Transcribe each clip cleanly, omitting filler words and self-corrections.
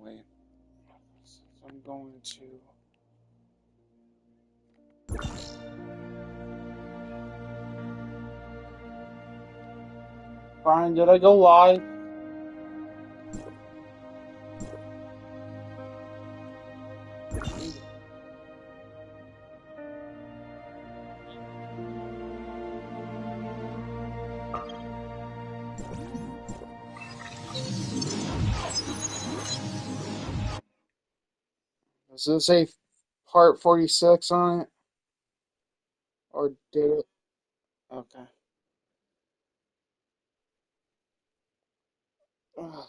Wait. So I'm going to. Brian, did I go live? Does it say part 46 on it? Or did it? Okay. Ugh.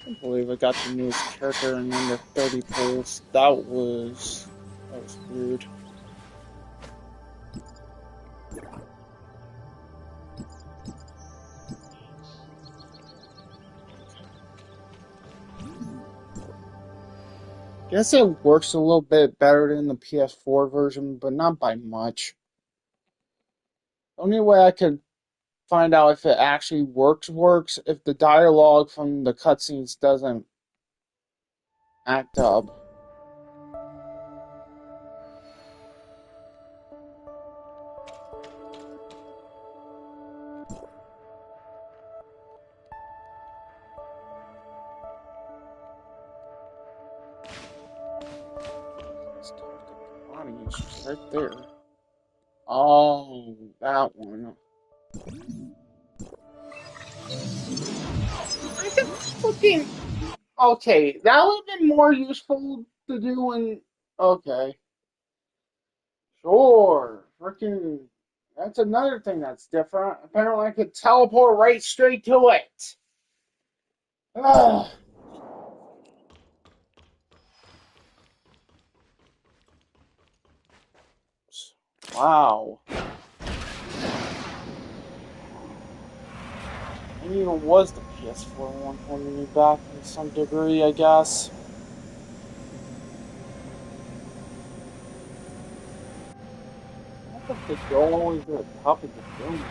I can't believe I got the newest character in under 30 pulls. That was weird. Guess it works a little bit better than the PS4 version, but not by much. The only way I could find out if it actually works if the dialogue from the cutscenes doesn't act up. Body issues right there. Oh, that one. I could fucking. Okay, that would have been more useful to do in. Okay. Sure. Freaking. That's another thing that's different. Apparently, I could teleport right straight to it. Ugh. Wow. It even was the PS4 one holding me back in some degree, I guess. I think the girl always at the top of the building.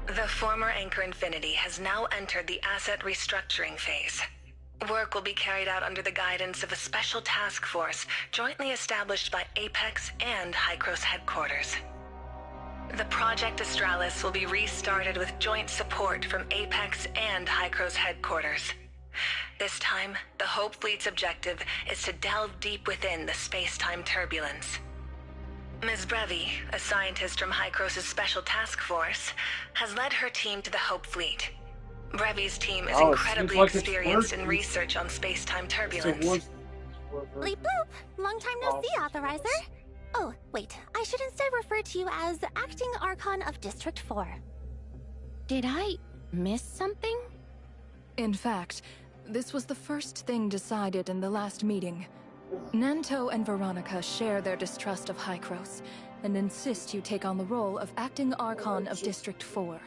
The former Anchor Infinity has now entered the asset restructuring phase. Work will be carried out under the guidance of a special task force jointly established by Apex and Hykros headquarters. The Project Astralis will be restarted with joint support from Apex and Hykros headquarters. This time, the Hope Fleet's objective is to delve deep within the space-time turbulence. Ms. Brevi, a scientist from Hykros' Special Task Force, has led her team to the Hope Fleet. Brevi's team is incredibly experienced in research on space-time turbulence. Bleep bloop! Long time no see, Authorizer! Oh, wait, I should instead refer to you as Acting Archon of District 4. Did I miss something? In fact, this was the first thing decided in the last meeting. Nanto and Veronica share their distrust of Hykros, and insist you take on the role of Acting Archon of District 4.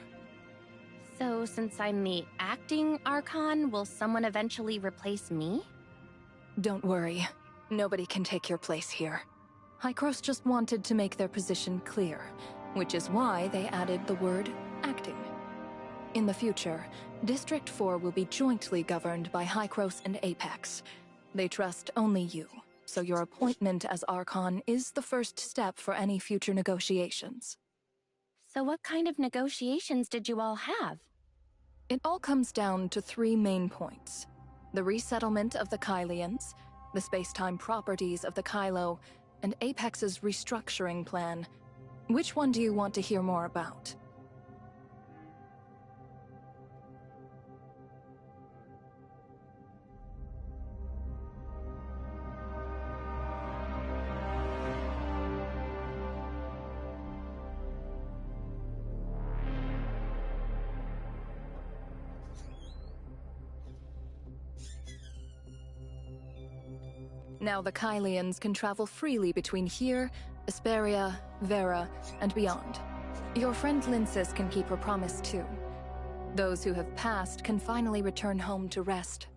So, since I'm the Acting Archon, will someone eventually replace me? Don't worry. Nobody can take your place here. Hykros just wanted to make their position clear, which is why they added the word acting. In the future, District 4 will be jointly governed by Hykros and Apex. They trust only you, so your appointment as Archon is the first step for any future negotiations. So what kind of negotiations did you all have? It all comes down to 3 main points. The resettlement of the Kylians, the space-time properties of the Kylo, and Apex's restructuring plan. Which one do you want to hear more about? Now the Kylians can travel freely between here, Asperia, Vera, and beyond. Your friend Linsis can keep her promise too. Those who have passed can finally return home to rest.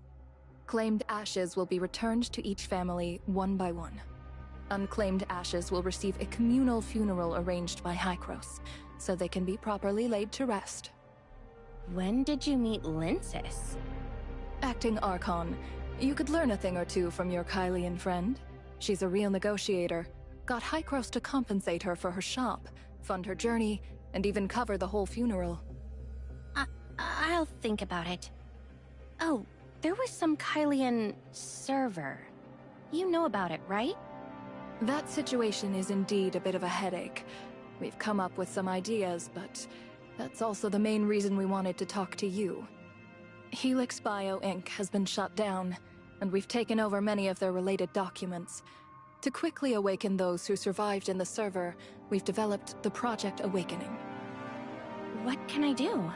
Claimed ashes will be returned to each family one by one. Unclaimed ashes will receive a communal funeral arranged by Hykros, so they can be properly laid to rest. When did you meet Linsis? Acting Archon, you could learn a thing or two from your Kylian friend. She's a real negotiator. Got Hykros to compensate her for her shop, fund her journey, and even cover the whole funeral. I'll think about it. Oh, there was some Kylian server. You know about it, right? That situation is indeed a bit of a headache. We've come up with some ideas, but that's also the main reason we wanted to talk to you. Helix Bio Inc. has been shut down, and we've taken over many of their related documents. To quickly awaken those who survived in the server, we've developed the Project Awakening. What can I do?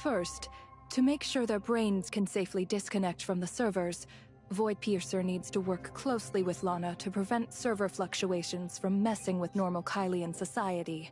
First, to make sure their brains can safely disconnect from the servers, Voidpiercer needs to work closely with Lana to prevent server fluctuations from messing with normal Kylian society.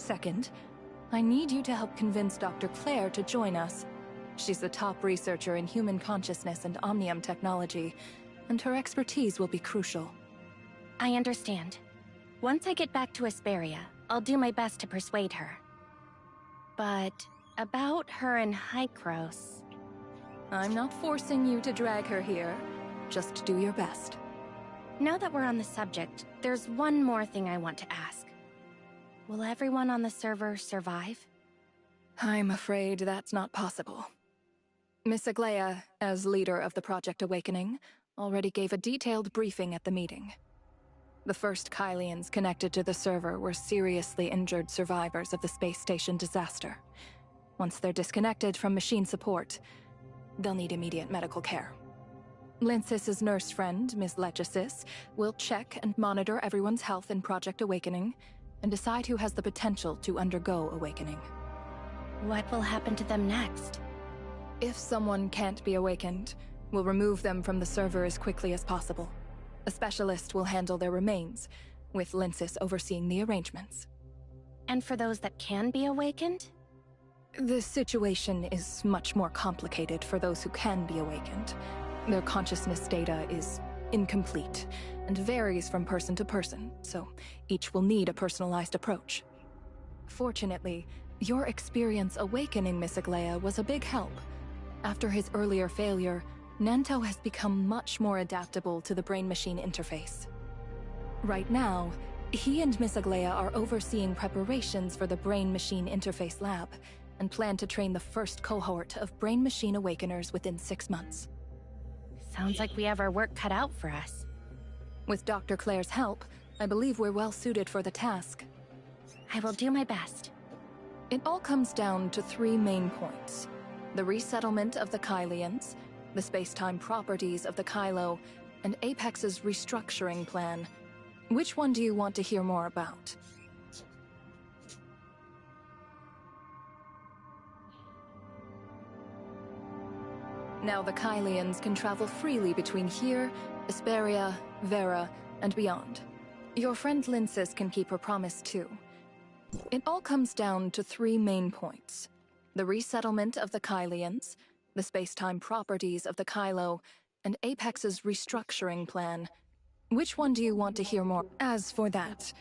Second, I need you to help convince Dr. Claire to join us. She's the top researcher in human consciousness and omnium technology, and her expertise will be crucial. I understand. Once I get back to Asperia, I'll do my best to persuade her. But about her and Hykros... I'm not forcing you to drag her here. Just do your best. Now that we're on the subject, there's one more thing I want to ask. Will everyone on the server survive? I'm afraid that's not possible. Miss Aglaia, as leader of the Project Awakening, already gave a detailed briefing at the meeting. The first Kylians connected to the server were seriously injured survivors of the space station disaster. Once they're disconnected from machine support, they'll need immediate medical care. Lyncis's nurse friend, Ms. Legisis, will check and monitor everyone's health in Project Awakening and decide who has the potential to undergo awakening. What will happen to them next? If someone can't be awakened, we'll remove them from the server as quickly as possible. A specialist will handle their remains, with Lyncis overseeing the arrangements. And for those that can be awakened? The situation is much more complicated for those who can be awakened. Their consciousness data is incomplete and varies from person to person, so each will need a personalized approach. Fortunately, your experience awakening Miss Aglaia was a big help. After his earlier failure, Nanto has become much more adaptable to the brain-machine interface. Right now, he and Miss Aglaia are overseeing preparations for the brain-machine interface lab and plan to train the first cohort of brain-machine awakeners within 6 months. Sounds like we have our work cut out for us. With Dr. Claire's help, I believe we're well suited for the task. I will do my best. It all comes down to 3 main points: the resettlement of the Kylians, the space-time properties of the Kylo, and Apex's restructuring plan. Which one do you want to hear more about? Now the Kylians can travel freely between here, Asperia, Vera, and beyond. Your friend Lyncis can keep her promise too. It all comes down to 3 main points: the resettlement of the Kylians, the space-time properties of the Kylo, and Apex's restructuring plan. Which one do you want to hear more? As for that,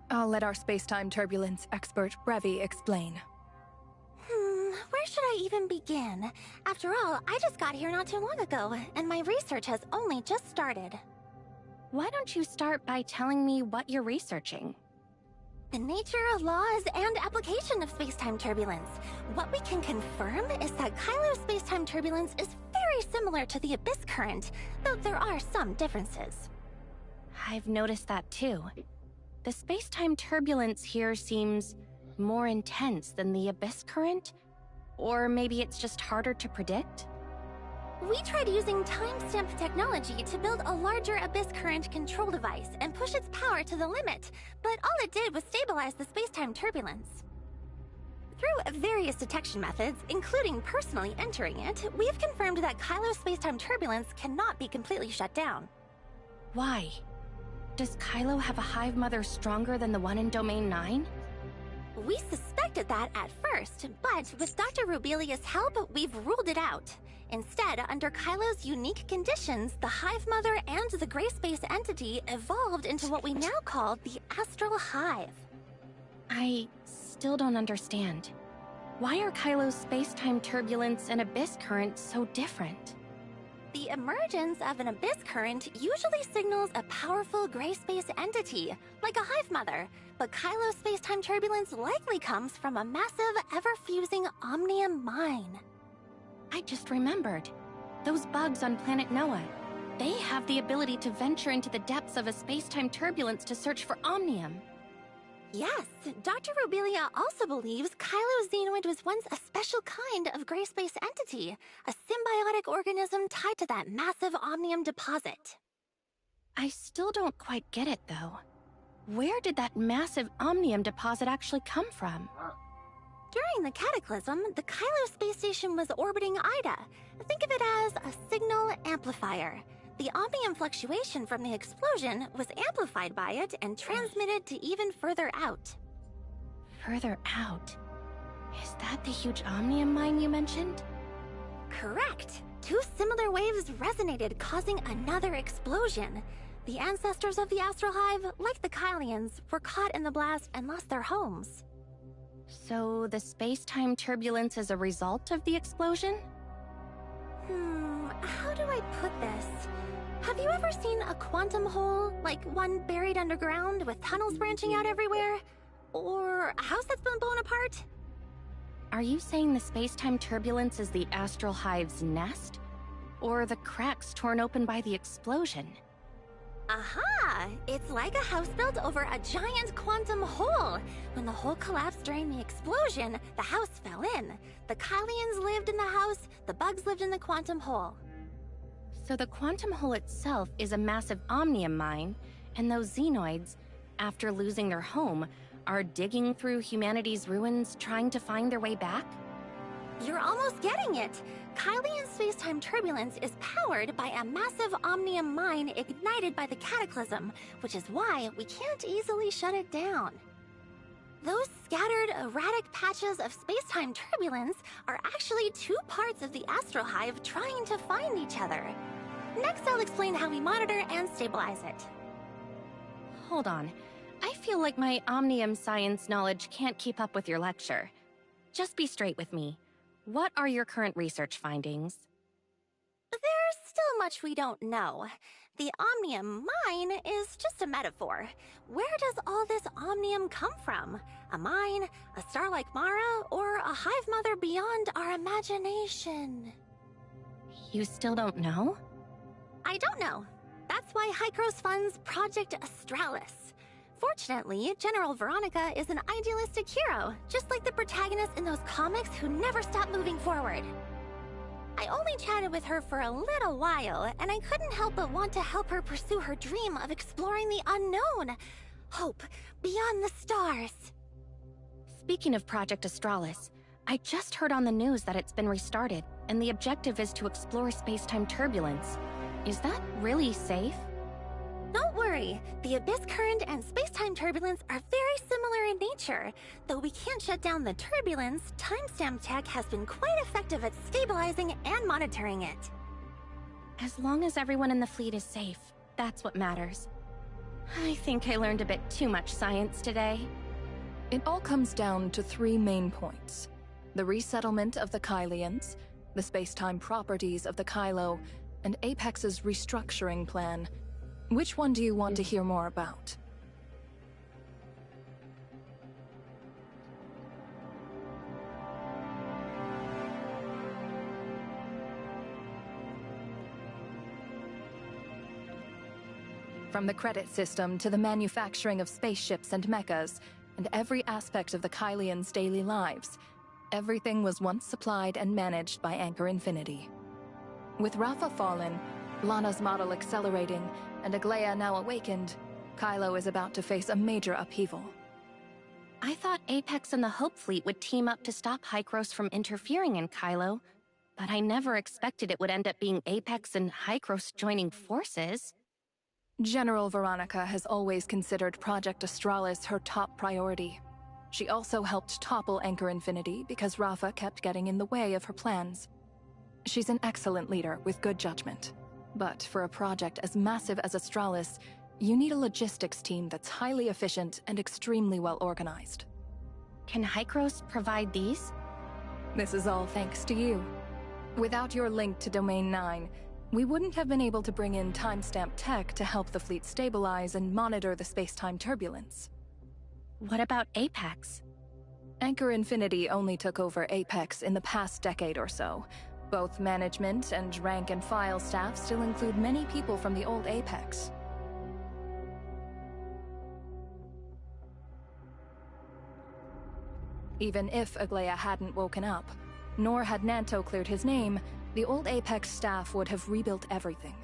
I'll let our space-time turbulence expert Brevi explain. Where should I even begin? After all, I just got here not too long ago, and my research has only just started. Why don't you start by telling me what you're researching? The nature, laws, and application of space-time turbulence. What we can confirm is that Kylo's space-time turbulence is very similar to the Abyss current, though there are some differences. I've noticed that too. The space-time turbulence here seems more intense than the Abyss current? Or maybe it's just harder to predict? We tried using timestamp technology to build a larger Abyss current control device and push its power to the limit, but all it did was stabilize the space-time turbulence. Through various detection methods, including personally entering it, we've confirmed that Kylo's space-time turbulence cannot be completely shut down. Why? Does Kylo have a hive mother stronger than the one in Domain 9? We suspected that at first, but with Dr. Rubelia's help, we've ruled it out. Instead, under Kylo's unique conditions, the Hive Mother and the Gray Space entity evolved into what we now call the Astral Hive. I still don't understand. Why are Kylo's space-time turbulence and Abyss current so different? The emergence of an Abyss current usually signals a powerful gray space entity, like a Hive Mother, but Kylo's space-time turbulence likely comes from a massive, ever-fusing omnium mine. I just remembered. Those bugs on planet Noah. They have the ability to venture into the depths of a space-time turbulence to search for omnium. Yes, Dr. Robelia also believes Kylo's xenoid was once a special kind of gray space entity, a symbiotic organism tied to that massive omnium deposit. I still don't quite get it, though. Where did that massive omnium deposit actually come from? During the Cataclysm, the Kylo space station was orbiting Ida. Think of it as a signal amplifier. The omnium fluctuation from the explosion was amplified by it and transmitted to even further out. Further out. Is that the huge omnium mine you mentioned? Correct. Two similar waves resonated, causing another explosion. The ancestors of the Astral Hive, like the Kylians, were caught in the blast and lost their homes. So the space-time turbulence is a result of the explosion? How do I put this? Have you ever seen a quantum hole, like one buried underground with tunnels branching out everywhere? Or a house that's been blown apart? Are you saying the space-time turbulence is the Astral Hive's nest? Or the cracks torn open by the explosion? Aha! It's like a house built over a giant quantum hole. When the hole collapsed during the explosion, the house fell in. The Kylians lived in the house, the bugs lived in the quantum hole. So the quantum hole itself is a massive omnium mine, and those xenoids, after losing their home, are digging through humanity's ruins trying to find their way back? You're almost getting it! Kylian space-time turbulence is powered by a massive omnium mine ignited by the cataclysm, which is why we can't easily shut it down. Those scattered, erratic patches of space-time turbulence are actually two parts of the Astral Hive trying to find each other. Next, I'll explain how we monitor and stabilize it. Hold on. I feel like my omnium science knowledge can't keep up with your lecture. Just be straight with me. What are your current research findings? There's still much we don't know. The omnium mine is just a metaphor. Where does all this omnium come from? A mine, a star like Mara, or a hive mother beyond our imagination? You still don't know? I don't know. That's why Hykros funds Project Astralis. Fortunately, General Veronica is an idealistic hero, just like the protagonists in those comics who never stop moving forward. I only chatted with her for a little while, and I couldn't help but want to help her pursue her dream of exploring the unknown. Hope beyond the stars. Speaking of Project Astralis, I just heard on the news that it's been restarted, and the objective is to explore space-time turbulence. Is that really safe? Don't worry, the abyss current and space-time turbulence are very similar in nature. Though we can't shut down the turbulence, timestamp tech has been quite effective at stabilizing and monitoring it. As long as everyone in the fleet is safe, that's what matters. I think I learned a bit too much science today. It all comes down to three main points: the resettlement of the Kylians, the space-time properties of the Kylo, and Apex's restructuring plan. Which one do you want to hear more about? From the credit system to the manufacturing of spaceships and mechas, and every aspect of the Kylians' daily lives, everything was once supplied and managed by Anchor Infinity. With Rafa fallen, Lana's model accelerating, and Aglaia now awakened, Kylo is about to face a major upheaval. I thought Apex and the Hope Fleet would team up to stop Hykros from interfering in Kylo, but I never expected it would end up being Apex and Hykros joining forces. General Veronica has always considered Project Astralis her top priority. She also helped topple Anchor Infinity because Rafa kept getting in the way of her plans. She's an excellent leader with good judgment. But for a project as massive as Astralis, you need a logistics team that's highly efficient and extremely well organized. Can Hykros provide these? This is all thanks to you. Without your link to Domain 9, we wouldn't have been able to bring in timestamp tech to help the fleet stabilize and monitor the space-time turbulence. What about Apex? Anchor Infinity only took over Apex in the past decade or so. Both management and rank and file staff still include many people from the old Apex. Even if Aglaia hadn't woken up, nor had Nanto cleared his name, the old Apex staff would have rebuilt everything.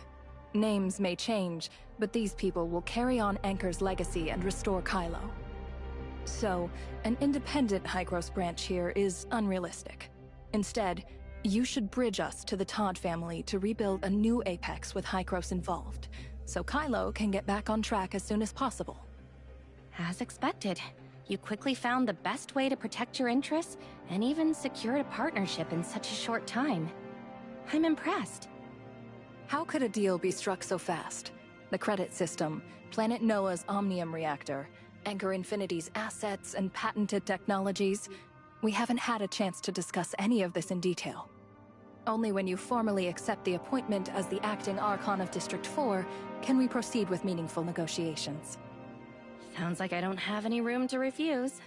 Names may change, but these people will carry on Anchor's legacy and restore Kylo. So, an independent Hykros branch here is unrealistic. Instead, you should bridge us to the Todd family to rebuild a new Apex with Hykros involved, so Kylo can get back on track as soon as possible. As expected. You quickly found the best way to protect your interests and even secured a partnership in such a short time. I'm impressed. How could a deal be struck so fast? The credit system, Planet Noah's Omnium reactor, Anchor Infinity's assets and patented technologies. We haven't had a chance to discuss any of this in detail. Only when you formally accept the appointment as the acting Archon of District 4 can we proceed with meaningful negotiations. Sounds like I don't have any room to refuse.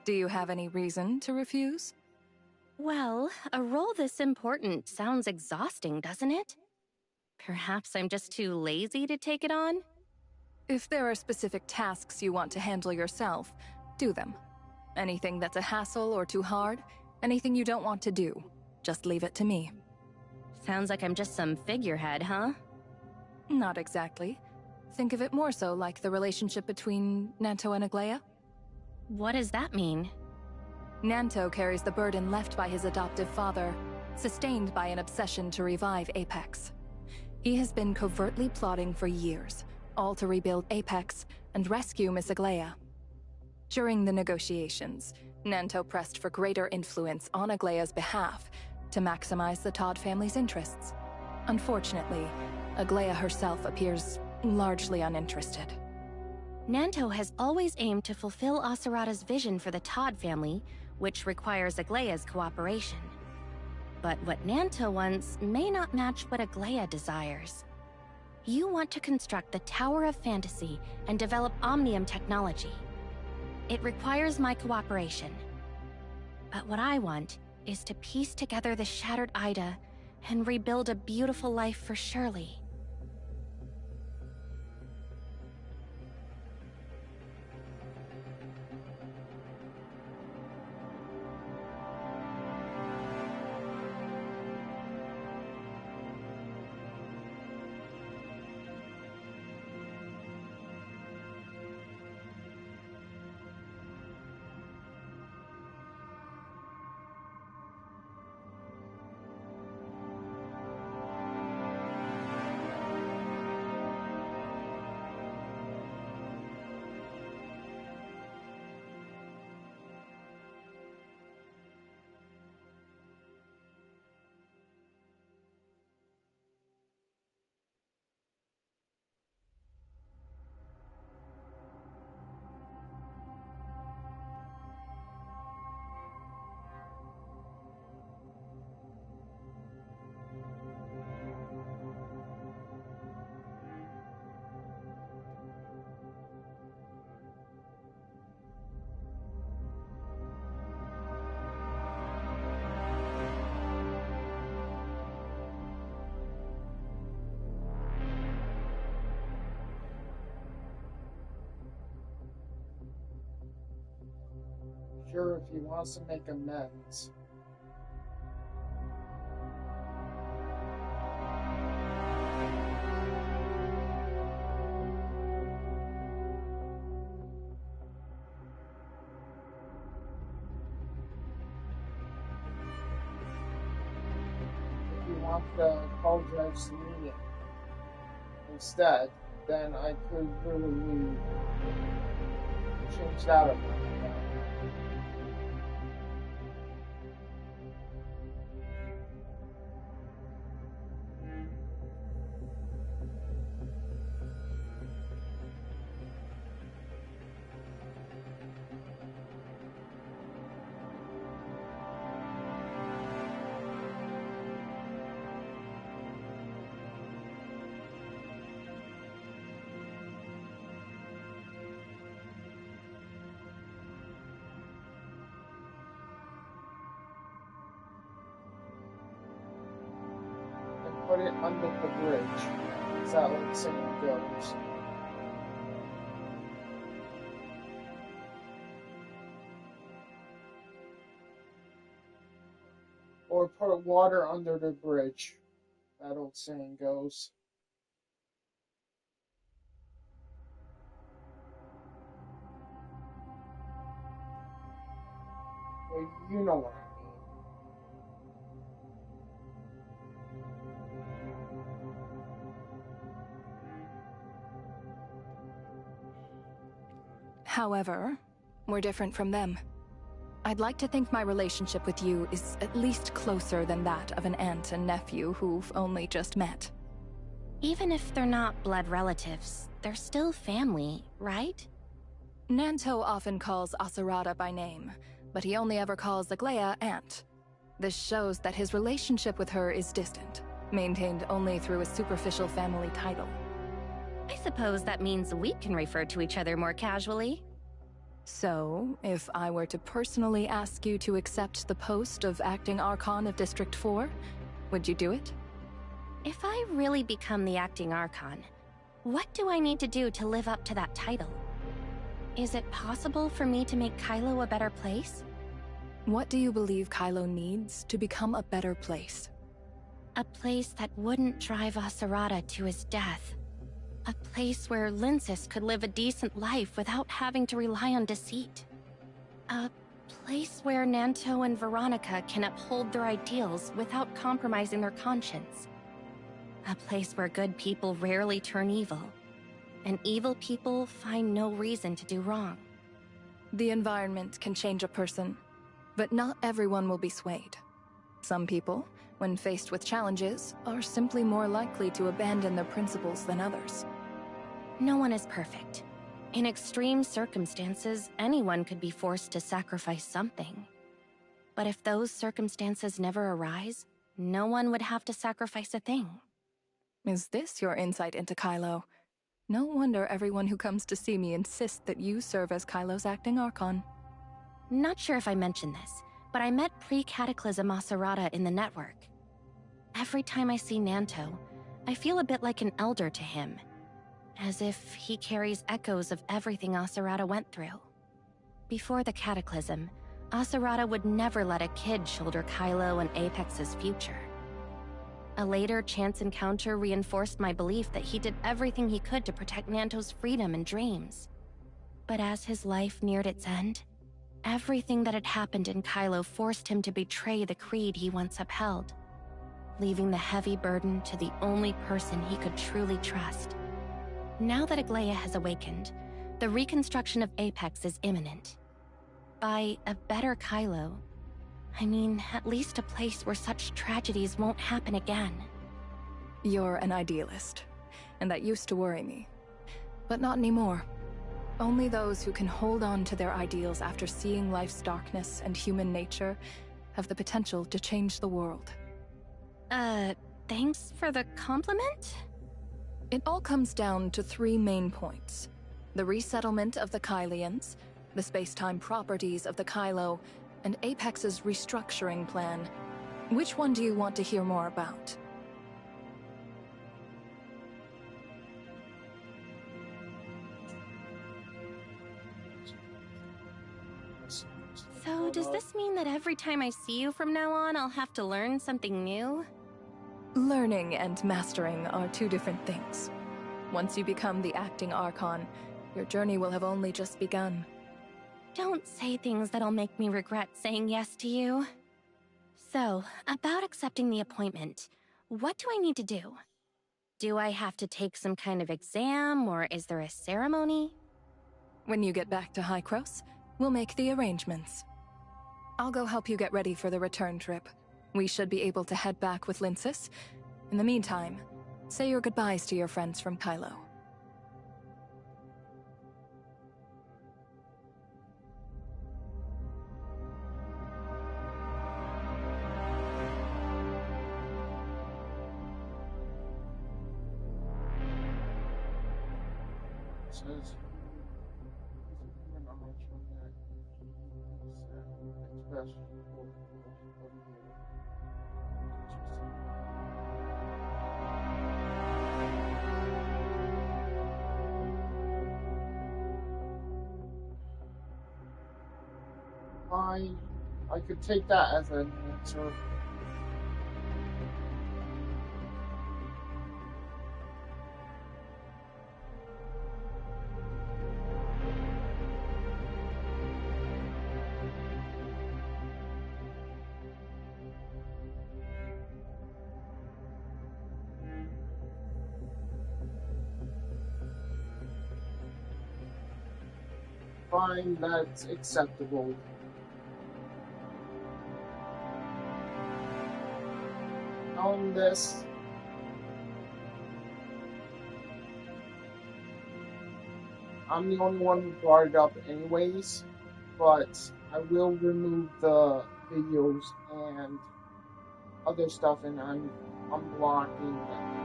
Do you have any reason to refuse? Well, a role this important sounds exhausting, doesn't it? Perhaps I'm just too lazy to take it on? If there are specific tasks you want to handle yourself, do them. Anything that's a hassle or too hard, anything you don't want to do, just leave it to me. Sounds like I'm just some figurehead, huh? Not exactly. Think of it more so like the relationship between Nanto and Aglaya. What does that mean? Nanto carries the burden left by his adoptive father, sustained by an obsession to revive Apex. He has been covertly plotting for years, all to rebuild Apex and rescue Miss Aglaya. During the negotiations, Nanto pressed for greater influence on Aglaya's behalf to maximize the Todd family's interests. Unfortunately, Aglaya herself appears largely uninterested. Nanto has always aimed to fulfill Asurata's vision for the Todd family, which requires Aglaya's cooperation. But what Nanto wants may not match what Aglaya desires. You want to construct the Tower of Fantasy and develop Omnium technology. It requires my cooperation. But what I want is to piece together the shattered Ida and rebuild a beautiful life for Shirley. Sure, if he wants to make amends. If he wants to apologize to me instead, then I could really change that up. Put it under the bridge. Is that what the saying goes? Or put water under the bridge. That old saying goes. Well, you know what I mean. However, We're different from them. I'd like to think my relationship with you is at least closer than that of an aunt and nephew who've only just met. Even if they're not blood relatives, they're still family, right? Nanto often calls Asurata by name, but he only ever calls Aglaia aunt. This shows that his relationship with her is distant, maintained only through a superficial family title. I suppose that means we can refer to each other more casually. So, if I were to personally ask you to accept the post of Acting Archon of District 4, would you do it? If I really become the Acting Archon, what do I need to do to live up to that title? Is it possible for me to make Kylo a better place? What do you believe Kylo needs to become a better place? A place that wouldn't drive Asurata to his death. A place where Linsis could live a decent life without having to rely on deceit. A place where Nanto and Veronica can uphold their ideals without compromising their conscience. A place where good people rarely turn evil, and evil people find no reason to do wrong. The environment can change a person, but not everyone will be swayed. Some people, when faced with challenges, are simply more likely to abandon their principles than others. No one is perfect. In extreme circumstances, anyone could be forced to sacrifice something. But if those circumstances never arise, no one would have to sacrifice a thing. Is this your insight into Kylo? No wonder everyone who comes to see me insists that you serve as Kylo's Acting Archon. Not sure if I mentioned this, but I met pre-Cataclysm Asurata in the network. Every time I see Nanto, I feel a bit like an elder to him, as if he carries echoes of everything Asurata went through. Before the Cataclysm, Asurata would never let a kid shoulder Kylo and Apex's future. A later chance encounter reinforced my belief that he did everything he could to protect Nanto's freedom and dreams. But as his life neared its end, everything that had happened in Kylo forced him to betray the creed he once upheld, leaving the heavy burden to the only person he could truly trust. Now that Aglaia has awakened, the reconstruction of Apex is imminent. By a better Kylo, I mean at least a place where such tragedies won't happen again. You're an idealist, and that used to worry me. But not anymore. Only those who can hold on to their ideals after seeing life's darkness and human nature have the potential to change the world. Thanks for the compliment? It all comes down to 3 main points. The resettlement of the Kylians, the space-time properties of the Kylo, and Apex's restructuring plan. Which one do you want to hear more about? So does this mean that every time I see you from now on, I'll have to learn something new? Learning and mastering are 2 different things. Once you become the Acting Archon, your journey will have only just begun. Don't say things that'll make me regret saying yes to you. So, about accepting the appointment, what do I need to do? Do I have to take some kind of exam, or is there a ceremony? When you get back to Hykros, we'll make the arrangements. I'll go help you get ready for the return trip. We should be able to head back with Linsis. In the meantime, say your goodbyes to your friends from Kylo. Says fine. I could take that as an answer. Fine, that's acceptable. On this, I'm the only one who brought it up anyways, but I will remove the videos and other stuff, and I'm unblocking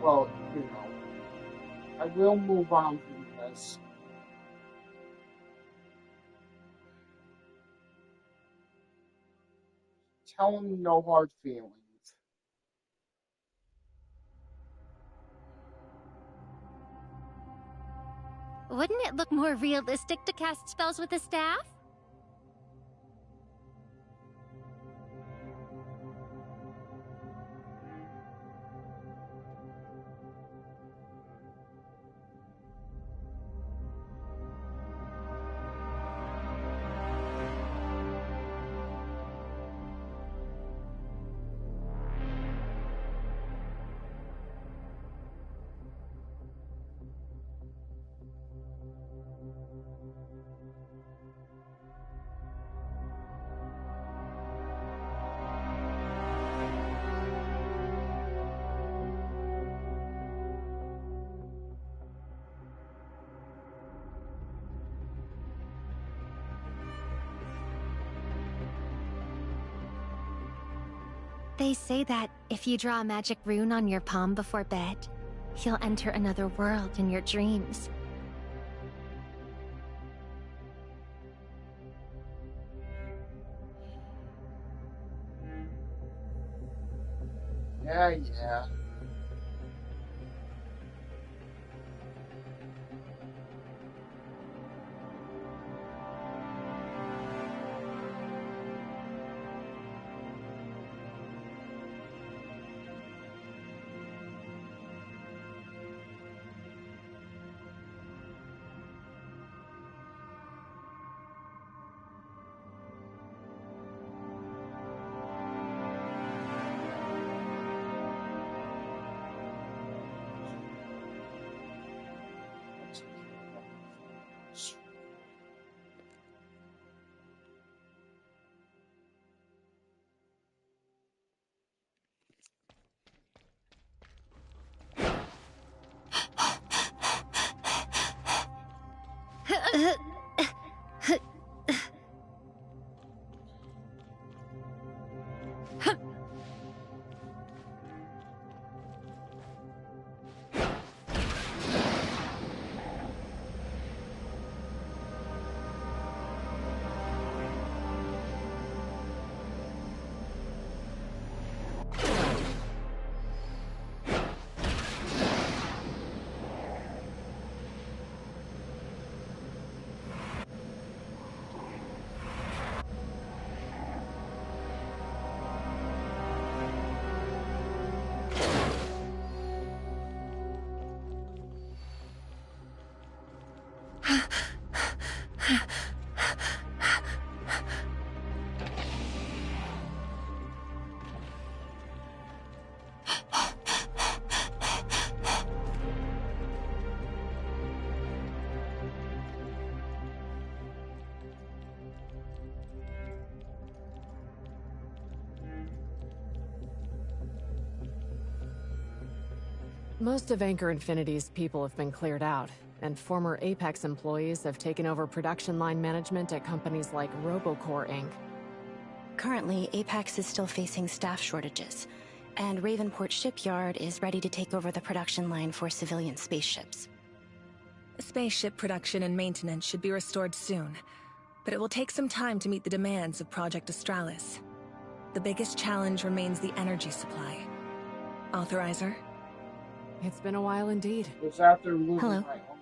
well, you know, I will move on from this. Tell him no hard feelings. Wouldn't it look more realistic to cast spells with a staff? They say that if you draw a magic rune on your palm before bed, you'll enter another world in your dreams. Yeah. Most of Anchor Infinity's people have been cleared out, and former Apex employees have taken over production line management at companies like Robocore Inc. Currently, Apex is still facing staff shortages, and Ravenport Shipyard is ready to take over the production line for civilian spaceships. Spaceship production and maintenance should be restored soon, but it will take some time to meet the demands of Project Australis. The biggest challenge remains the energy supply. Authorizer? It's been a while indeed. It's after losing Hello. my uncle.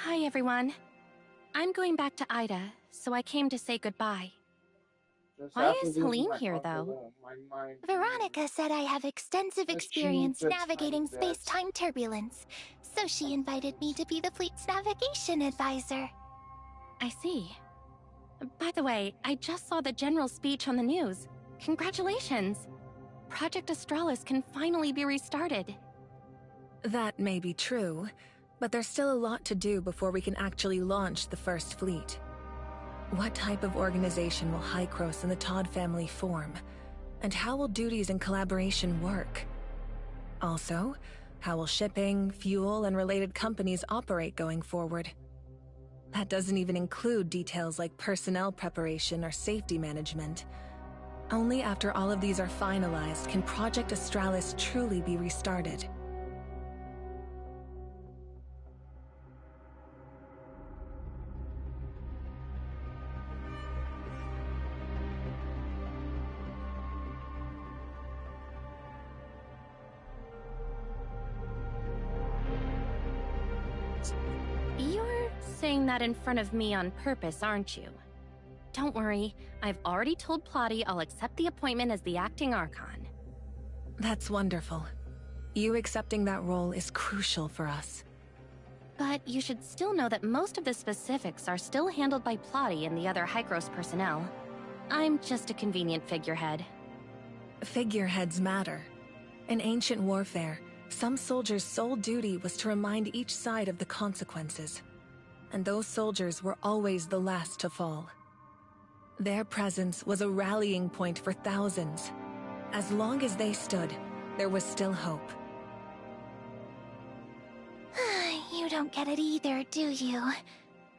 Hi, everyone. I'm going back to Ida, so I came to say goodbye. Just Why after is losing Helene my here, uncle, though? my mind- Veronica said I have extensive Achieved experience a navigating tiny bit. space-time turbulence, so she invited me to be the fleet's navigation advisor. I see. By the way, I just saw the general speech on the news. Congratulations! Project Australis can finally be restarted. That may be true, but there's still a lot to do before we can actually launch the first fleet. What type of organization will Hykros and the Todd family form? And how will duties and collaboration work? Also, how will shipping, fuel, and related companies operate going forward? That doesn't even include details like personnel preparation or safety management. Only after all of these are finalized can Project Astralis truly be restarted. You're saying that in front of me on purpose, aren't you? Don't worry, I've already told Plotty I'll accept the appointment as the acting Archon. That's wonderful. You accepting that role is crucial for us. But you should still know that most of the specifics are still handled by Plotty and the other Hykros personnel. I'm just a convenient figurehead. Figureheads matter. In ancient warfare, some soldiers' sole duty was to remind each side of the consequences. And those soldiers were always the last to fall. Their presence was a rallying point for thousands. As long as they stood, there was still hope. You don't get it either, do you?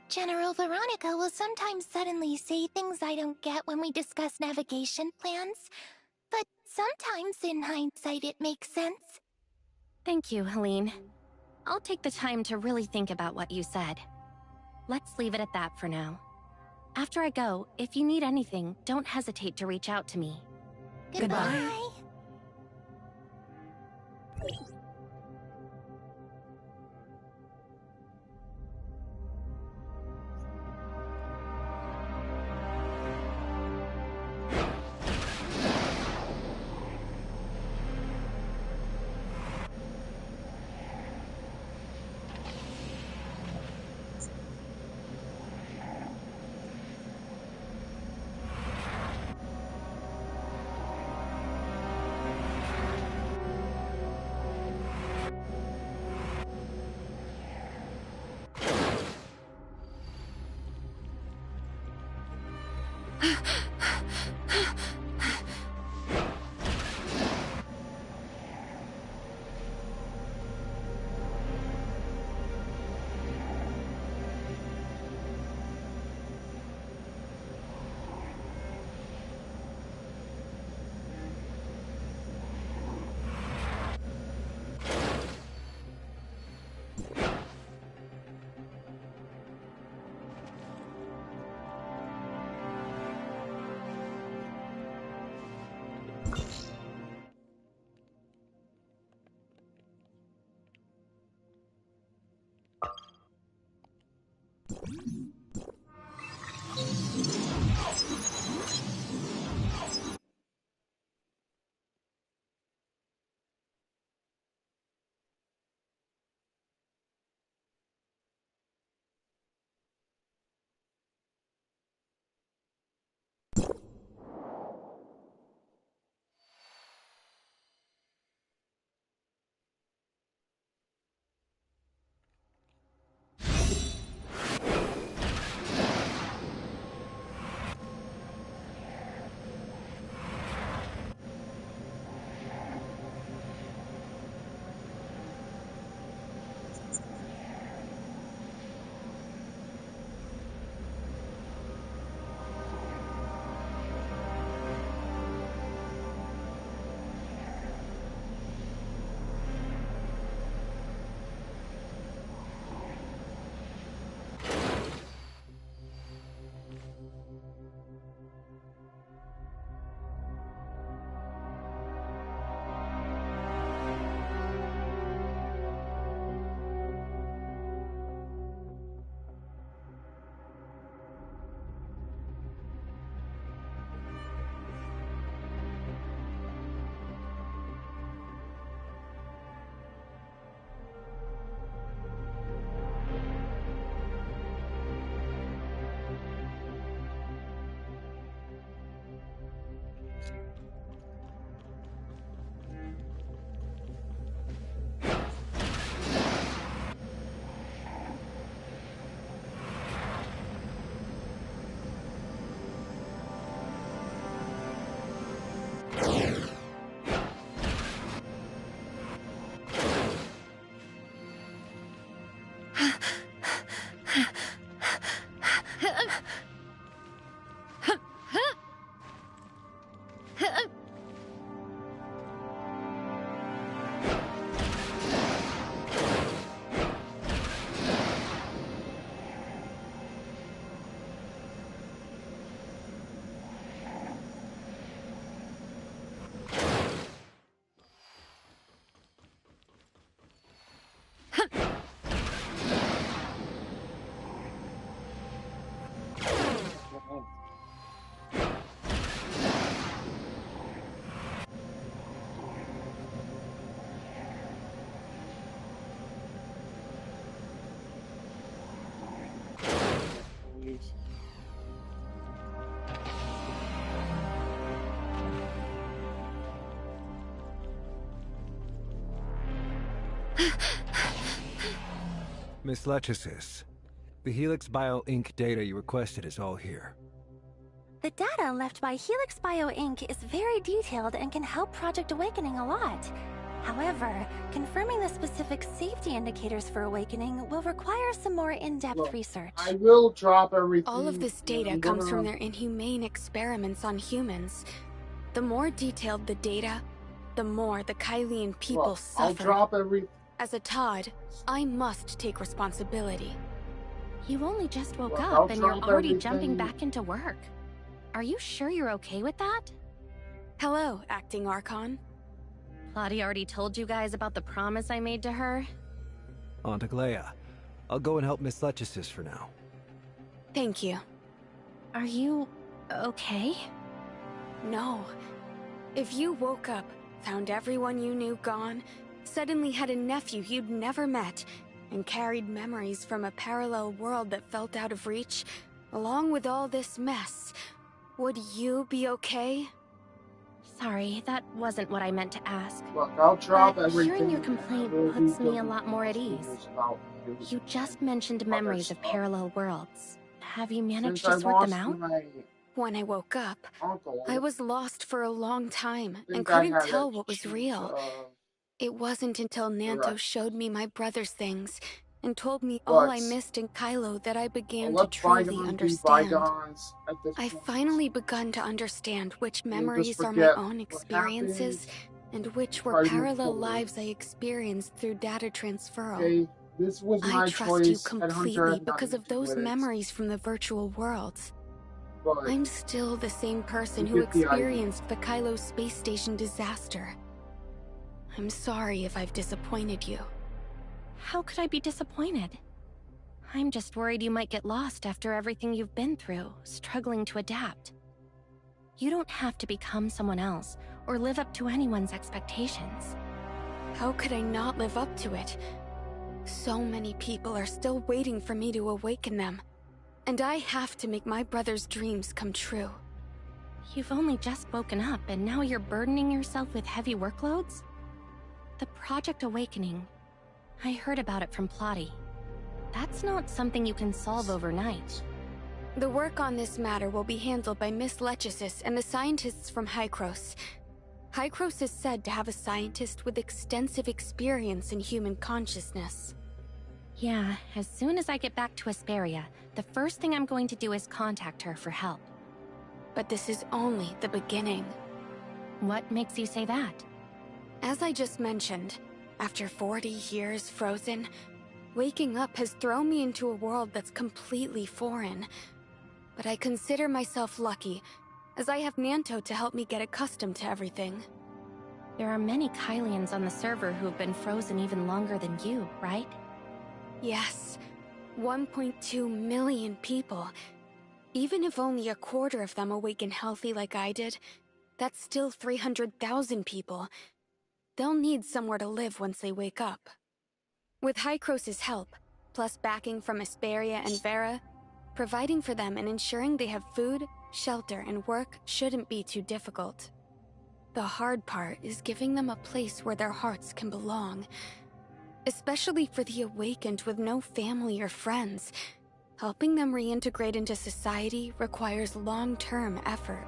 General Veronica will sometimes suddenly say things I don't get when we discuss navigation plans. But sometimes, in hindsight, it makes sense. Thank you, Helene. I'll take the time to really think about what you said. Let's leave it at that for now. After I go, if you need anything, don't hesitate to reach out to me. Goodbye. Miss Lechesis, the Helix Bio Inc. data you requested is all here. The data left by Helix Bio Inc. is very detailed and can help Project Awakening a lot. However, confirming the specific safety indicators for Awakening will require some more in-depth research. I will drop everything. All of this data comes from their inhumane experiments on humans. The more detailed the data, the more the Kylian people suffer. I'll drop everything. As a Todd, I must take responsibility. You only just woke up and you're already jumping back into work. Are you sure you're okay with that? Hello, Acting Archon. Lottie already told you guys about the promise I made to her? On to Glea. I'll go and help Miss Lechesis for now. Thank you. Are you okay? No. If you woke up, found everyone you knew gone, suddenly had a nephew you'd never met, and carried memories from a parallel world that felt out of reach, along with all this mess, would you be okay? Sorry, that wasn't what I meant to ask. Look, I'll drop but everything. hearing your complaint puts me a lot more at ease. You just mentioned memories of parallel worlds. Have you managed to sort them out? When I woke up, Uncle, I was lost for a long time and couldn't tell what was real. It wasn't until Nanto showed me my brother's things and told me all I missed in Kylo that I began to truly understand. I've finally begun to understand which memories are my own experiences and which were parallel lives I experienced through data transferal. Okay, this was my I trust you choice at completely 190 because of those minutes. memories from the virtual worlds. But I'm still the same person you who get the idea. experienced the Kylo space station disaster. I'm sorry if I've disappointed you. How could I be disappointed? I'm just worried you might get lost after everything you've been through, struggling to adapt. You don't have to become someone else or live up to anyone's expectations. How could I not live up to it? So many people are still waiting for me to awaken them, and I have to make my brother's dreams come true. You've only just woken up and now you're burdening yourself with heavy workloads? The Project Awakening. I heard about it from Plotty. That's not something you can solve overnight. The work on this matter will be handled by Miss Lechesis and the scientists from Hykros. Hykros is said to have a scientist with extensive experience in human consciousness. Yeah, as soon as I get back to Asperia, the first thing I'm going to do is contact her for help. But this is only the beginning. What makes you say that? As I just mentioned, after 40 years frozen, waking up has thrown me into a world that's completely foreign. But I consider myself lucky, as I have Nanto to help me get accustomed to everything. There are many Kylians on the server who have been frozen even longer than you, right? Yes, 1.2 million people. Even if only a quarter of them awaken healthy like I did, that's still 300,000 people. They'll need somewhere to live once they wake up. With Hykros' help, plus backing from Asperia and Vera, providing for them and ensuring they have food, shelter, and work shouldn't be too difficult. The hard part is giving them a place where their hearts can belong. Especially for the awakened with no family or friends. Helping them reintegrate into society requires long-term effort.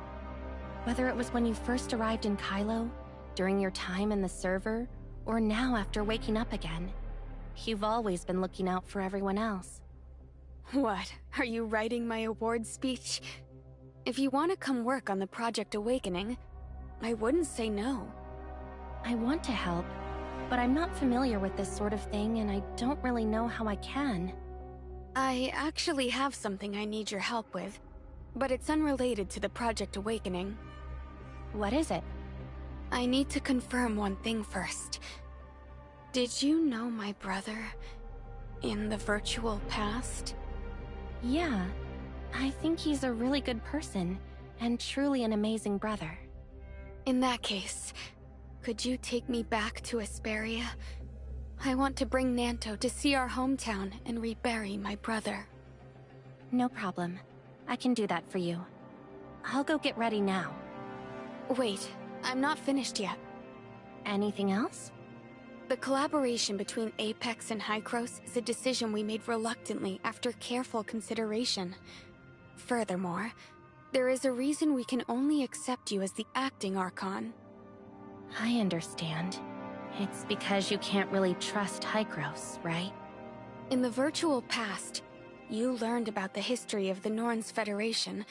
Whether it was when you first arrived in Kylo, during your time in the server, or now after waking up again, you've always been looking out for everyone else. What? Are you writing my award speech? If you want to come work on the Project Awakening, I wouldn't say no. I want to help, but I'm not familiar with this sort of thing and I don't really know how I can. I actually have something I need your help with, but it's unrelated to the Project Awakening. What is it? I need to confirm one thing first. Did you know my brother in the virtual past? Yeah, I think he's a really good person and truly an amazing brother. In that case, could you take me back to Asperia? I want to bring Nanto to see our hometown and rebury my brother. No problem. I can do that for you. I'll go get ready now. Wait, I'm not finished yet. Anything else? The collaboration between Apex and Hykros is a decision we made reluctantly after careful consideration. Furthermore, there is a reason we can only accept you as the acting Archon. I understand. It's because you can't really trust Hykros, right? In the virtual past, you learned about the history of the Norns Federation,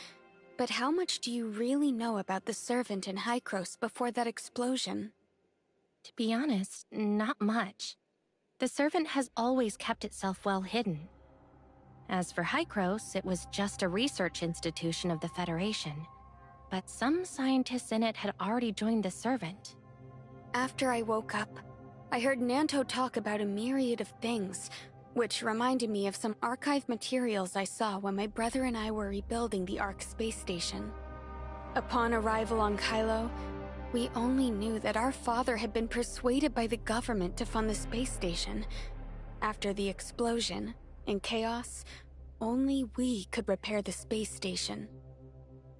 but how much do you really know about the Servant and Hykros before that explosion? To be honest, not much. The Servant has always kept itself well hidden. As for Hykros, it was just a research institution of the Federation. But some scientists in it had already joined the Servant. After I woke up, I heard Nanto talk about a myriad of things, which reminded me of some archive materials I saw when my brother and I were rebuilding the Ark space station. Upon arrival on Kylo, we only knew that our father had been persuaded by the government to fund the space station. After the explosion, in chaos, only we could repair the space station.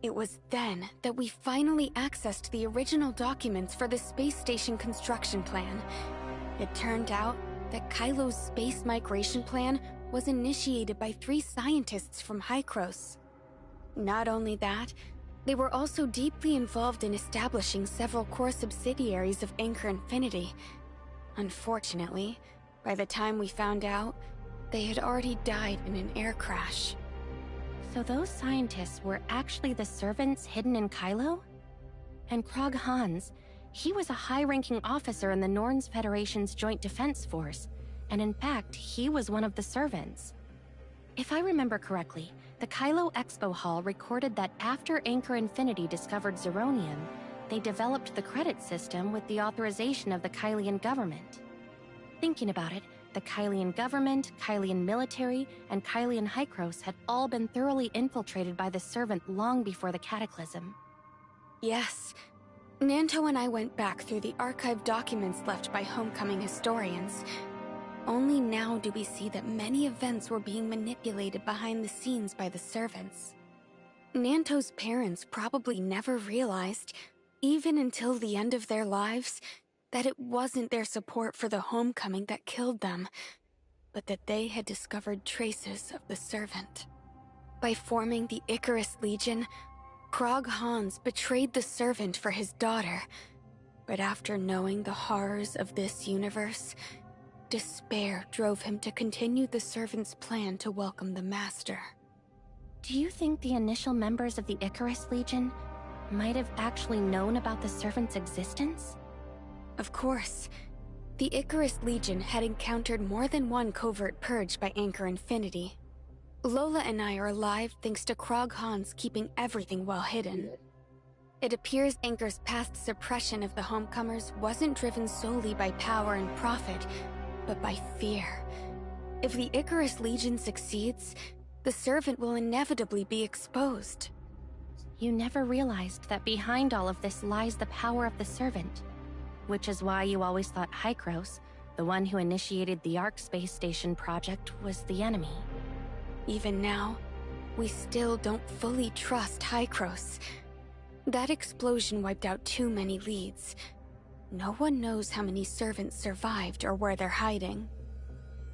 It was then that we finally accessed the original documents for the space station construction plan. It turned out that Kylo's space migration plan was initiated by 3 scientists from Hykros. Not only that, they were also deeply involved in establishing several core subsidiaries of Anchor Infinity. Unfortunately, by the time we found out, they had already died in an air crash. So those scientists were actually the Servants hidden in Kylo? And Krog Hans, he was a high-ranking officer in the Norns Federation's Joint Defense Force, and in fact, he was one of the Servants. If I remember correctly, the Kylo Expo Hall recorded that after Anchor Infinity discovered Zeronium, they developed the credit system with the authorization of the Kylian government. Thinking about it, the Kylian government, Kylian military, and Kylian Hykros had all been thoroughly infiltrated by the Servant long before the Cataclysm. Yes. Nanto and I went back through the archived documents left by homecoming historians. Only now do we see that many events were being manipulated behind the scenes by the Servants. Nanto's parents probably never realized, even until the end of their lives, that it wasn't their support for the homecoming that killed them, but that they had discovered traces of the Servant. By forming the Icarus Legion, Krog Hans betrayed the Servant for his daughter, but after knowing the horrors of this universe, despair drove him to continue the Servant's plan to welcome the Master. Do you think the initial members of the Icarus Legion might have actually known about the Servant's existence? Of course. The Icarus Legion had encountered more than one covert purge by Anchor Infinity. Lola and I are alive thanks to Krog Hans keeping everything well hidden. It appears Anchor's past suppression of the homecomers wasn't driven solely by power and profit, but by fear. If the Icarus Legion succeeds, the Servant will inevitably be exposed. You never realized that behind all of this lies the power of the Servant, which is why you always thought Hykros, the one who initiated the Ark space station project, was the enemy. Even now, we still don't fully trust Hykros. That explosion wiped out too many leads. No one knows how many Servants survived or where they're hiding.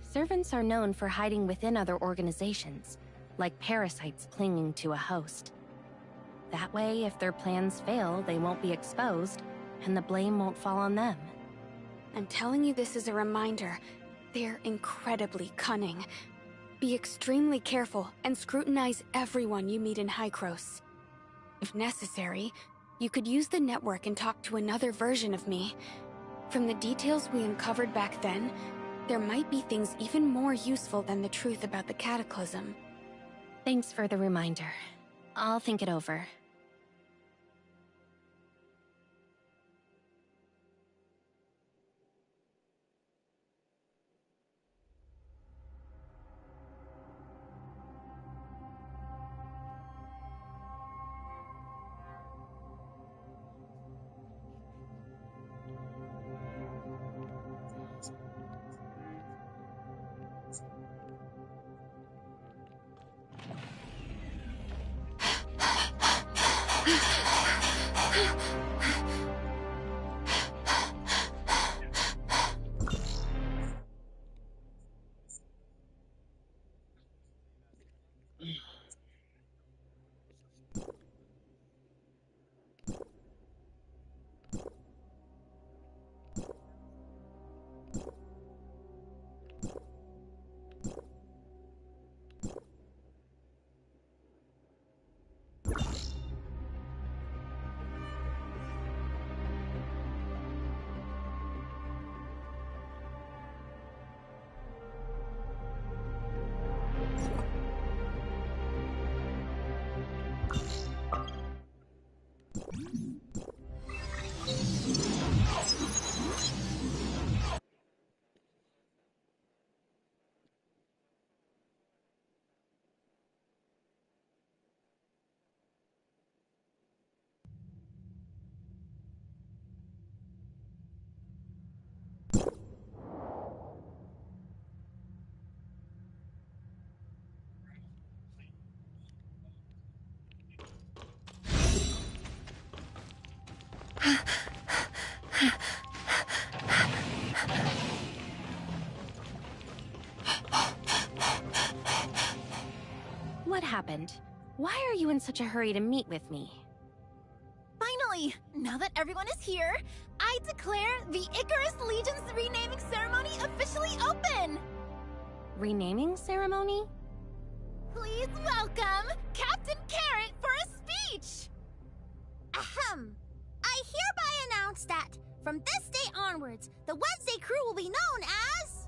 Servants are known for hiding within other organizations, like parasites clinging to a host. That way, if their plans fail, they won't be exposed, and the blame won't fall on them. I'm telling you this as a reminder. They're incredibly cunning. Be extremely careful and scrutinize everyone you meet in Hykros. If necessary, you could use the network and talk to another version of me. From the details we uncovered back then, there might be things even more useful than the truth about the Cataclysm. Thanks for the reminder. I'll think it over. What happened? Why are you in such a hurry to meet with me? Finally! Now that everyone is here, I declare the Icarus Legion's renaming ceremony officially open! Renaming ceremony? Please welcome Captain Carrot for a speech! Ahem! I hereby announce that, from this day onwards, the Wednesday crew will be known as...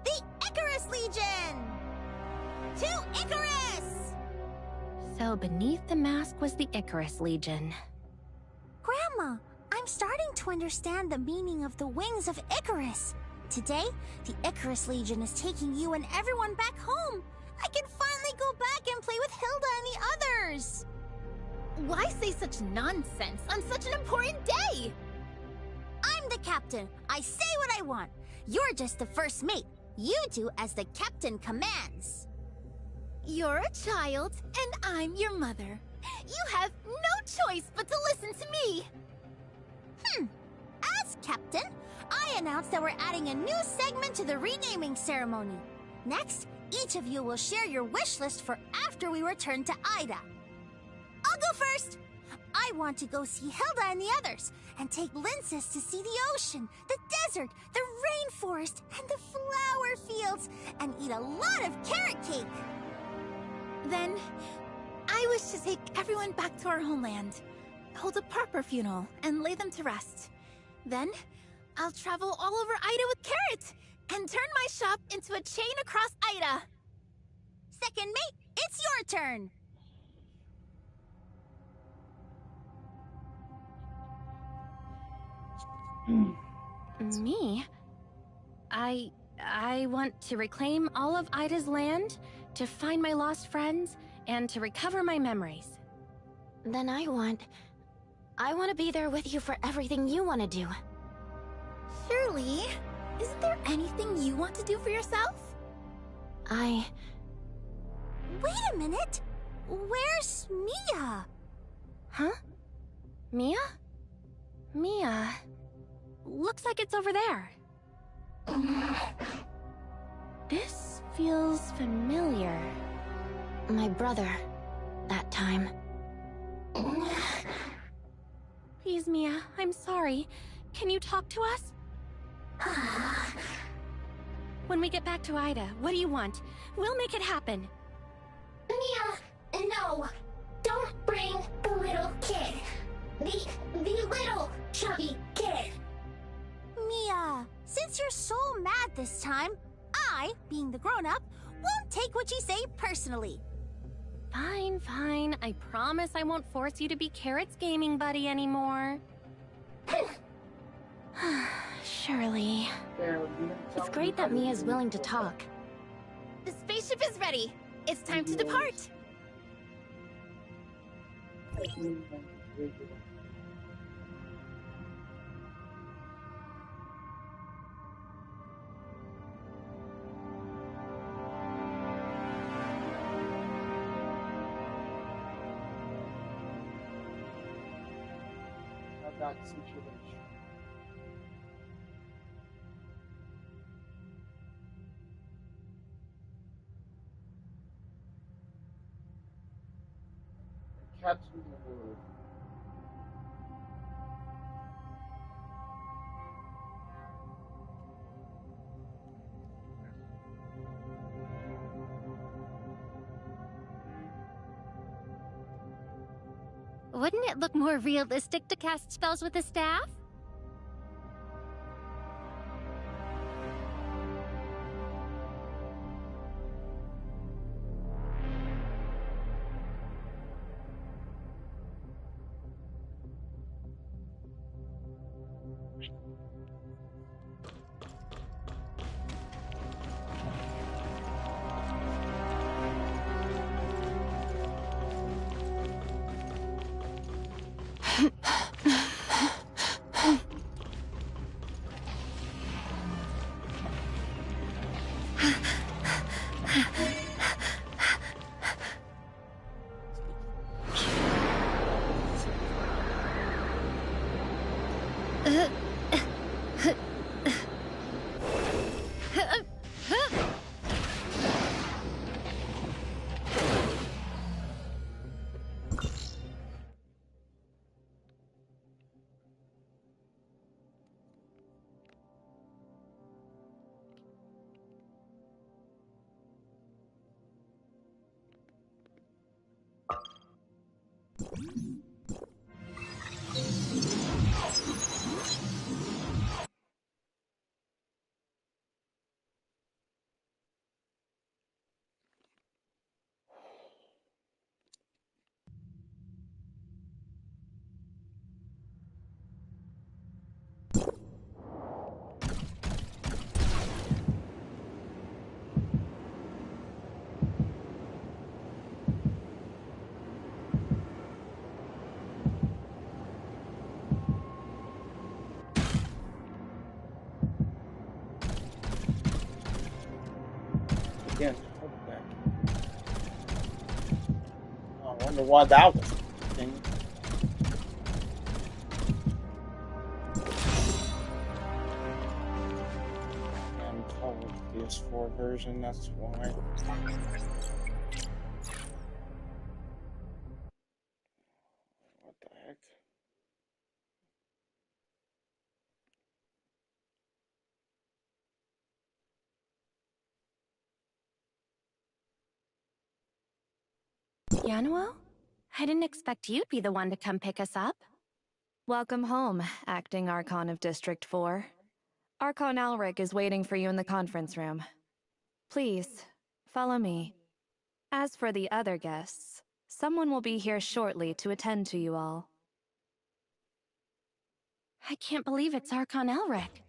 the Icarus Legion! To Icarus! So beneath the mask was the Icarus Legion. Grandma, I'm starting to understand the meaning of the wings of Icarus. Today, the Icarus Legion is taking you and everyone back home. I can finally go back and play with Hilda and the others. Why say such nonsense on such an important day? I'm the captain. I say what I want. You're just the first mate. You do as the captain commands. You're a child, and I'm your mother. You have no choice but to listen to me. As captain, I announce that we're adding a new segment to the renaming ceremony. Next, each of you will share your wish list for after we return to Ida. I'll go first. I want to go see Hilda and the others, and take Linces to see the ocean, the desert, the rainforest, and the flower fields, and eat a lot of carrot cake. Then, I wish to take everyone back to our homeland, hold a proper funeral, and lay them to rest. Then, I'll travel all over Ida with Carrot, and turn my shop into a chain across Ida. Second mate, it's your turn. Me? I want to reclaim all of Ida's land, to find my lost friends, and to recover my memories. Then I want to be there with you for everything you want to do. Surely, isn't there anything you want to do for yourself? Wait a minute! Where's Mia? Huh? Mia? Mia... Looks like it's over there. This feels familiar. My brother, that time. Please, Mia, I'm sorry. Can you talk to us? When we get back to Ida, what do you want? We'll make it happen. Mia, no. Don't bring the little kid. The little chubby kid. Mia, since you're so mad this time, I, being the grown-up, won't take what you say personally. Fine, fine. I promise I won't force you to be Carrot's gaming buddy anymore. Surely. It's great that Mia's willing to talk. The spaceship is ready. It's time to depart. That situation. Catch me the word. Wouldn't it look more realistic to cast spells with a staff? Again, hold back. I wonder why that was a thing. And call it PS4 version, that's why. What the heck? Yanuo? I didn't expect you'd be the one to come pick us up. Welcome home, Acting Archon of District 4. Archon Alric is waiting for you in the conference room. Please, follow me. As for the other guests, someone will be here shortly to attend to you all. I can't believe it's Archon Elric.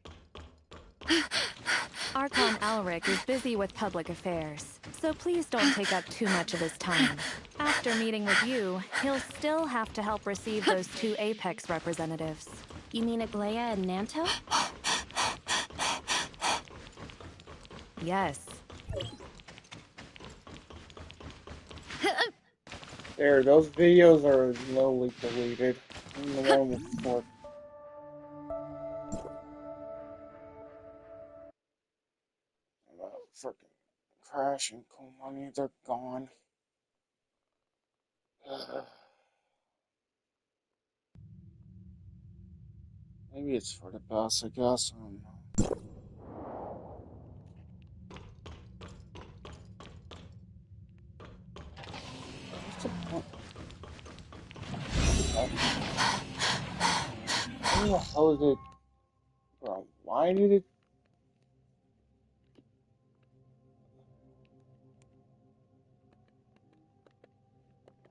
Archon Alric is busy with public affairs, so please don't take up too much of his time. After meeting with you, he'll still have to help receive those 2 Apex representatives. You mean Aglaya and Nanto? Yes. There, those videos are slowly deleted. And the one before. Freaking Crash and Cool Money, they're gone. Maybe it's for the best, I guess. I don't know. Where the hell is it? Bro, why did it?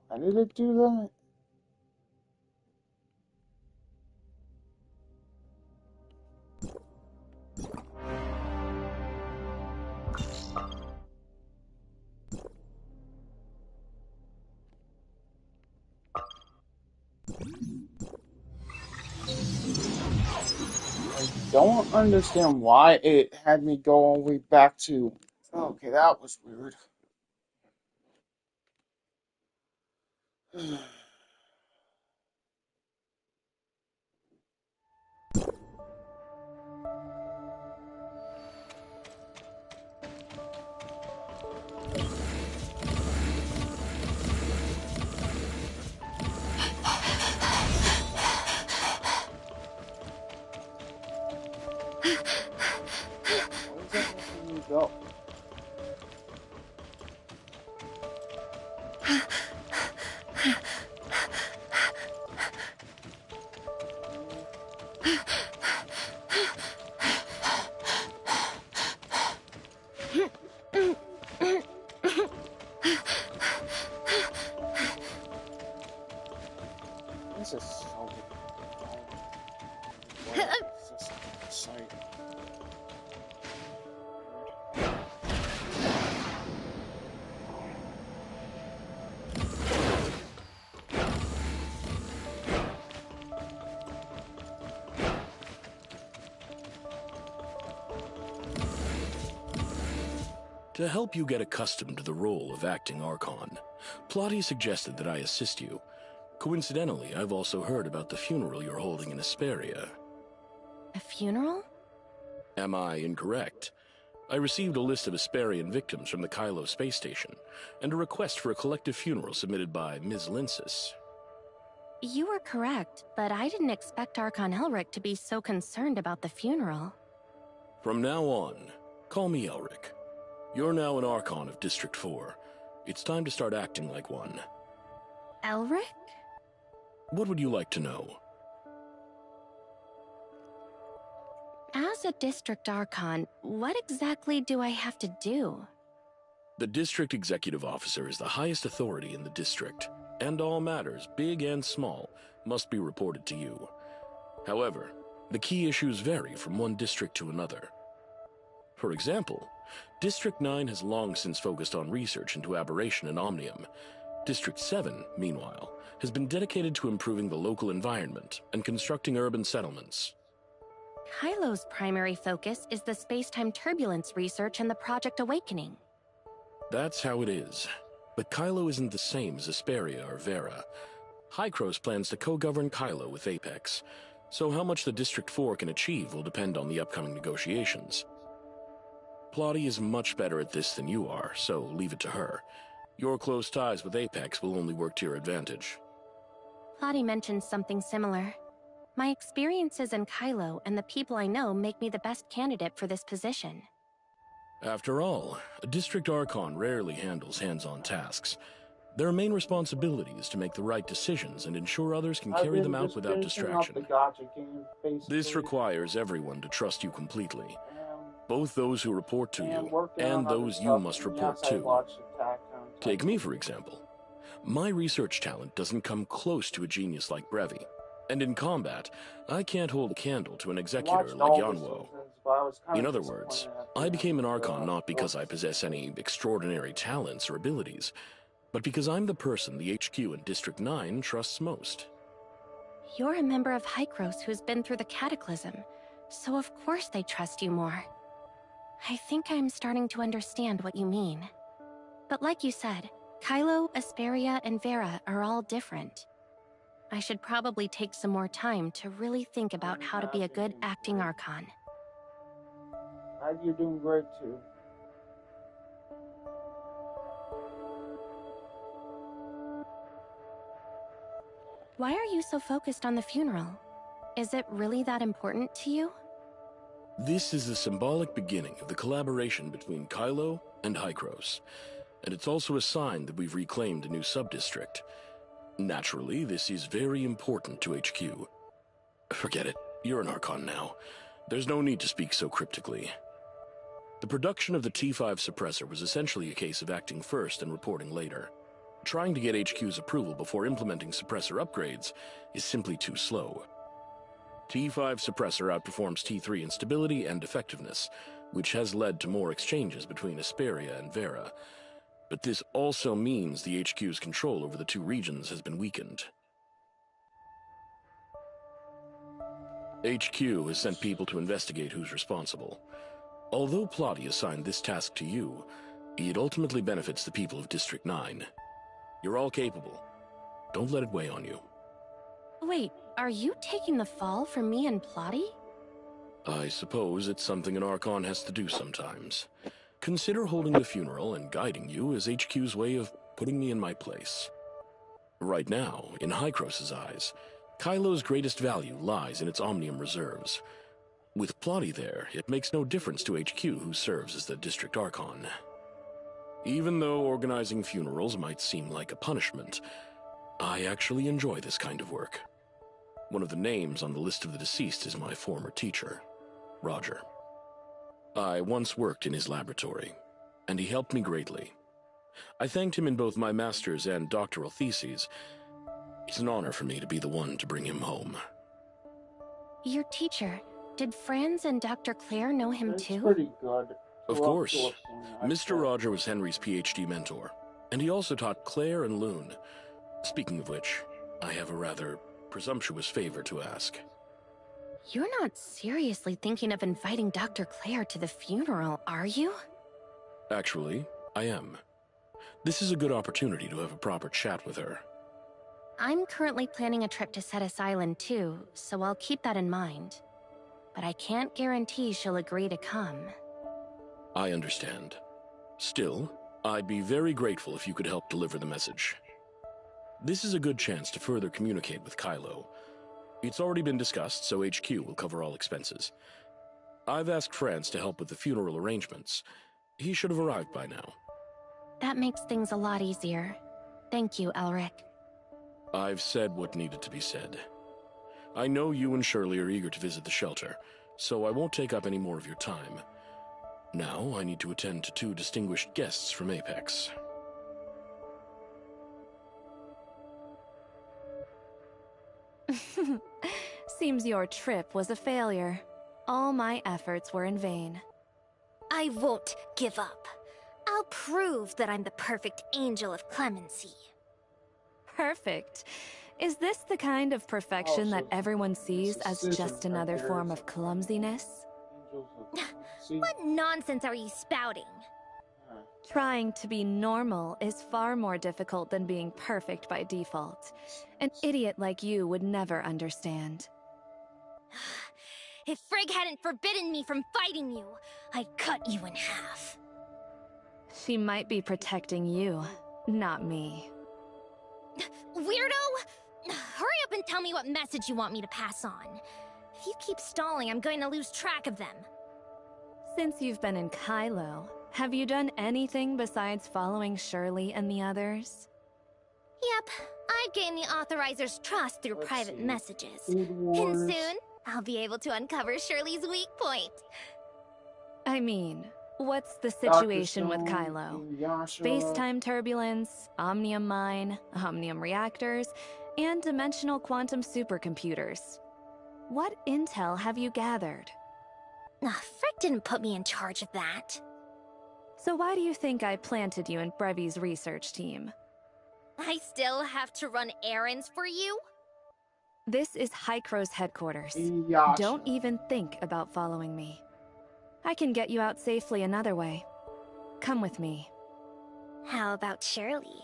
Why did it do that? I don't understand why it had me go all the way back to. Okay, that was weird. Why is that letting me go? This is so what is this site? To help you get accustomed to the role of acting Archon, Plotty suggested that I assist you. Coincidentally, I've also heard about the funeral you're holding in Asperia. A funeral? Am I incorrect? I received a list of Asperian victims from the Kylo space station, and a request for a collective funeral submitted by Ms. Linsis. You were correct, but I didn't expect Archon Elric to be so concerned about the funeral. From now on, call me Elric. You're now an Archon of District 4. It's time to start acting like one. Elric? What would you like to know? As a District Archon, what exactly do I have to do? The District Executive Officer is the highest authority in the district, and all matters, big and small, must be reported to you. However, the key issues vary from one district to another. For example, District 9 has long since focused on research into aberration and omnium. District 7, meanwhile, has been dedicated to improving the local environment and constructing urban settlements. Kylo's primary focus is the space-time turbulence research and the Project Awakening. That's how it is. But Kylo isn't the same as Asperia or Vera. Hykros plans to co-govern Kylo with Apex, so how much the District 4 can achieve will depend on the upcoming negotiations. Plotty is much better at this than you are, so leave it to her. Your close ties with Apex will only work to your advantage. Plotty mentioned something similar. My experiences in Kylo and the people I know make me the best candidate for this position. After all, a District Archon rarely handles hands-on tasks. Their main responsibility is to make the right decisions and ensure others can carry them out without distraction. This requires everyone to trust you completely. Both those who report to you and those you must report to. Take me, for example. My research talent doesn't come close to a genius like Brevi. And in combat, I can't hold a candle to an executor like Yanwo. In other words, I became an Archon not because I possess any extraordinary talents or abilities, but because I'm the person the HQ in District 9 trusts most. You're a member of Hykros who's been through the Cataclysm, so of course they trust you more. I think I'm starting to understand what you mean. But like you said, Kylo, Asperia, and Vera are all different. I should probably take some more time to really think about how to be a good acting Archon. You're doing great too. Why are you so focused on the funeral? Is it really that important to you? This is the symbolic beginning of the collaboration between Kylo and Hykros, and it's also a sign that we've reclaimed a new sub-district. Naturally, this is very important to HQ. Forget it. You're an Archon now. There's no need to speak so cryptically. The production of the T5 suppressor was essentially a case of acting first and reporting later. Trying to get HQ's approval before implementing suppressor upgrades is simply too slow. T5 suppressor outperforms T3 in stability and effectiveness, which has led to more exchanges between Asperia and Vera. But this also means the HQ's control over the two regions has been weakened. HQ has sent people to investigate who's responsible. Although Plotty assigned this task to you, it ultimately benefits the people of District 9. You're all capable. Don't let it weigh on you. Wait, are you taking the fall for me and Plotty? I suppose it's something an Archon has to do sometimes. Consider holding the funeral and guiding you as HQ's way of putting me in my place. Right now, in Hykros' eyes, Kylo's greatest value lies in its Omnium reserves. With Plotty there, it makes no difference to HQ who serves as the District Archon. Even though organizing funerals might seem like a punishment, I actually enjoy this kind of work. One of the names on the list of the deceased is my former teacher, Roger. I once worked in his laboratory, and he helped me greatly. I thanked him in both my master's and doctoral theses. It's an honor for me to be the one to bring him home. Your teacher, did Franz and Dr. Claire know him It's too? pretty good. Of course. Mr. Roger was Henry's PhD mentor, and he also taught Claire and Loon. Speaking of which, I have a rather presumptuous favor to ask. You're not seriously thinking of inviting Dr. Claire to the funeral, are you? Actually, I am. This is a good opportunity to have a proper chat with her. I'm currently planning a trip to Cetus Island too, so I'll keep that in mind. But I can't guarantee she'll agree to come. I understand. Still, I'd be very grateful if you could help deliver the message. This is a good chance to further communicate with Kylo. It's already been discussed, so HQ will cover all expenses. I've asked Franz to help with the funeral arrangements. He should have arrived by now. That makes things a lot easier. Thank you, Elric. I've said what needed to be said. I know you and Shirley are eager to visit the shelter, so I won't take up any more of your time. Now I need to attend to two distinguished guests from Apex. Seems your trip was a failure. All my efforts were in vain. I won't give up. I'll prove that I'm the perfect angel of clemency. Perfect. Is this the kind of perfection that everyone sees as This just isn't another right form there. of clumsiness? See? What nonsense are you spouting? Trying to be normal is far more difficult than being perfect by default. An idiot like you would never understand. If Frigg hadn't forbidden me from fighting you, I'd cut you in half. She might be protecting you, not me. Weirdo! Hurry up and tell me what message you want me to pass on. If you keep stalling, I'm going to lose track of them. Since you've been in Kylo, have you done anything besides following Shirley and the others? Yep, I've gained the Authorizer's trust through Let's private see. messages. Food And Wars. soon, I'll be able to uncover Shirley's weak point. I mean, what's the Dr. situation with Stone, Kylo? Yasha. Space-time turbulence, omnium mine, omnium reactors, and dimensional quantum supercomputers. What intel have you gathered? Frick didn't put me in charge of that. So why do you think I planted you in Brevi's research team? I still have to run errands for you? This is Hykros headquarters. Yasha. Don't even think about following me. I can get you out safely another way. Come with me. How about Shirley?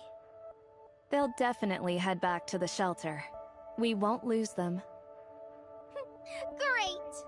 They'll definitely head back to the shelter. We won't lose them. Great!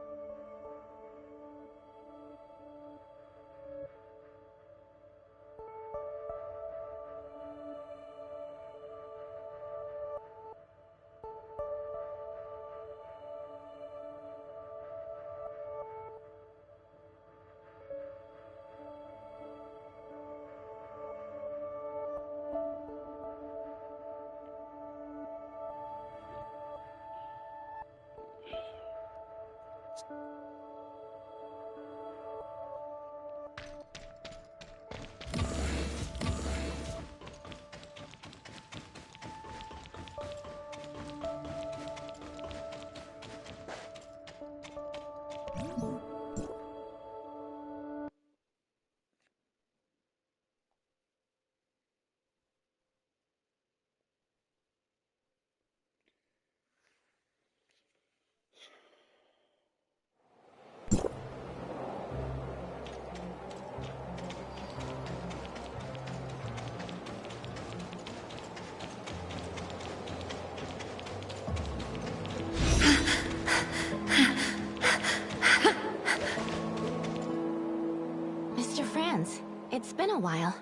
friends. It's been a while.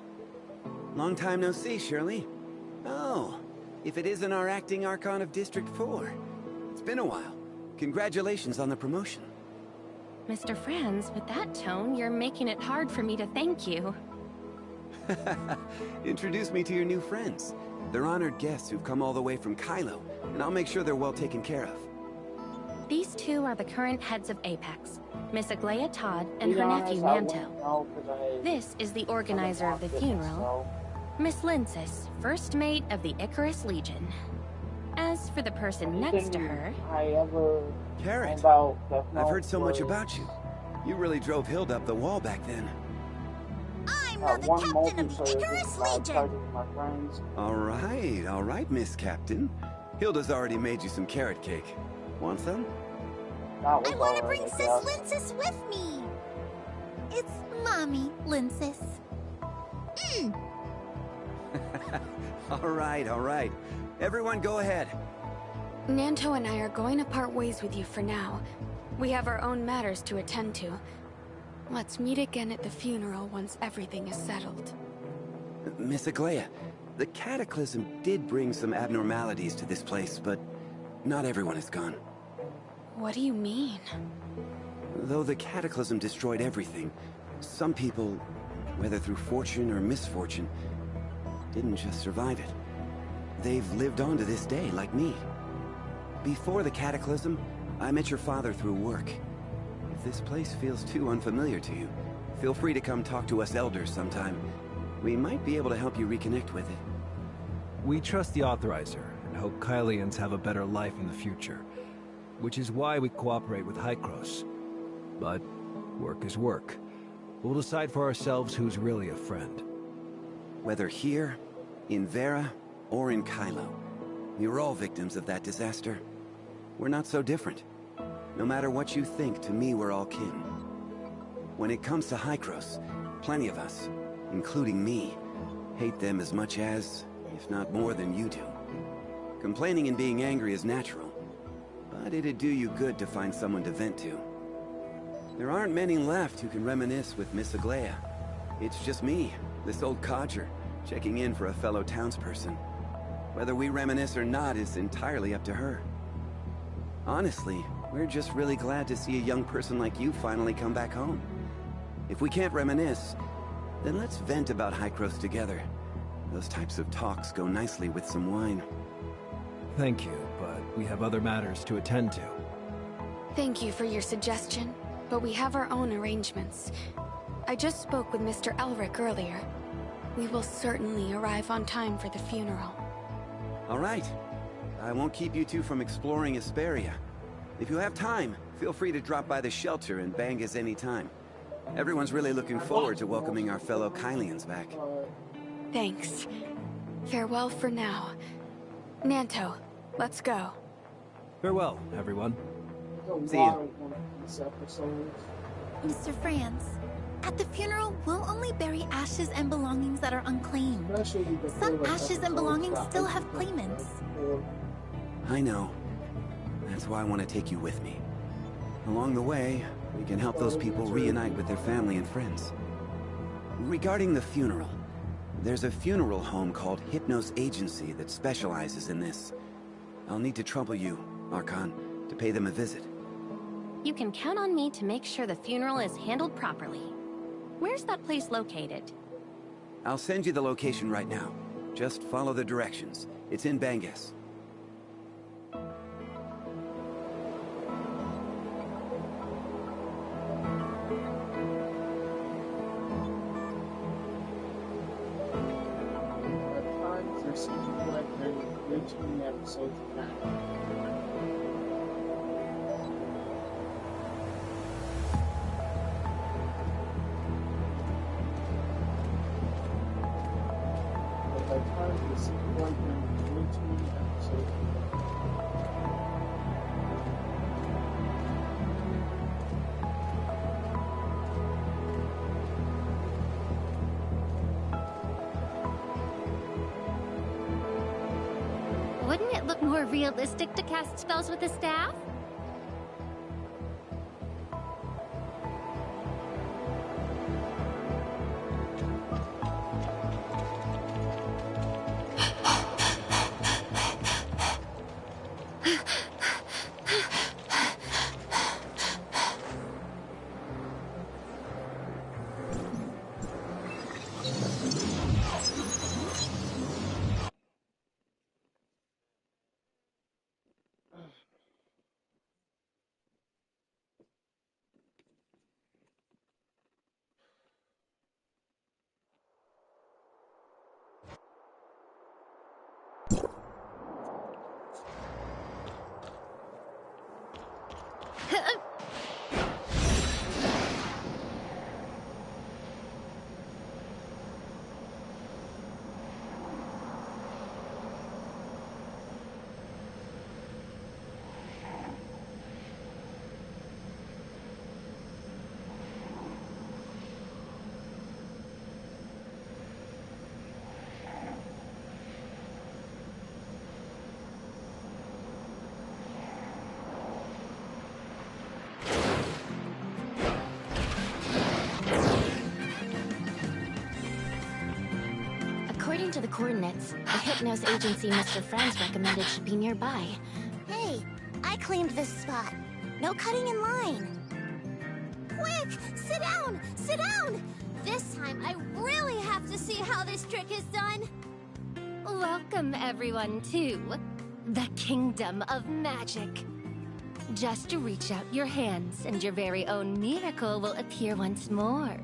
Long time no see, Shirley. Oh, if it isn't our acting Archon of District 4. It's been a while. Congratulations on the promotion. Mr. Franz, with that tone, you're making it hard for me to thank you. Introduce me to your new friends. They're honored guests who've come all the way from Kylo, and I'll make sure they're well taken care of. These two are the current heads of Apex, Miss Aglaia Todd and her nephew Nanto. This is the organizer of the funeral, Miss Linsis, first mate of the Icarus Legion. As for the person next to her... Carrot, I've heard so much about you. You really drove Hilda up the wall back then. I'm now the captain of the Icarus Legion! All right, Miss Captain. Hilda's already made you some carrot cake. Want some? I want to bring Sis Linsis with me! It's Mommy Linsis. All right. Everyone go ahead. Nanto and I are going to part ways with you for now. We have our own matters to attend to. Let's meet again at the funeral once everything is settled. Miss Aglaia, the Cataclysm did bring some abnormalities to this place, but not everyone is gone. What do you mean? Though the Cataclysm destroyed everything, some people, whether through fortune or misfortune, didn't just survive it. They've lived on to this day, like me. Before the Cataclysm, I met your father through work. If this place feels too unfamiliar to you, feel free to come talk to us elders sometime. We might be able to help you reconnect with it. We trust the Authorizer and hope Kylians have a better life in the future, which is why we cooperate with Hykros. But work is work. We'll decide for ourselves who's really a friend. Whether here, in Vera, or in Kylo, we were all victims of that disaster. We're not so different. No matter what you think, to me we're all kin. When it comes to Hykros, plenty of us, including me, hate them as much as, if not more than you do. Complaining and being angry is natural, but it'd do you good to find someone to vent to. There aren't many left who can reminisce with Miss Aglaia. It's just me, this old codger, checking in for a fellow townsperson. Whether we reminisce or not is entirely up to her. Honestly, we're just really glad to see a young person like you finally come back home. If we can't reminisce, then let's vent about Hykros together. Those types of talks go nicely with some wine. Thank you, but we have other matters to attend to. Thank you for your suggestion, but we have our own arrangements. I just spoke with Mr. Elric earlier. We will certainly arrive on time for the funeral. All right. I won't keep you two from exploring Asperia. If you have time, feel free to drop by the shelter and bang us any time. Everyone's really looking forward to welcoming our fellow Kylians back. Thanks. Farewell for now. Nanto, let's go. Farewell, everyone. See you. Mr. Franz, at the funeral, we'll only bury ashes and belongings that are unclaimed. Some ashes and belongings still have claimants. I know. That's why I want to take you with me. Along the way, we can help those people reunite with their family and friends. Regarding the funeral, there's a funeral home called Hypnos Agency that specializes in this. I'll need to trouble you, Archon, to pay them a visit. You can count on me to make sure the funeral is handled properly. Where's that place located? I'll send you the location right now. Just follow the directions. It's in Bangas. Episodes Wouldn't it look more realistic to cast spells with a staff? According to the coordinates, the Hypnos agency Mr. Franz recommended should be nearby. Hey, I claimed this spot. No cutting in line. Quick! Sit down! Sit down! This time, I really have to see how this trick is done. Welcome, everyone, to the Kingdom of Magic. Just reach out your hands, and your very own miracle will appear once more.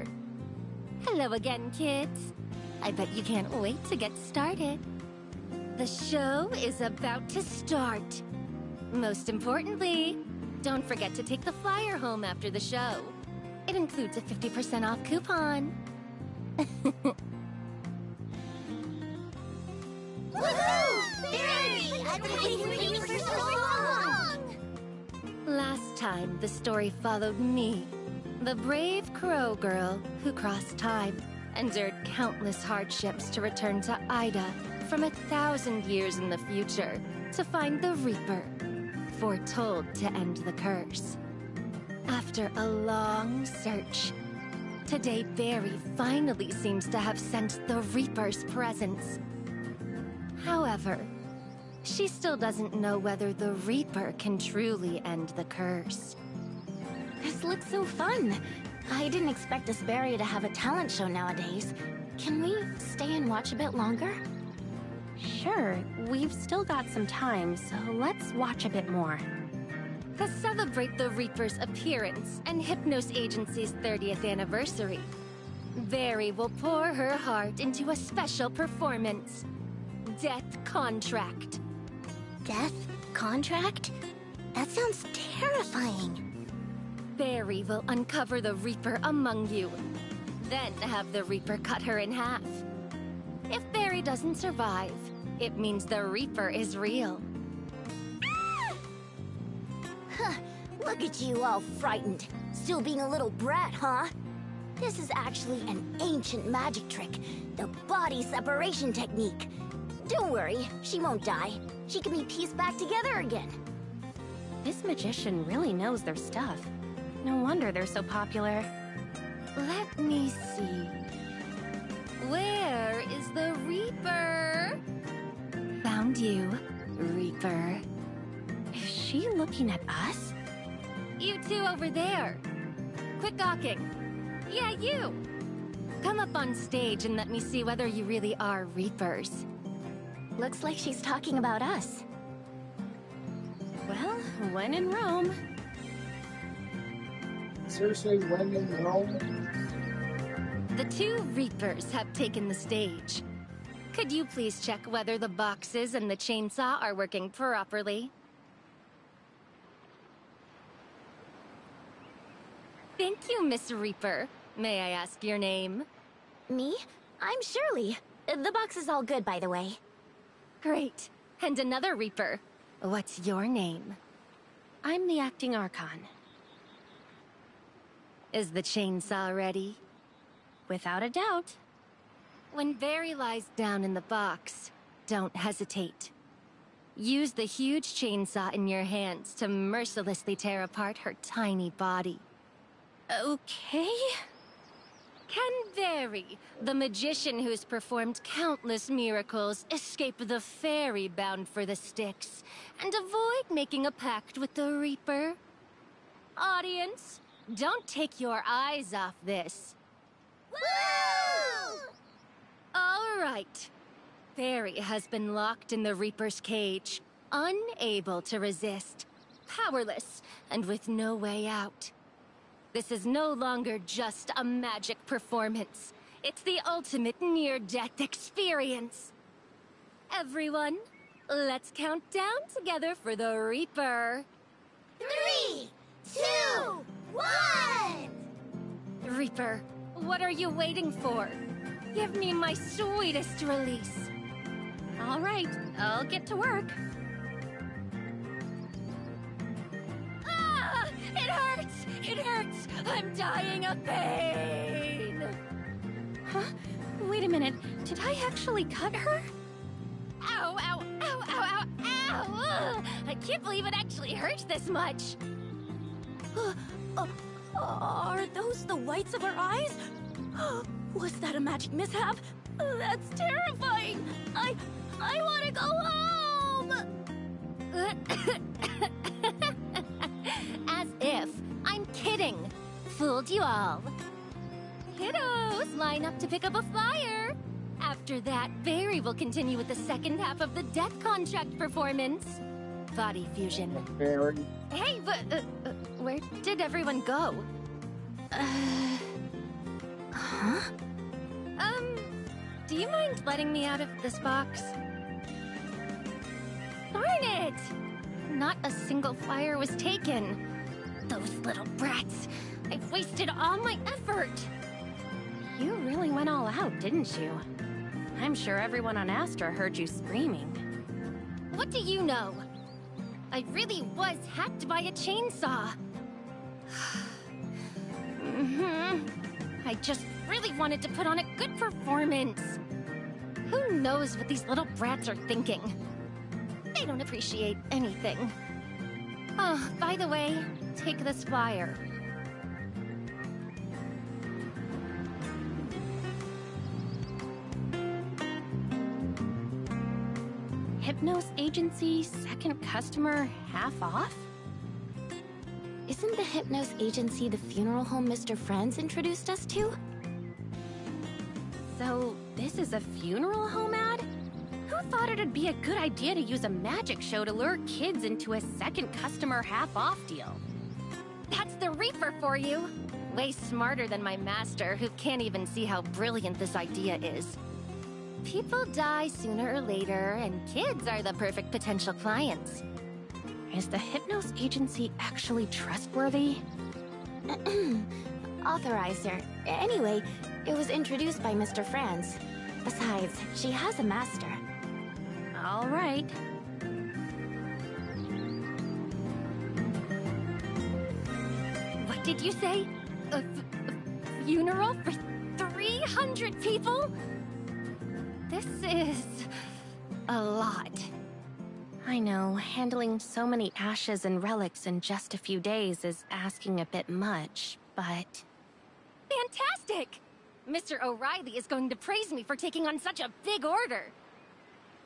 Hello again, kids. I bet you can't wait to get started. The show is about to start. Most importantly, don't forget to take the flyer home after the show. It includes a 50% off coupon. Woohoo! Barry! I've been waiting for so long! Last time, the story followed me, the brave crow girl who crossed time, endured countless hardships to return to Ida from 1,000 years in the future to find the Reaper, foretold to end the curse. After a long search, today Barry finally seems to have sensed the Reaper's presence. However, she still doesn't know whether the Reaper can truly end the curse. This looks so fun. I didn't expect this Barry to have a talent show nowadays. Can we stay and watch a bit longer? Sure, we've still got some time, so let's watch a bit more. To celebrate the Reaper's appearance and Hypnos Agency's 30th anniversary, Barry will pour her heart into a special performance. Death Contract. Death? Contract? That sounds terrifying. Barry will uncover the Reaper among you, then have the Reaper cut her in half. If Barry doesn't survive, it means the Reaper is real. Huh, look at you all frightened. Still being a little brat, huh? This is actually an ancient magic trick, the body separation technique. Don't worry, she won't die. She can be pieced back together again. This magician really knows their stuff. No wonder they're so popular. Let me see. Where is the Reaper? Found you, Reaper. Is she looking at us? You two over there. Quit gawking. Yeah, you. Come up on stage and let me see whether you really are Reapers. Looks like she's talking about us. Well, when in Rome. Seriously, when in Rome? The two Reapers have taken the stage. Could you please check whether the boxes and the chainsaw are working properly? Thank you, Miss Reaper. May I ask your name? Me? I'm Shirley. The box is all good, by the way. Great. And another Reaper. What's your name? I'm the acting Archon. Is the chainsaw ready? Without a doubt. When Barry lies down in the box, don't hesitate. Use the huge chainsaw in your hands to mercilessly tear apart her tiny body. Okay? Can Barry, the magician who's performed countless miracles, escape the fairy bound for the sticks and avoid making a pact with the Reaper? Audience, don't take your eyes off this. Woo! All right. Barry has been locked in the Reaper's cage, unable to resist, powerless, and with no way out. This is no longer just a magic performance. It's the ultimate near-death experience. Everyone, let's count down together for the Reaper. 3, 2, 1! Reaper, what are you waiting for? Give me my sweetest release. All right, I'll get to work. Ah! It hurts! It hurts! I'm dying of pain! Huh? Wait a minute. Did I actually cut her? Ow, ow, ow, ow, ow, ow! Ugh! I can't believe it actually hurts this much. Are those the whites of her eyes? Was that a magic mishap? That's terrifying! I want to go home! As if. I'm kidding. Fooled you all. Kiddos, line up to pick up a flyer. After that, Barry will continue with the second half of the death contract performance. Body fusion. Barry. Hey, but where did everyone go? Huh? Do you mind letting me out of this box? Darn it! Not a single flyer was taken. Those little brats. I've wasted all my effort. You really went all out, didn't you? I'm sure everyone on Astra heard you screaming. What do you know? I really was hacked by a chainsaw. I just really wanted to put on a good performance. Who knows what these little brats are thinking? They don't appreciate anything. Oh, by the way, take this flyer. Hypnos Agency second customer half off? Isn't the Hypnos Agency the funeral home Mr. Franz introduced us to? So, this is a funeral home ad? Who thought it'd be a good idea to use a magic show to lure kids into a second customer half-off deal? That's the Reaper for you! Way smarter than my master, who can't even see how brilliant this idea is. People die sooner or later, and kids are the perfect potential clients. Is the Hypnos Agency actually trustworthy? Authorizer. Anyway, it was introduced by Mr. Franz. Besides, she has a master. All right. What did you say? A funeral for 300 people? This is a lot. I know, handling so many ashes and relics in just a few days is asking a bit much, but... Fantastic! Mr. O'Reilly is going to praise me for taking on such a big order.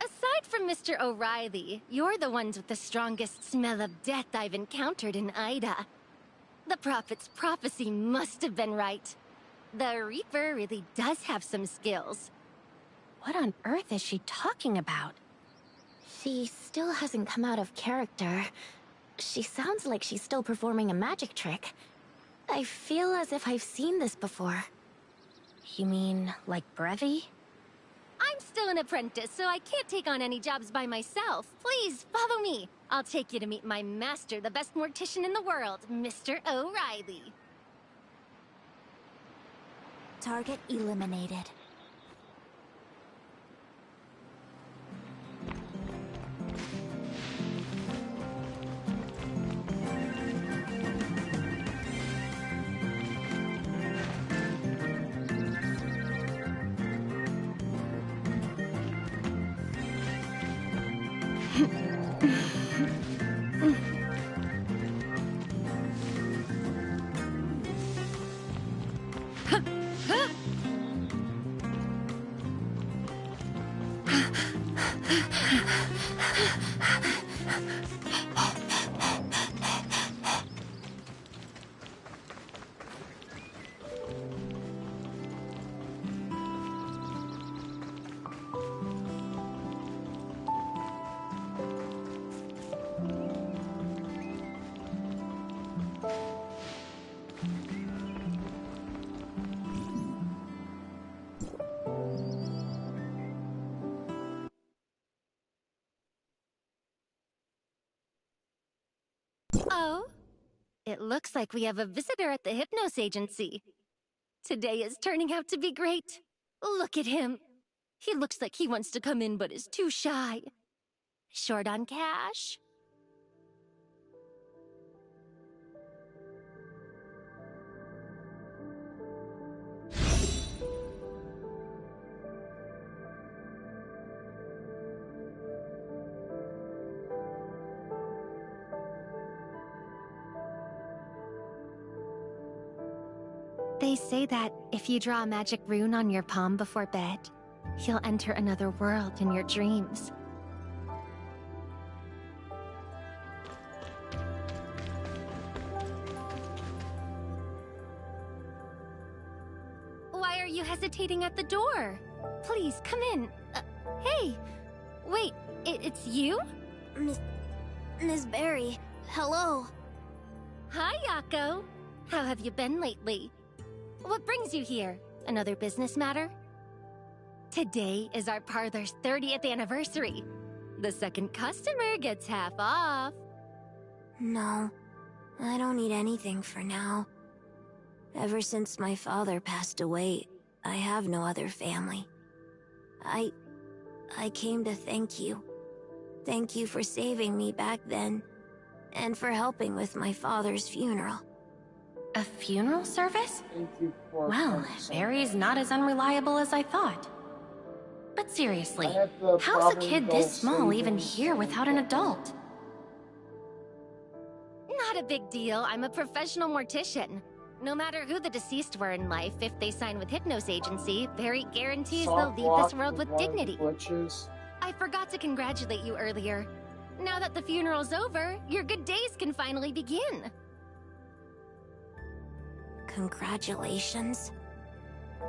Aside from Mr. O'Reilly, you're the ones with the strongest smell of death I've encountered in Ida. The Prophet's prophecy must have been right. The Reaper really does have some skills. What on earth is she talking about? She still hasn't come out of character. She sounds like she's still performing a magic trick. I feel as if I've seen this before. You mean, like Brevi? I'm still an apprentice, so I can't take on any jobs by myself. Please, follow me. I'll take you to meet my master, the best mortician in the world, Mr. O'Reilly. Target eliminated. Oh, it looks like we have a visitor at the Hypnos Agency. Today is turning out to be great. Look at him. He looks like he wants to come in but is too shy. Short on cash? They say that If you draw a magic rune on your palm before bed, you'll enter another world in your dreams. Why are you hesitating at the door? Please, come in. Hey! Wait, it's you? Miss Berry, hello. Hi, Yako. How have you been lately? What brings you here? Another business matter? Today is our parlor's 30th anniversary. The second customer gets half off. No, I don't need anything for now. Ever since my father passed away, I have no other family. I came to thank you. Thank you for saving me back then, and for helping with my father's funeral. A funeral service? Thank you for Well, Barry's not as unreliable as I thought. But seriously, I have to how's a probably kid go this small save even him here without an adult? Not a big deal. I'm a professional mortician. No matter who the deceased were in life, if they sign with Hypnos Agency, Barry guarantees they'll leave this world with dignity. I forgot to congratulate you earlier. Now that the funeral's over, your good days can finally begin. Congratulations?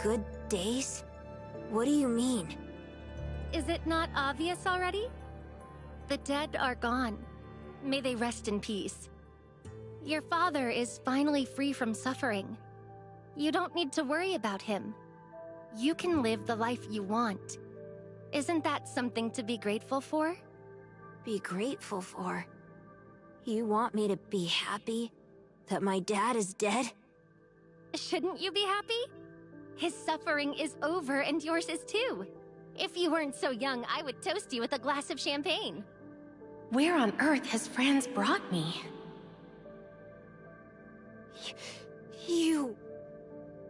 Good days? What do you mean? Is it not obvious already? The dead are gone. May they rest in peace. Your father is finally free from suffering. You don't need to worry about him. You can live the life you want. Isn't that something to be grateful for? Be grateful for? You want me to be happy that my dad is dead? Shouldn't you be happy? His suffering is over and yours is too. If you weren't so young, I would toast you with a glass of champagne. Where on earth has Franz brought me? You...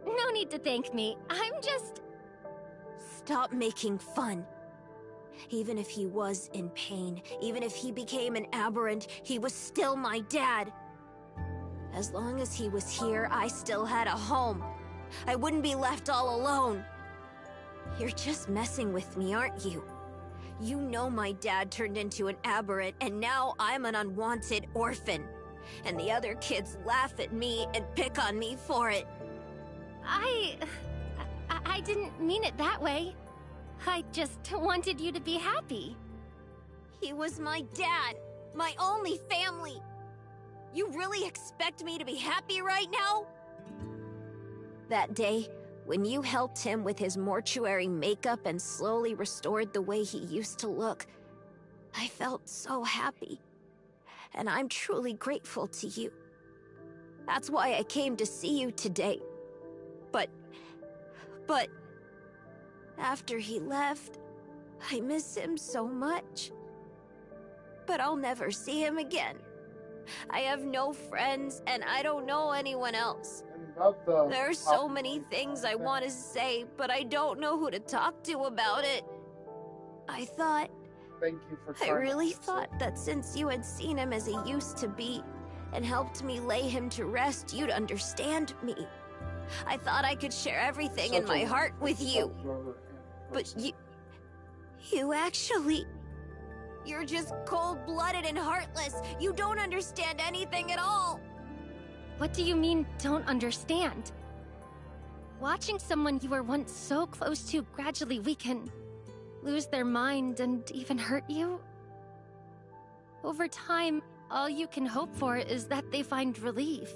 No need to thank me. I'm just... Stop making fun. Even if he was in pain, even if he became an aberrant, he was still my dad. As long as he was here, I still had a home. I wouldn't be left all alone. You're just messing with me, aren't you? You know my dad turned into an aberrant, and now I'm an unwanted orphan. And the other kids laugh at me and pick on me for it. I didn't mean it that way. I just wanted you to be happy. He was my dad, my only family. You really expect me to be happy right now? That day, when you helped him with his mortuary makeup and slowly restored the way he used to look, I felt so happy. And I'm truly grateful to you. That's why I came to see you today. But... After he left, I miss him so much. But I'll never see him again. I have no friends, and I don't know anyone else. There are so many things I want to say, but I don't know who to talk to about it. I thought... Thank you for I really thought that since you had seen him as he used to be, and helped me lay him to rest, you'd understand me. I thought I could share everything in my heart with you. But you actually... You're just cold-blooded and heartless. You don't understand anything at all. What do you mean, don't understand? Watching someone you were once so close to gradually weaken, lose their mind, and even hurt you? Over time, all you can hope for is that they find relief.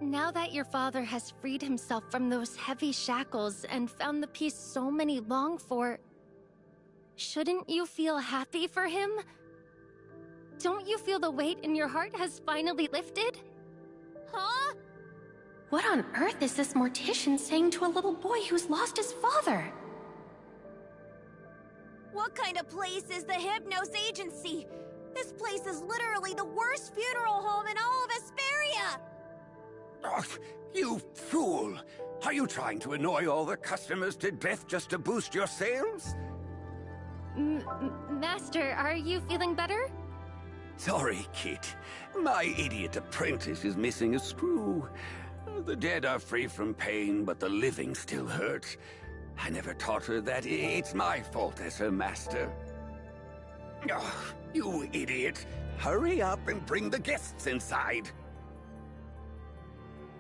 Now that your father has freed himself from those heavy shackles and found the peace so many long for, shouldn't you feel happy for him? Don't you feel the weight in your heart has finally lifted? Huh? What on earth is this mortician saying to a little boy who's lost his father? What kind of place is the Hypnos Agency? This place is literally the worst funeral home in all of Asperia! Oh, you fool! Are you trying to annoy all the customers to death just to boost your sales? Master, are you feeling better? Sorry, kid. My idiot apprentice is missing a screw. The dead are free from pain, but the living still hurt. I never taught her that. It's my fault as her master. Oh, you idiot. Hurry up and bring the guests inside.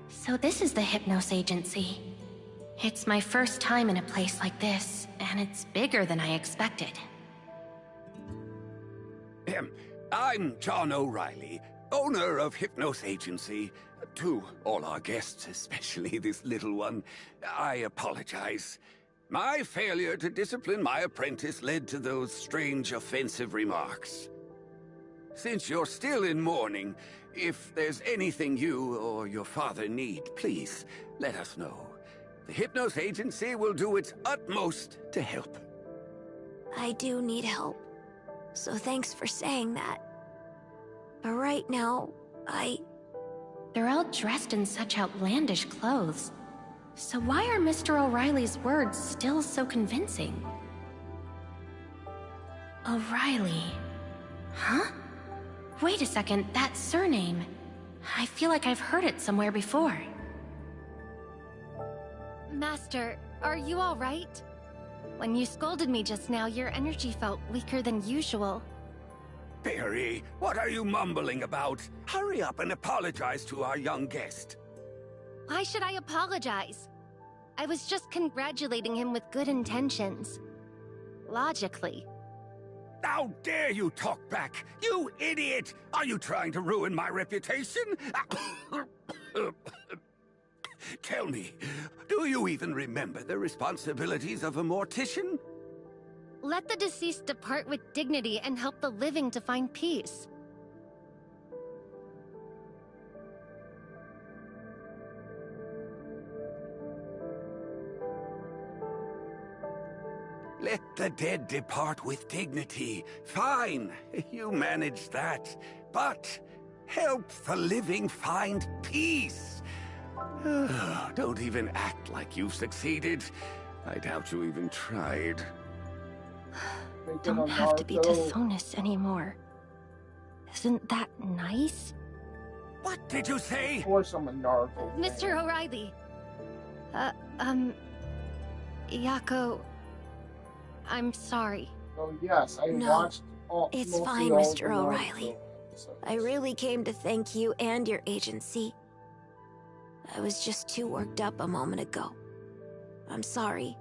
So this is the Hypnos Agency. It's my first time in a place like this, and it's bigger than I expected. I'm John O'Reilly, owner of Hypnos Agency. To all our guests, especially this little one, I apologize. My failure to discipline my apprentice led to those strange, offensive remarks. Since you're still in mourning, if there's anything you or your father need, please let us know. The Hypnos Agency will do its utmost to help. I do need help, so thanks for saying that. But right now, They're all dressed in such outlandish clothes. So why are Mr. O'Reilly's words still so convincing? O'Reilly. Huh? Wait a second, that surname. I feel like I've heard it somewhere before. Master, are you all right? When you scolded me just now, your energy felt weaker than usual. Barry, what are you mumbling about? Hurry up and apologize to our young guest. Why should I apologize? I was just congratulating him with good intentions. Logically. How dare you talk back? You idiot! Are you trying to ruin my reputation? Tell me, do you even remember the responsibilities of a mortician? Let the deceased depart with dignity and help the living to find peace. Let the dead depart with dignity. Fine, you manage that. But help the living find peace. Don't even act like you've succeeded. I doubt you even tried. Don't have to be dishonest anymore. Isn't that nice? What did you say? Or someone Naruto. Mr. O'Reilly. Yako. I'm sorry. Oh yes, I watched all. It's fine, Mr. O'Reilly. I really came to thank you and your agency. I was just too worked up a moment ago. I'm sorry.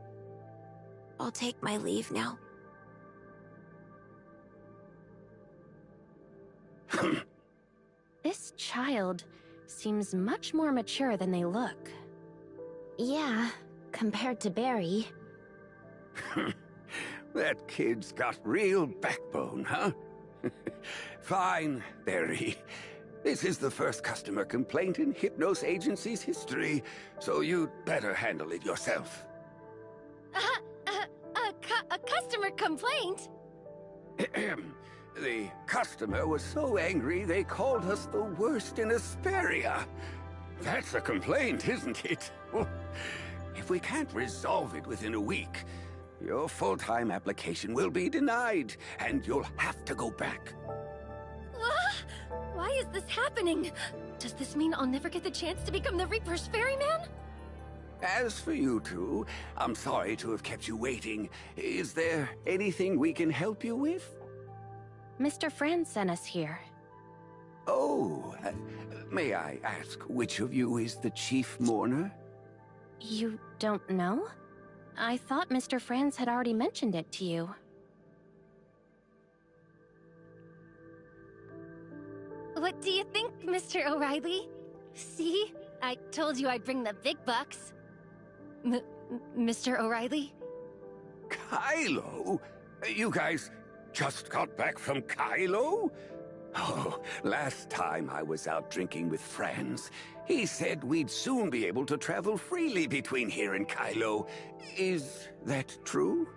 I'll take my leave now. This child seems much more mature than they look. Yeah, compared to Barry. That kid's got real backbone, huh? Fine, Barry. This is the first customer complaint in Hypnos Agency's history, so you'd better handle it yourself. A customer complaint? The customer was so angry they called us the worst in Asperia. That's a complaint, isn't it? If we can't resolve it within a week, your full-time application will be denied, and you'll have to go back. Why is this happening? Does this mean I'll never get the chance to become the Reaper's ferryman? As for you two, I'm sorry to have kept you waiting. Is there anything we can help you with? Mr. Franz sent us here. Oh, may I ask which of you is the chief mourner? You don't know? I thought Mr. Franz had already mentioned it to you. What do you think, Mr. O'Reilly? See? I told you I'd bring the big bucks. Mr. O'Reilly? Kylo? You guys just got back from Kylo? Oh, last time I was out drinking with Franz, he said we'd soon be able to travel freely between here and Kylo. Is that true?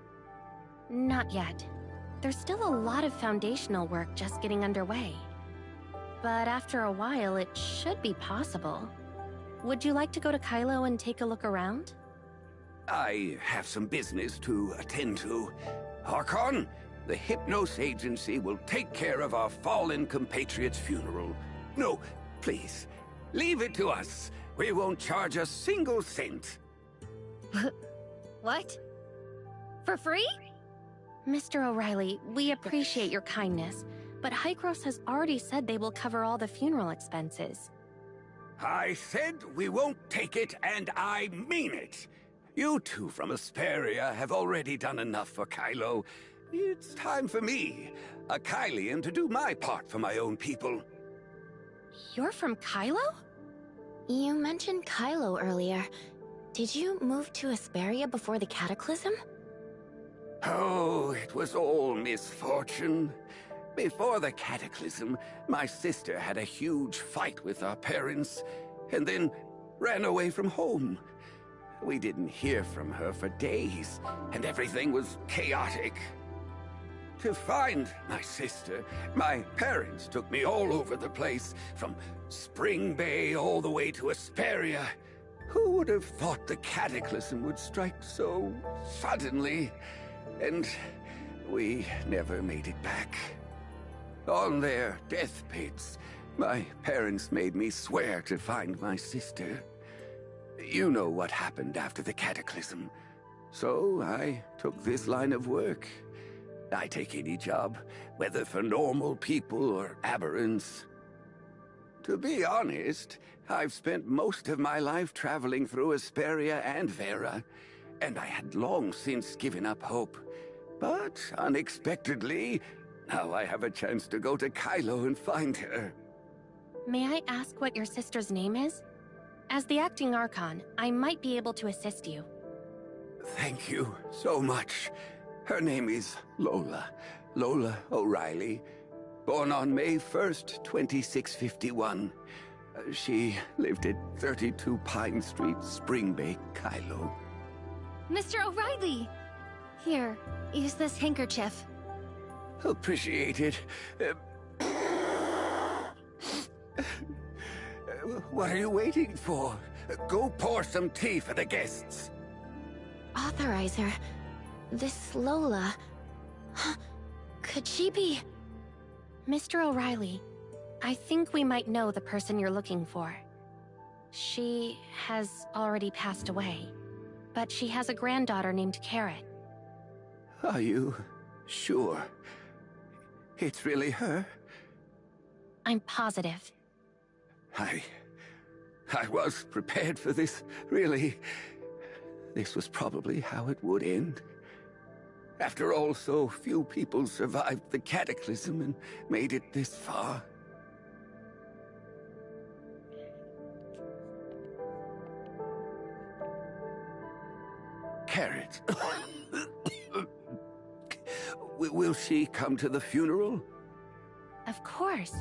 Not yet. There's still a lot of foundational work just getting underway. But after a while, it should be possible. Would you like to go to Kylo and take a look around? I have some business to attend to. Archon, the Hypnos Agency will take care of our fallen compatriot's funeral. No, please, leave it to us. We won't charge a single cent. What? For free? Mr. O'Reilly, we appreciate your kindness, but Hykros has already said they will cover all the funeral expenses. I said we won't take it, and I mean it. You two from Asperia have already done enough for Kylo. It's time for me, a Kylian, to do my part for my own people. You're from Kylo? You mentioned Kylo earlier. Did you move to Asperia before the Cataclysm? Oh, it was all misfortune. Before the Cataclysm, my sister had a huge fight with our parents, and then ran away from home. We didn't hear from her for days, and everything was chaotic. To find my sister, my parents took me all over the place, from Spring Bay all the way to Asperia. Who would have thought the Cataclysm would strike so suddenly? And we never made it back. On their deathbeds, my parents made me swear to find my sister. You know what happened after the Cataclysm. So I took this line of work. I take any job, whether for normal people or aberrants. To be honest, I've spent most of my life traveling through Asperia and Vera, and I had long since given up hope. But unexpectedly, now I have a chance to go to Kylo and find her. May I ask what your sister's name is? As the acting Archon, I might be able to assist you. Thank you so much. Her name is Lola. Lola O'Reilly. Born on May 1st, 2651. She lived at 32 Pine Street, Spring Bay, Kylo. Mr. O'Reilly! Here, use this handkerchief. Appreciate it. What are you waiting for? Go pour some tea for the guests. Authorizer. This Lola. Could she be... Mr. O'Reilly, I think we might know the person you're looking for. She has already passed away, but she has a granddaughter named Carrot. Are you sure? It's really her? I'm positive. I was prepared for this, really. This was probably how it would end. After all, so few people survived the Cataclysm and made it this far. Carrot. Will she come to the funeral? Of course.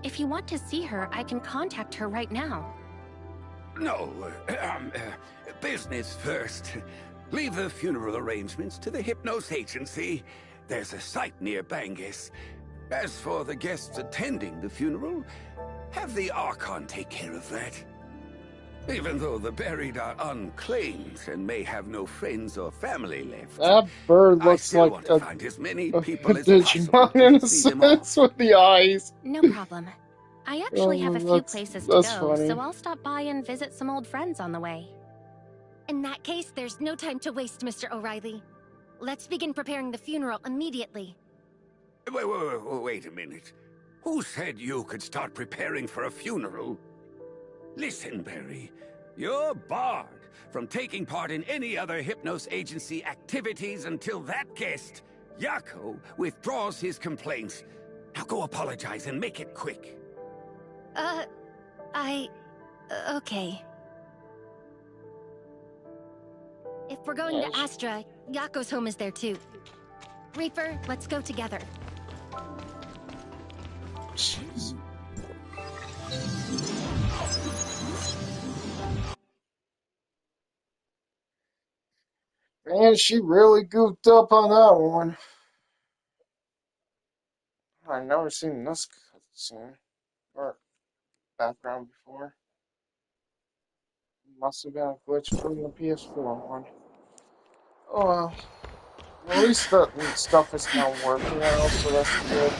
If you want to see her, I can contact her right now. No, business first. Leave the funeral arrangements to the Hypnos Agency. There's a site near Bangis. As for the guests attending the funeral, have the Archon take care of that. Even though the buried are unclaimed and may have no friends or family left, That bird looks like want to find as many people as Digimon possible in to a see them all. sense with the eyes. No problem. I actually have a few places to go, funny. so I'll stop by and visit some old friends on the way. In that case, there's no time to waste, Mr. O'Reilly. Let's begin preparing the funeral immediately. Wait a minute. Who said you could start preparing for a funeral? Listen, Barry. You're barred from taking part in any other Hypnos Agency activities until that guest, Yako, withdraws his complaints. Now go apologize and make it quick. Okay. If we're going to Astra, Yako's home is there too. Reaper, let's go together. Jeez. Man, she really goofed up on that one. I've never seen this cutscene or background before. Must have been a glitch from the PS4 one. Oh well. At least the stuff is now working now, so that's good.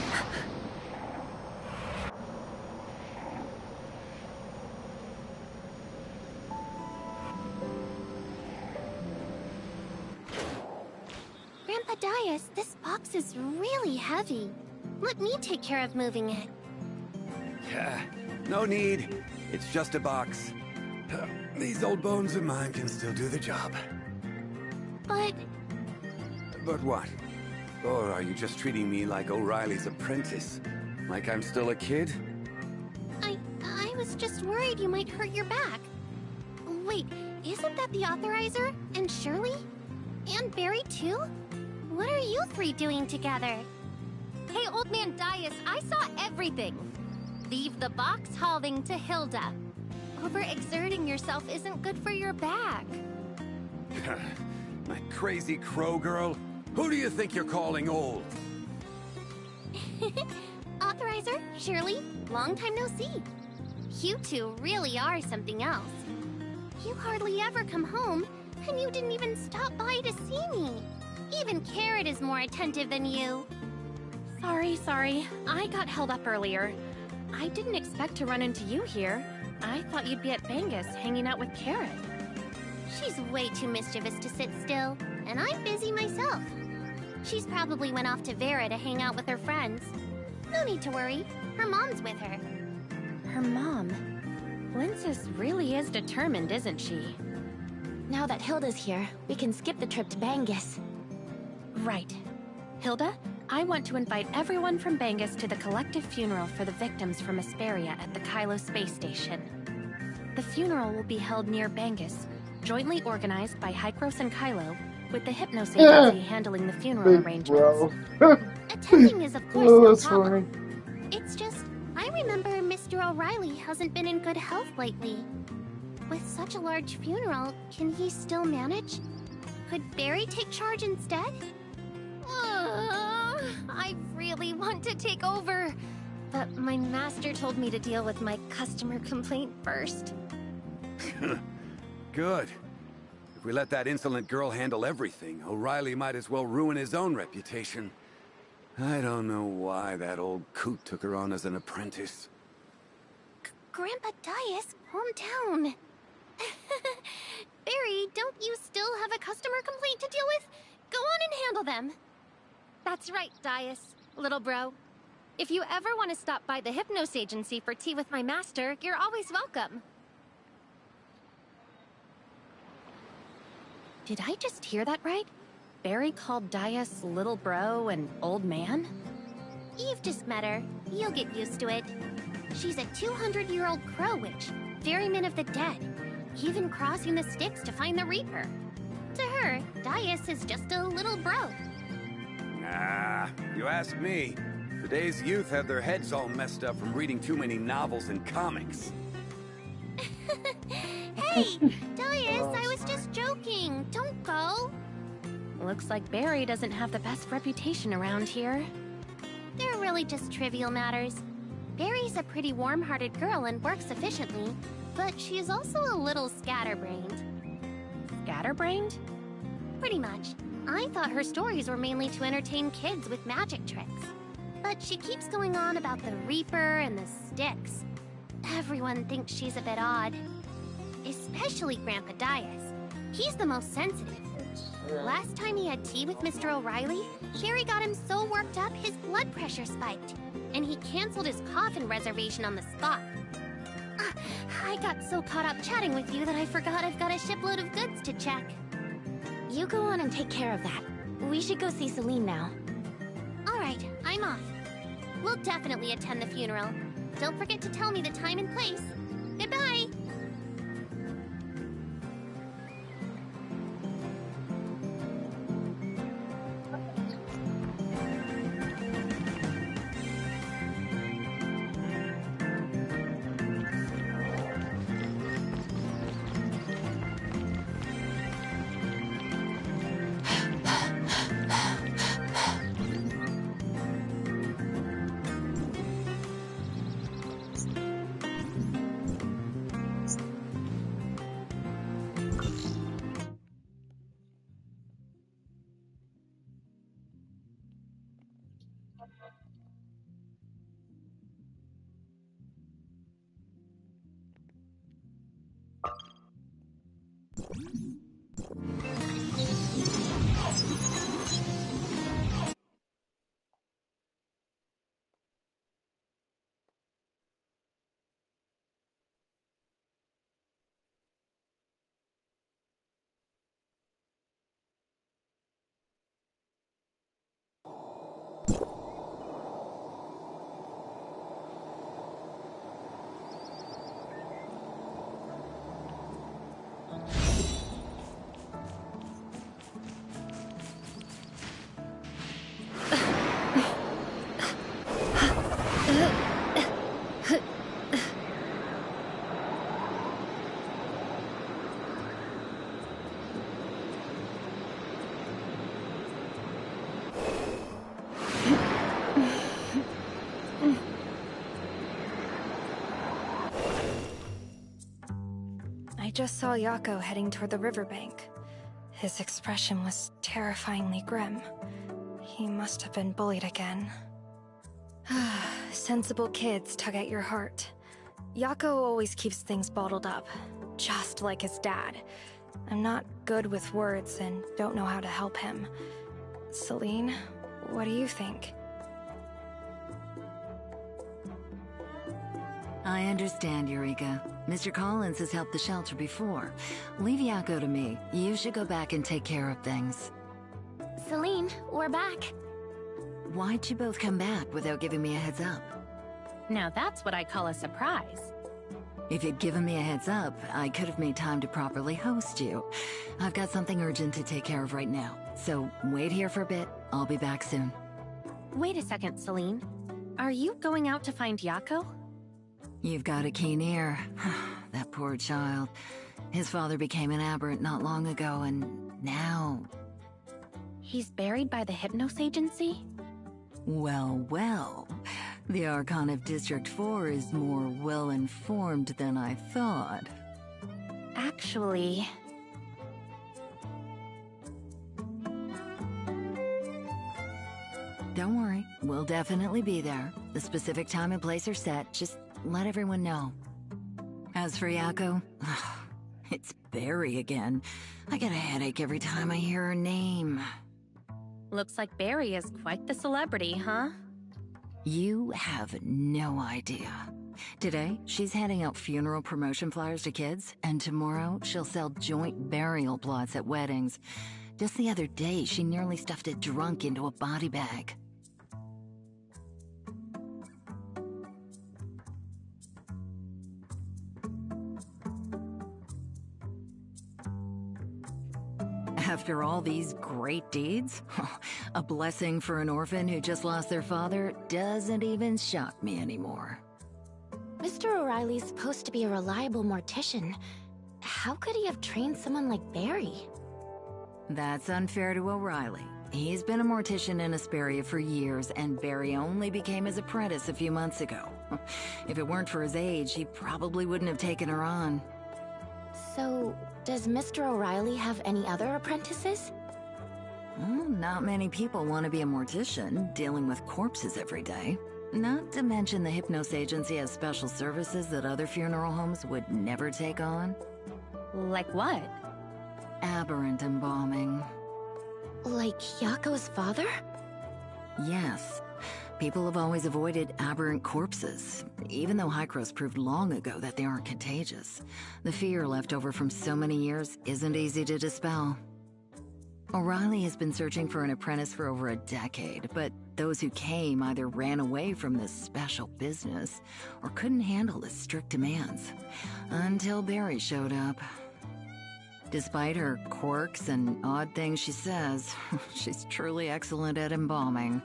Dias, this box is really heavy. Let me take care of moving it. Yeah, no need. It's just a box. These old bones of mine can still do the job. But... But what? Or are you just treating me like O'Reilly's apprentice? Like I'm still a kid? I was just worried you might hurt your back. Wait, isn't that the Authorizer? And Shirley? And Barry too? What are you three doing together? Hey, Old Man Dias, I saw everything. Leave the box hauling to Hilda. Overexerting yourself isn't good for your back. My crazy crow girl? Who do you think you're calling old? Authorizer, Shirley, long time no see. You two really are something else. You hardly ever come home, and you didn't even stop by to see me. Even Carrot is more attentive than you. Sorry. I got held up earlier. I didn't expect to run into you here. I thought you'd be at Bangus hanging out with Carrot. She's way too mischievous to sit still, and I'm busy myself. She's probably went off to Vera to hang out with her friends. No need to worry. Her mom's with her. Her mom? Linsis really is determined, isn't she? Now that Hilda's here, we can skip the trip to Bangus. Right. Hilda, I want to invite everyone from Bangus to the collective funeral for the victims from Asperia at the Kylo space station. The funeral will be held near Bangus, jointly organized by Hykros and Kylo, with the Hypnos Agency handling the funeral arrangements. Attending is, of course, Oh, no that's problem. funny. It's just, I remember Mr. O'Reilly hasn't been in good health lately. With such a large funeral, can he still manage? Could Barry take charge instead? I really want to take over, but my master told me to deal with my customer complaint first. Good. If we let that insolent girl handle everything, O'Reilly might as well ruin his own reputation. I don't know why that old coot took her on as an apprentice. Grandpa Dias, hometown. Barry, don't you still have a customer complaint to deal with? Go on and handle them. That's right, Dias, little bro. If you ever want to stop by the Hypnos Agency for tea with my master, you're always welcome. Did I just hear that right? Barry called Dias little bro and old man? You've just met her. You'll get used to it. She's a 200-year-old crow witch, ferryman of the dead, even crossing the Styx to find the Reaper. To her, Dias is just a little bro. Nah, you ask me. Today's youth have their heads all messed up from reading too many novels and comics. Hey, Dias, I was just joking. Don't go. Looks like Barry doesn't have the best reputation around here. They're really just trivial matters. Barry's a pretty warm-hearted girl and works efficiently, but she's also a little scatterbrained. Scatterbrained? Pretty much. I thought her stories were mainly to entertain kids with magic tricks. But she keeps going on about the Reaper and the Styx. Everyone thinks she's a bit odd. Especially Grandpa Dias. He's the most sensitive. Last time he had tea with Mr. O'Reilly, Barry got him so worked up his blood pressure spiked, and he canceled his coffin reservation on the spot. I got so caught up chatting with you that I forgot I've got a shipload of goods to check. You go on and take care of that. We should go see Celine now. Alright, I'm off. We'll definitely attend the funeral. Don't forget to tell me the time and place. Goodbye! just saw Yako heading toward the riverbank. His expression was terrifyingly grim. He must have been bullied again. Sensible kids tug at your heart. Yako always keeps things bottled up, just like his dad. I'm not good with words and don't know how to help him. Celine, what do you think? I understand, Eureka. Mr. Collins has helped the shelter before. Leave Yako to me. You should go back and take care of things. Celine, we're back. Why'd you both come back without giving me a heads up? Now that's what I call a surprise. If you'd given me a heads up, I could have made time to properly host you. I've got something urgent to take care of right now, so wait here for a bit. I'll be back soon. Wait a second, Celine. Are you going out to find Yako? You've got a keen ear. That poor child. His father became an aberrant not long ago, and now... He's buried by the Hypnos Agency? Well, well. The Archon of District 4 is more well-informed than I thought. Actually... Don't worry, we'll definitely be there. The specific time and place are set, just let everyone know. As for Yako, it's Barry again. I get a headache every time I hear her name. Looks like Barry is quite the celebrity, huh? You have no idea. Today, she's handing out funeral promotion flyers to kids, and tomorrow she'll sell joint burial plots at weddings. Just the other day, she nearly stuffed a drunk into a body bag. After all these great deeds, a blessing for an orphan who just lost their father doesn't even shock me anymore. Mr. O'Reilly's supposed to be a reliable mortician. How could he have trained someone like Barry? That's unfair to O'Reilly. He's been a mortician in Asperia for years, and Barry only became his apprentice a few months ago. If it weren't for his age, he probably wouldn't have taken her on. So, does Mr. O'Reilly have any other apprentices? Well, not many people want to be a mortician, dealing with corpses every day. Not to mention the Hypnos Agency has special services that other funeral homes would never take on. Like what? Aberrant embalming. Like Yako's father? Yes. People have always avoided aberrant corpses, even though Hykros proved long ago that they aren't contagious. The fear left over from so many years isn't easy to dispel. O'Reilly has been searching for an apprentice for over a decade, but those who came either ran away from this special business or couldn't handle the strict demands. Until Barry showed up. Despite her quirks and odd things she says, she's truly excellent at embalming.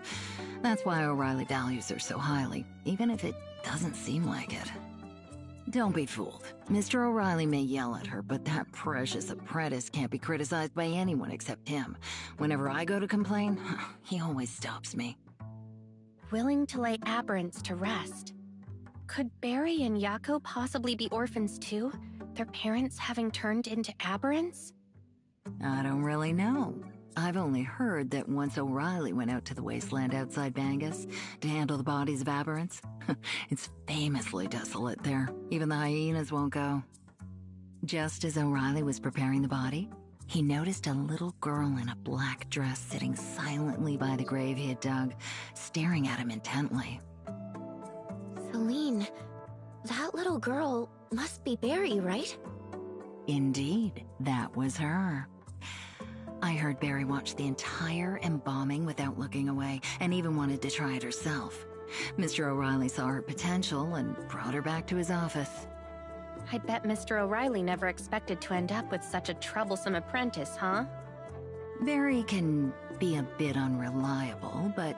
That's why O'Reilly values her so highly, even if it doesn't seem like it. Don't be fooled. Mr. O'Reilly may yell at her, but that precious apprentice can't be criticized by anyone except him. Whenever I go to complain, he always stops me. Willing to lay aberrants to rest. Could Barry and Yako possibly be orphans too? Their parents having turned into aberrants? I don't really know. I've only heard that once O'Reilly went out to the wasteland outside Bangus to handle the bodies of aberrants. It's famously desolate there. Even the hyenas won't go. Just as O'Reilly was preparing the body, he noticed a little girl in a black dress sitting silently by the grave he had dug, staring at him intently. Celine, that little girl must be Barry, right? Indeed, that was her. I heard Barry watch the entire embalming without looking away, and even wanted to try it herself. Mr. O'Reilly saw her potential and brought her back to his office. I bet Mr. O'Reilly never expected to end up with such a troublesome apprentice, huh? Barry can be a bit unreliable, but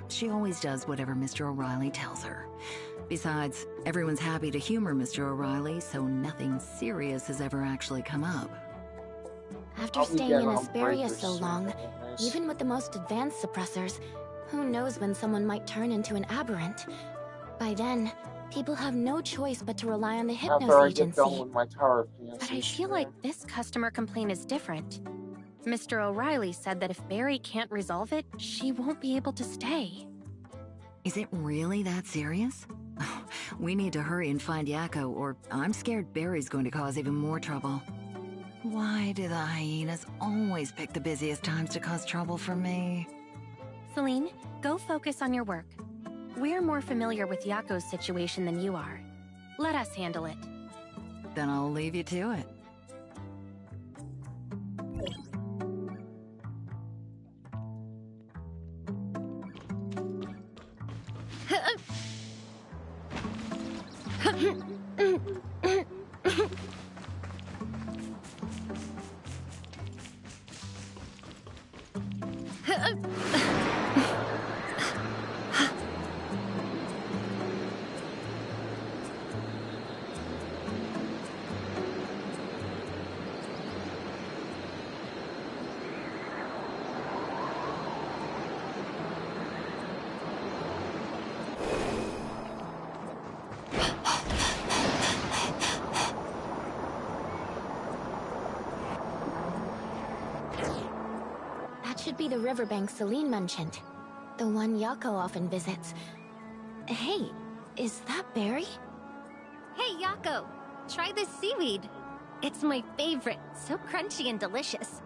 she always does whatever Mr. O'Reilly tells her. Besides, everyone's happy to humor Mr. O'Reilly, so nothing serious has ever actually come up. After staying in Asperia so long, even with the most advanced suppressors, who knows when someone might turn into an aberrant? By then, People have no choice but to rely on the after Hypnos I get done agency. with my tower But I fancy feel stream. like this customer complaint is different. Mr. O'Reilly said that if Barry can't resolve it, she won't be able to stay. Is it really that serious? We need to hurry and find Yakko, or I'm scared Barry's going to cause even more trouble. Why do the hyenas always pick the busiest times to cause trouble for me? Celine, go focus on your work. We're more familiar with Yakko's situation than you are. Let us handle it. Then I'll leave you to it. That should be the riverbank Celine mentioned. The one Yakko often visits. Hey, is that Barry? Hey, Yakko! Try this seaweed. It's my favorite, so crunchy and delicious.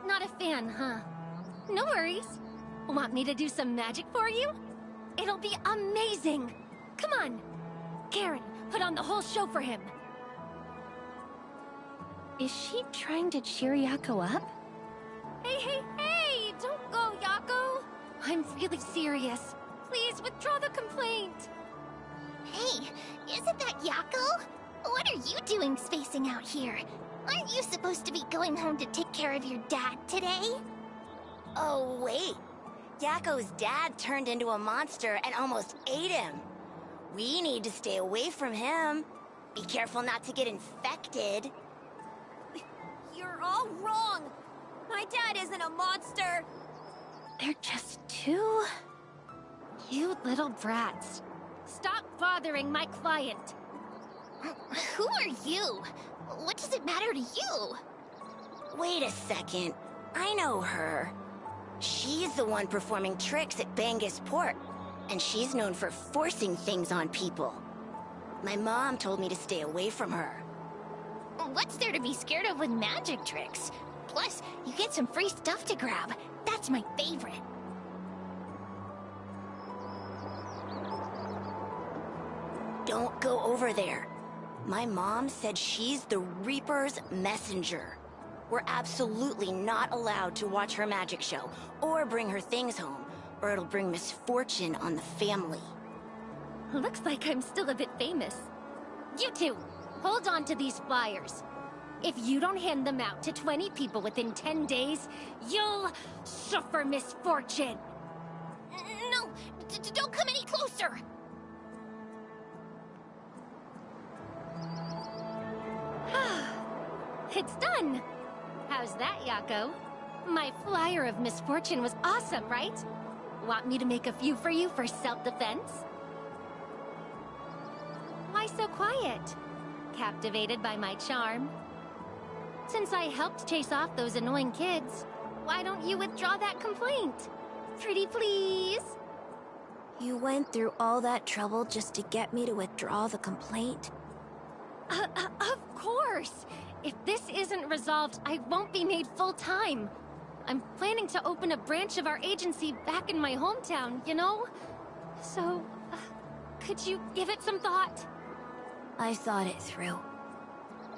Not a fan, huh? No worries. Want me to do some magic for you? It'll be amazing! Come on! Karen, put on the whole show for him! Is she trying to cheer Yakko up? Hey, hey, hey! Don't go, Yakko! I'm really serious. Please withdraw the complaint. Hey, isn't that Yakko? What are you doing spacing out here? Aren't you supposed to be going home to take care of your dad today? Oh, wait. Yakko's dad turned into a monster and almost ate him. We need to stay away from him. Be careful not to get infected. You're all wrong! My dad isn't a monster! They're just two cute little brats. Stop bothering my client. Who are you? What does it matter to you? Wait a second. I know her. She's the one performing tricks at Bangus Port, and she's known for forcing things on people. My mom told me to stay away from her. What's there to be scared of with magic tricks? Plus, you get some free stuff to grab. That's my favorite. Don't go over there. My mom said she's the Reaper's messenger. We're absolutely not allowed to watch her magic show or bring her things home, or it'll bring misfortune on the family. Looks like I'm still a bit famous. You two, hold on to these flyers. If you don't hand them out to 20 people within 10 days, you'll suffer misfortune. No, don't come any closer. It's done. How's that, Yakko? My flyer of misfortune was awesome, right? Want me to make a few for you for self-defense? Why so quiet? Captivated by my charm? Since I helped chase off those annoying kids, why don't you withdraw that complaint? Pretty please? You went through all that trouble just to get me to withdraw the complaint? Of course! If this isn't resolved, I won't be made full-time. I'm planning to open a branch of our agency back in my hometown, you know? So, could you give it some thought? I thought it through.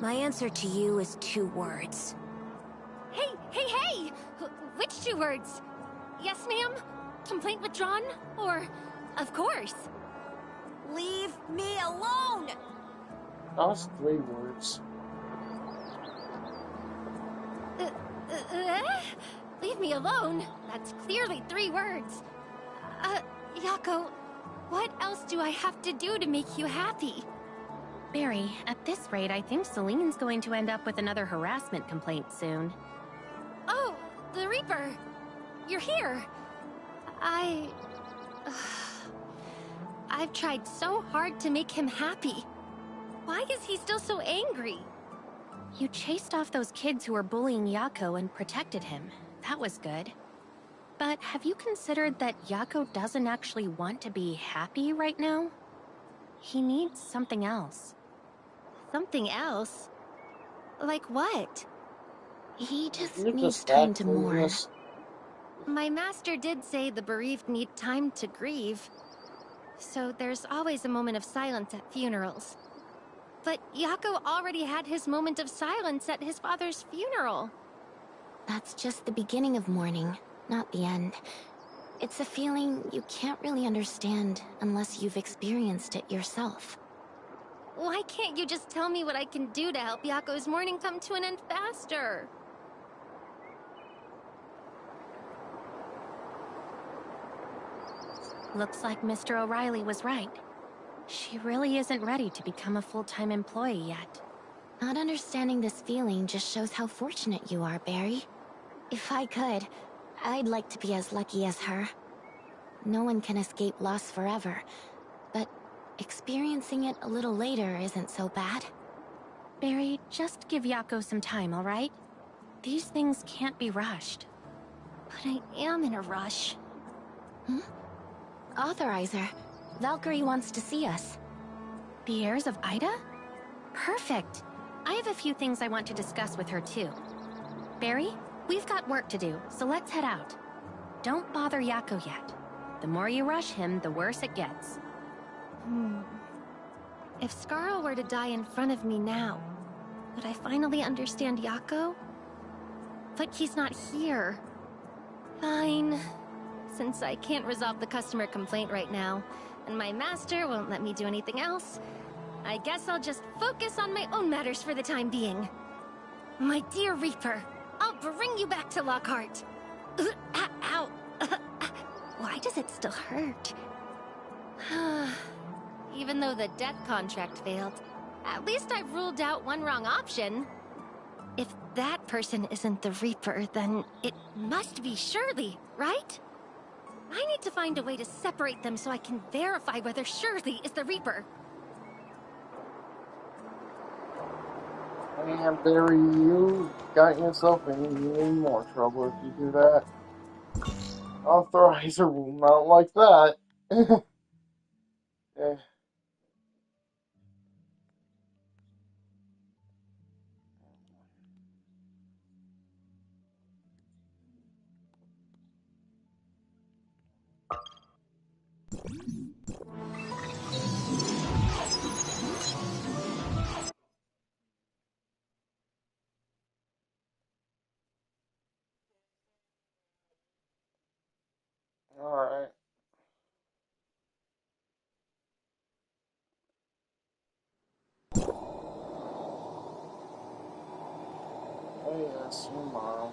My answer to you is 2 words. Hey, hey, hey! Which 2 words? Yes, ma'am? Complaint withdrawn? Or, of course? Leave me alone! That was 3 words. Leave me alone? That's clearly 3 words. Yakko, what else do I have to do to make you happy? Barry, at this rate, I think Celine's going to end up with another harassment complaint soon. Oh, the Reaper. You're here. I've tried so hard to make him happy. Why is he still so angry? You chased off those kids who were bullying Yako and protected him. That was good. But have you considered that Yako doesn't actually want to be happy right now? He needs something else. Something else? Like what? He just You're needs just time that to mourn. clueless. My master did say the bereaved need time to grieve. So there's always a moment of silence at funerals. But Yako already had his moment of silence at his father's funeral. That's just the beginning of mourning, not the end. It's a feeling you can't really understand unless you've experienced it yourself. Why can't you just tell me what I can do to help Yako's mourning come to an end faster? Looks like Mr. O'Reilly was right. She really isn't ready to become a full-time employee yet. Not understanding this feeling just shows how fortunate you are, Barry. If I could, I'd like to be as lucky as her. No one can escape loss forever, but experiencing it a little later isn't so bad. Barry, just give Yako some time, all right? These things can't be rushed. But I am in a rush. Authorizer, Valkyrie wants to see us. The heirs of Ida? Perfect. I have a few things I want to discuss with her too. Barry, we've got work to do, so let's head out. Don't bother Yako yet. The more you rush him, the worse it gets. If Scarl were to die in front of me now, would I finally understand Yako? But he's not here. Fine. Since I can't resolve the customer complaint right now, and my master won't let me do anything else, I guess I'll just focus on my own matters for the time being. My dear Reaper, I'll bring you back to Lockhart. Ow! Why does it still hurt? Even though the debt contract failed, at least I've ruled out one wrong option. If that person isn't the Reaper, then it must be Shirley, right? I need to find a way to separate them so I can verify whether Shirley is the Reaper. And Barry, you got yourself in even more trouble if you do that. Authorizer will not like that. Eh. Alright. Oh yes, your mom.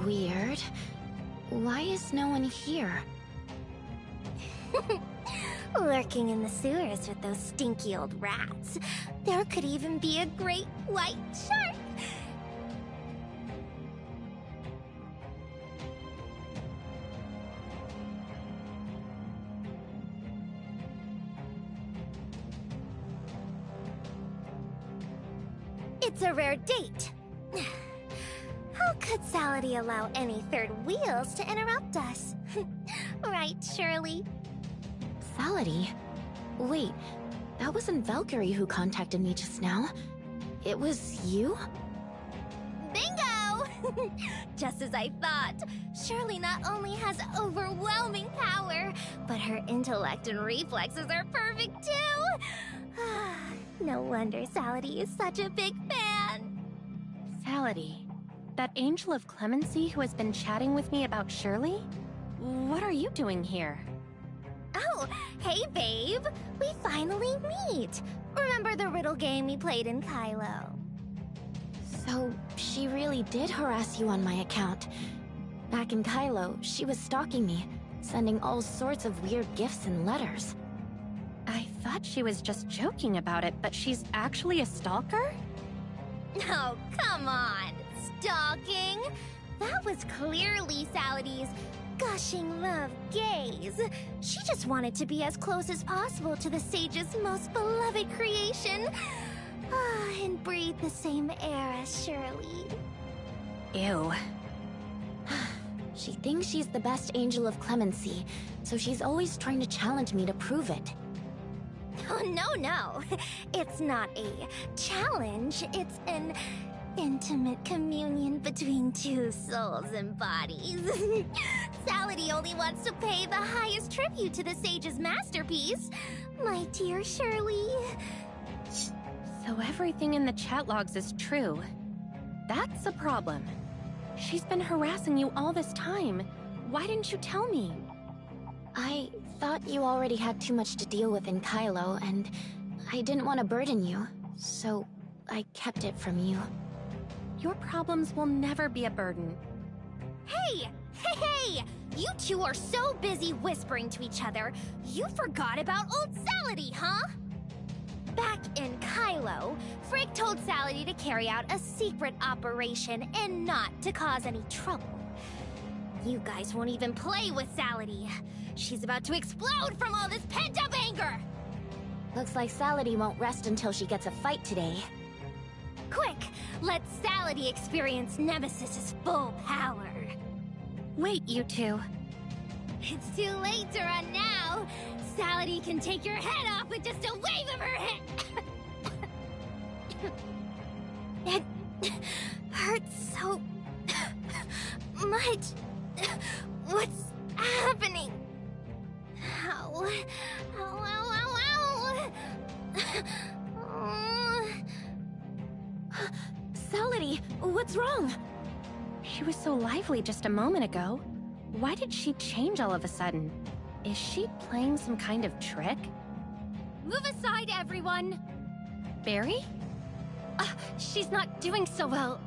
Weird. Why is no one here? Lurking in the sewers with those stinky old rats. There could even be a great white shark. It's a rare date. How could Salady allow any third wheels to interrupt us? Right, Shirley? Salady? Wait, that wasn't Valkyrie who contacted me just now. It was you? Bingo! Just as I thought. Shirley not only has overwhelming power, but her intellect and reflexes are perfect too. No wonder Salady is such a big fan. Salady? That angel of clemency who has been chatting with me about Shirley? What are you doing here? Oh, hey babe! We finally meet! Remember the riddle game we played in Kylo? So, she really did harass you on my account. Back in Kylo, she was stalking me, sending all sorts of weird gifts and letters. I thought she was just joking about it, but she's actually a stalker? Oh, come on! Stalking? That was clearly Salady's gushing love gaze. She just wanted to be as close as possible to the sage's most beloved creation. And breathe the same air as Shirley. Ew. She thinks she's the best angel of clemency, so she's always trying to challenge me to prove it. Oh, no. It's not a challenge. It's an intimate communion between two souls and bodies. Salady only wants to pay the highest tribute to the sage's masterpiece. My dear Shirley. So everything in the chat logs is true. That's a problem. She's been harassing you all this time. Why didn't you tell me? I thought you already had too much to deal with in Kylo, and I didn't want to burden you, so I kept it from you. Your problems will never be a burden. Hey! You two are so busy whispering to each other, you forgot about old Salady, huh? Back in Kylo, Frick told Salady to carry out a secret operation and not to cause any trouble. You guys won't even play with Salady. She's about to explode from all this pent-up anger! Looks like Salady won't rest until she gets a fight today. Quick, let Salady experience Nemesis's full power. Wait, you two. It's too late to run now. Salady can take your head off with just a wave of her hand. It hurts so much. What's happening? Ow. Salady, what's wrong? She was so lively just a moment ago. Why did she change all of a sudden? Is she playing some kind of trick? Move aside, everyone! Barry? She's not doing so well.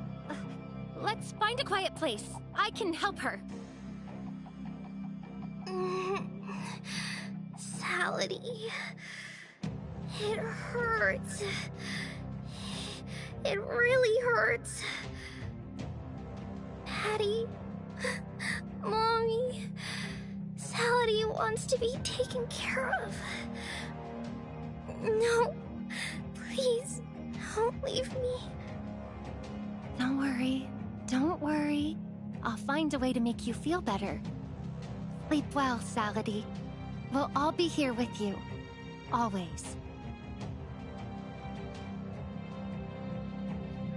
Let's find a quiet place. I can help her. Salady. It hurts. It really hurts. Daddy. Mommy. Salady wants to be taken care of. No. Please, don't leave me. Don't worry. I'll find a way to make you feel better. Sleep well, Salady. We'll all be here with you. Always.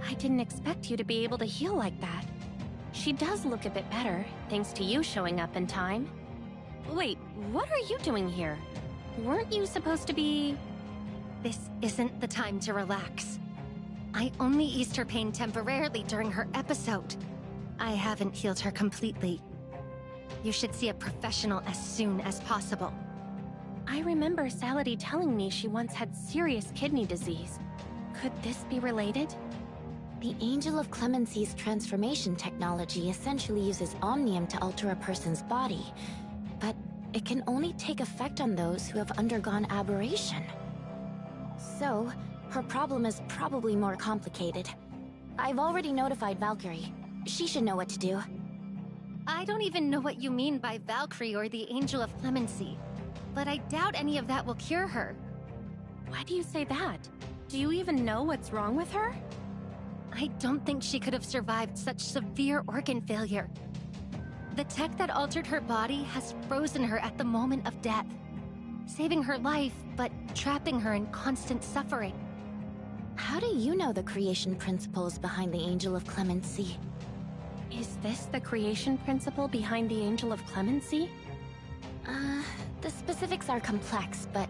I didn't expect you to be able to heal like that. She does look a bit better, thanks to you showing up in time. Wait, what are you doing here? Weren't you supposed to be... This isn't the time to relax. I only eased her pain temporarily during her episode. I haven't healed her completely. You should see a professional as soon as possible. I remember Salady telling me she once had serious kidney disease. Could this be related? The Angel of Clemency's transformation technology essentially uses Omnium to alter a person's body, but it can only take effect on those who have undergone aberration. So, her problem is probably more complicated. I've already notified Valkyrie. She should know what to do. I don't even know what you mean by Valkyrie or the Angel of Clemency, but I doubt any of that will cure her. Why do you say that? Do you even know what's wrong with her? I don't think she could have survived such severe organ failure. The tech that altered her body has frozen her at the moment of death, saving her life, but trapping her in constant suffering. How do you know the creation principles behind the Angel of Clemency? Is this the creation principle behind the Angel of Clemency? The specifics are complex, but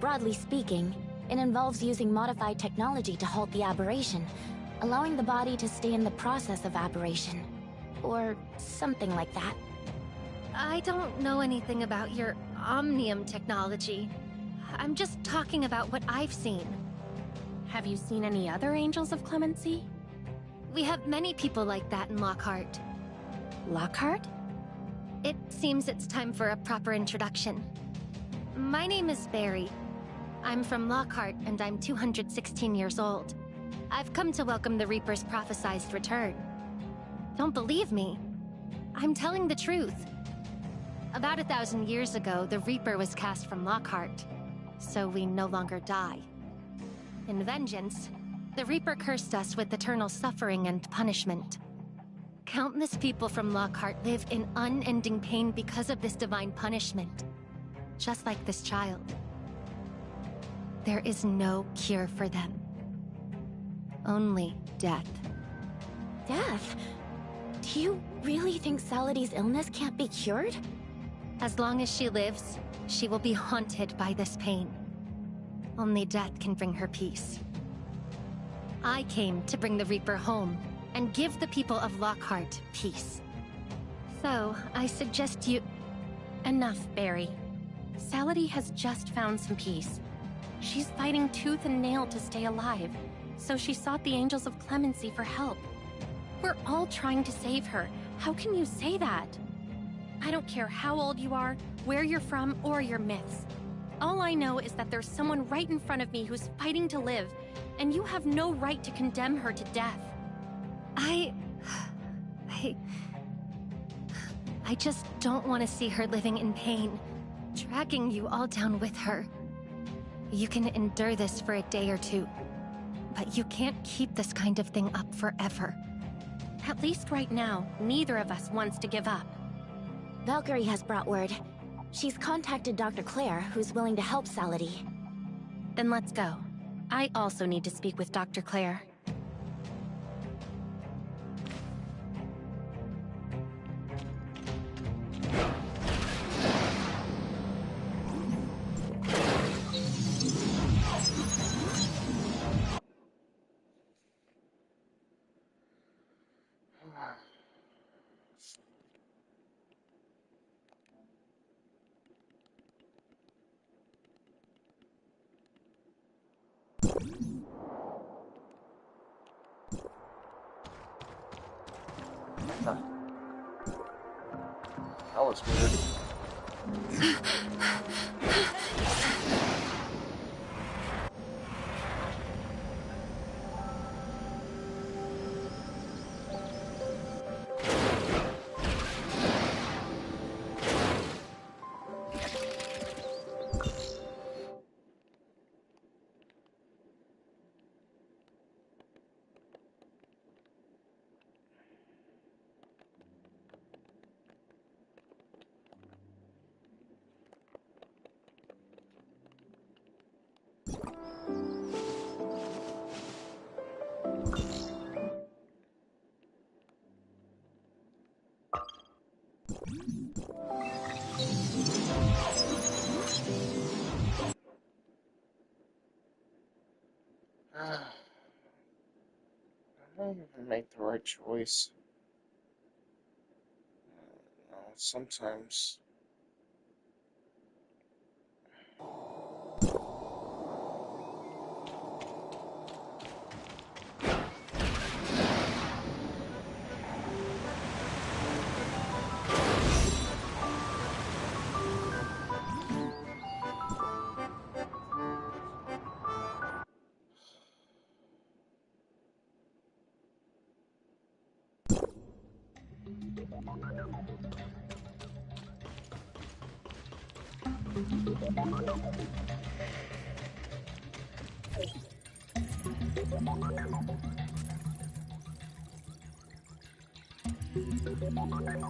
broadly speaking, it involves using modified technology to halt the aberration, allowing the body to stay in the process of aberration. Or something like that. I don't know anything about your Omnium technology. I'm just talking about what I've seen. Have you seen any other Angels of Clemency? We have many people like that in Lockhart. Lockhart? It seems it's time for a proper introduction. My name is Barry. I'm from Lockhart, and I'm 216 years old. I've come to welcome the Reaper's prophesized return. Don't believe me? I'm telling the truth. About 1,000 years ago, the Reaper was cast from Lockhart, so we no longer die. In vengeance, the Reaper cursed us with eternal suffering and punishment. Countless people from Lockhart live in unending pain because of this divine punishment, just like this child. There is no cure for them. Only death. Death? Do you really think Salady's illness can't be cured? As long as she lives, she will be haunted by this pain. Only death can bring her peace. I came to bring the Reaper home and give the people of Lockhart peace. So, I suggest you... Enough, Barry. Salady has just found some peace. She's fighting tooth and nail to stay alive, so she sought the Angels of Clemency for help. We're all trying to save her. How can you say that? I don't care how old you are, where you're from, or your myths. All I know is that there's someone right in front of me who's fighting to live, and you have no right to condemn her to death. I just don't want to see her living in pain, dragging you all down with her. You can endure this for a day or two, but you can't keep this kind of thing up forever. At least right now, neither of us wants to give up. Valkyrie has brought word. She's contacted Dr. Claire, who's willing to help Salady. Then let's go. I also need to speak with Dr. Claire. That was weird. I don't even make the right choice. Sometimes.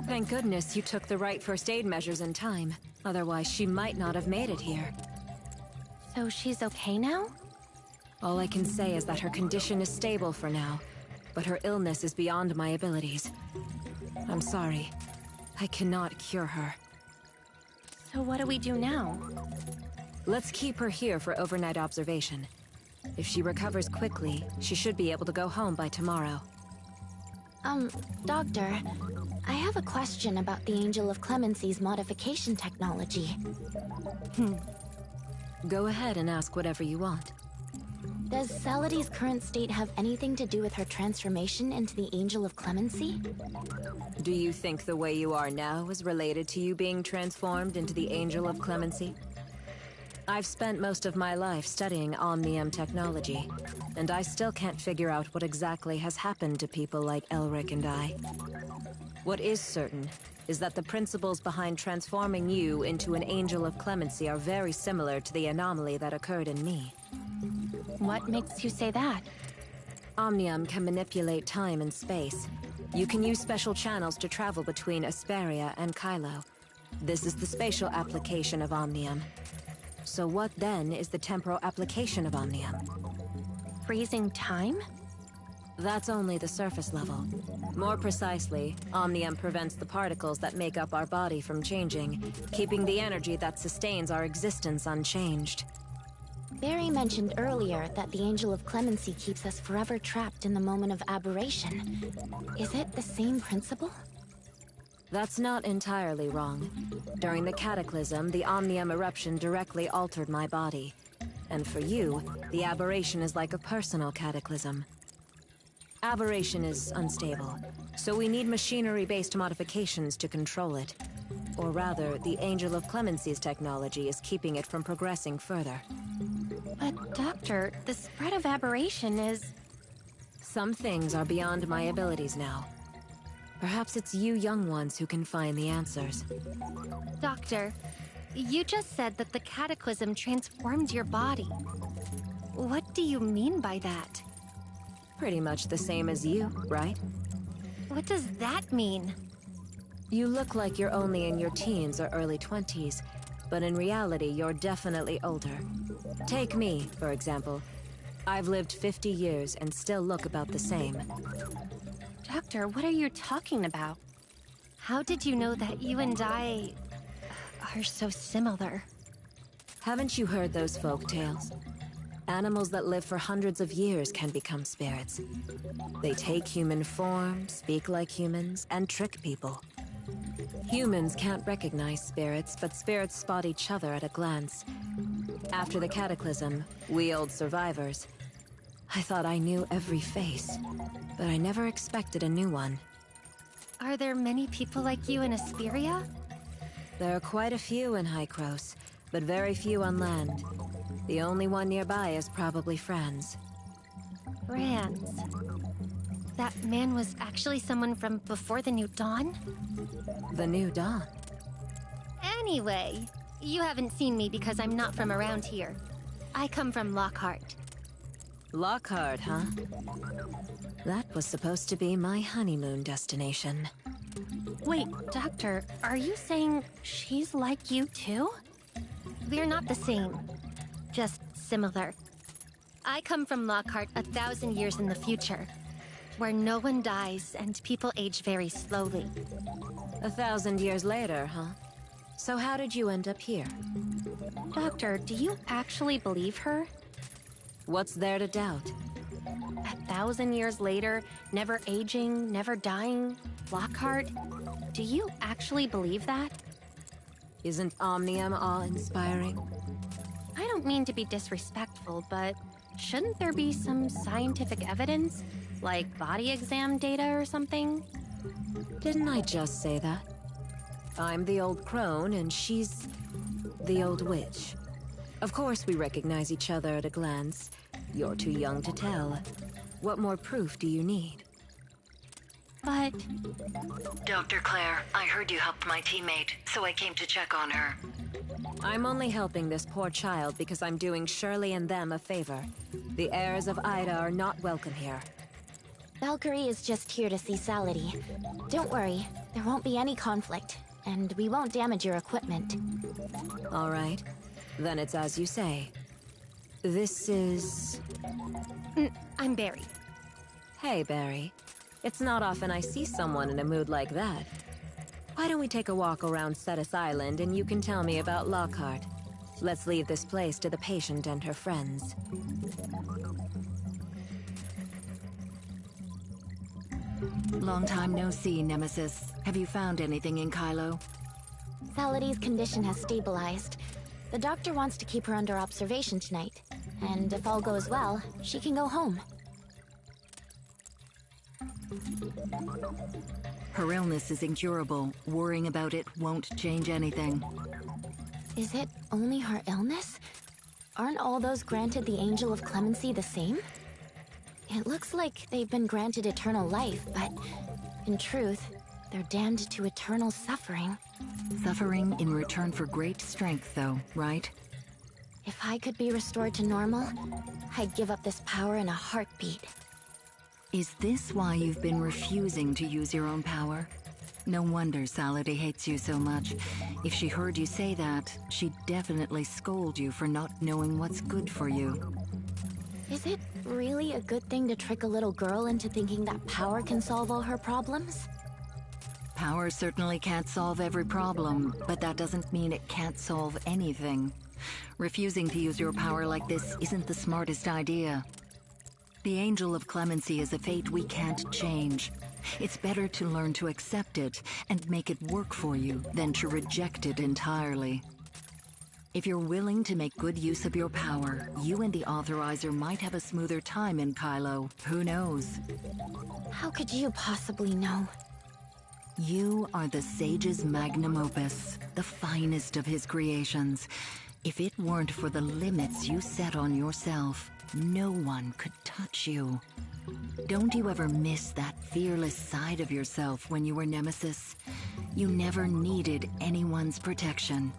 Thank goodness you took the right first aid measures in time. Otherwise, she might not have made it here. So she's okay now? All I can say is that her condition is stable for now, but her illness is beyond my abilities. I'm sorry. I cannot cure her. So what do we do now? Let's keep her here for overnight observation. If she recovers quickly, she should be able to go home by tomorrow. Doctor, I have a question about the Angel of Clemency's modification technology. Go ahead and ask whatever you want. Does Salady's current state have anything to do with her transformation into the Angel of Clemency? Do you think the way you are now is related to you being transformed into the Angel of Clemency? I've spent most of my life studying Omnium technology, and I still can't figure out what exactly has happened to people like Elric and I. What is certain is that the principles behind transforming you into an Angel of Clemency are very similar to the anomaly that occurred in me. What makes you say that? Omnium can manipulate time and space. You can use special channels to travel between Asperia and Kylo. This is the spatial application of Omnium. So what then is the temporal application of Omnium? Freezing time? That's only the surface level. More precisely, Omnium prevents the particles that make up our body from changing, keeping the energy that sustains our existence unchanged. Barry mentioned earlier that the Angel of Clemency keeps us forever trapped in the moment of aberration. Is it the same principle? That's not entirely wrong. During the Cataclysm, the Omnium eruption directly altered my body. And for you, the aberration is like a personal cataclysm. Aberration is unstable, so we need machinery-based modifications to control it. Or rather, the Angel of Clemency's technology is keeping it from progressing further. But Doctor, the spread of aberration is... Some things are beyond my abilities now. Perhaps it's you young ones who can find the answers. Doctor, you just said that the Cataclysm transformed your body. What do you mean by that? Pretty much the same as you, right? What does that mean? You look like you're only in your teens or early 20s, but in reality, you're definitely older. Take me, for example. I've lived 50 years and still look about the same. Doctor, what are you talking about? How did you know that you and I are so similar? Haven't you heard those folk tales? Animals that live for hundreds of years can become spirits. They take human form, speak like humans, and trick people. Humans can't recognize spirits, but spirits spot each other at a glance. After the Cataclysm, we old survivors. I thought I knew every face, but I never expected a new one. Are there many people like you in Asperia? There are quite a few in Hykros, but very few on land. The only one nearby is probably Franz. Franz. That man was actually someone from before the New Dawn? The New Dawn? Anyway, you haven't seen me because I'm not from around here. I come from Lockhart. Lockhart, huh? That was supposed to be my honeymoon destination. Wait, Doctor, are you saying she's like you too? We're not the same. Just similar. I come from Lockhart 1,000 years in the future, where no one dies and people age very slowly. 1,000 years later, huh? So how did you end up here? Doctor, do you actually believe her? What's there to doubt? 1,000 years later, never aging, never dying, Lockhart? Do you actually believe that? Isn't Omnium awe-inspiring? I don't mean to be disrespectful, but shouldn't there be some scientific evidence? Like body exam data or something? Didn't I just say that? I'm the old crone and she's the old witch. Of course we recognize each other at a glance. You're too young to tell. What more proof do you need? But... Dr. Claire, I heard you helped my teammate, so I came to check on her. I'm only helping this poor child because I'm doing Shirley and them a favor. The heirs of Ida are not welcome here. Valkyrie is just here to see Salady. Don't worry, there won't be any conflict, and we won't damage your equipment. All right. Then it's as you say. This is... I'm Barry. Hey, Barry. It's not often I see someone in a mood like that. Why don't we take a walk around Cetus Island and you can tell me about Lockhart? Let's leave this place to the patient and her friends. Long time no see, Nemesis. Have you found anything in Kylo? Salady's condition has stabilized. The doctor wants to keep her under observation tonight. And if all goes well, she can go home. Her illness is incurable. Worrying about it won't change anything. Is it only her illness? Aren't all those granted the Angel of Clemency the same? It looks like they've been granted eternal life, but in truth, they're damned to eternal suffering. Suffering in return for great strength, though, right? If I could be restored to normal, I'd give up this power in a heartbeat. Is this why you've been refusing to use your own power? No wonder Salady hates you so much. If she heard you say that, she'd definitely scold you for not knowing what's good for you. Is it really a good thing to trick a little girl into thinking that power can solve all her problems? Power certainly can't solve every problem, but that doesn't mean it can't solve anything. Refusing to use your power like this isn't the smartest idea. The Angel of Clemency is a fate we can't change. It's better to learn to accept it and make it work for you than to reject it entirely. If you're willing to make good use of your power, you and the Authorizer might have a smoother time in Kylo. Who knows? How could you possibly know? You are the Sage's magnum opus, the finest of his creations. If it weren't for the limits you set on yourself, no one could touch you. Don't you ever miss that fearless side of yourself when you were Nemesis? You never needed anyone's protection.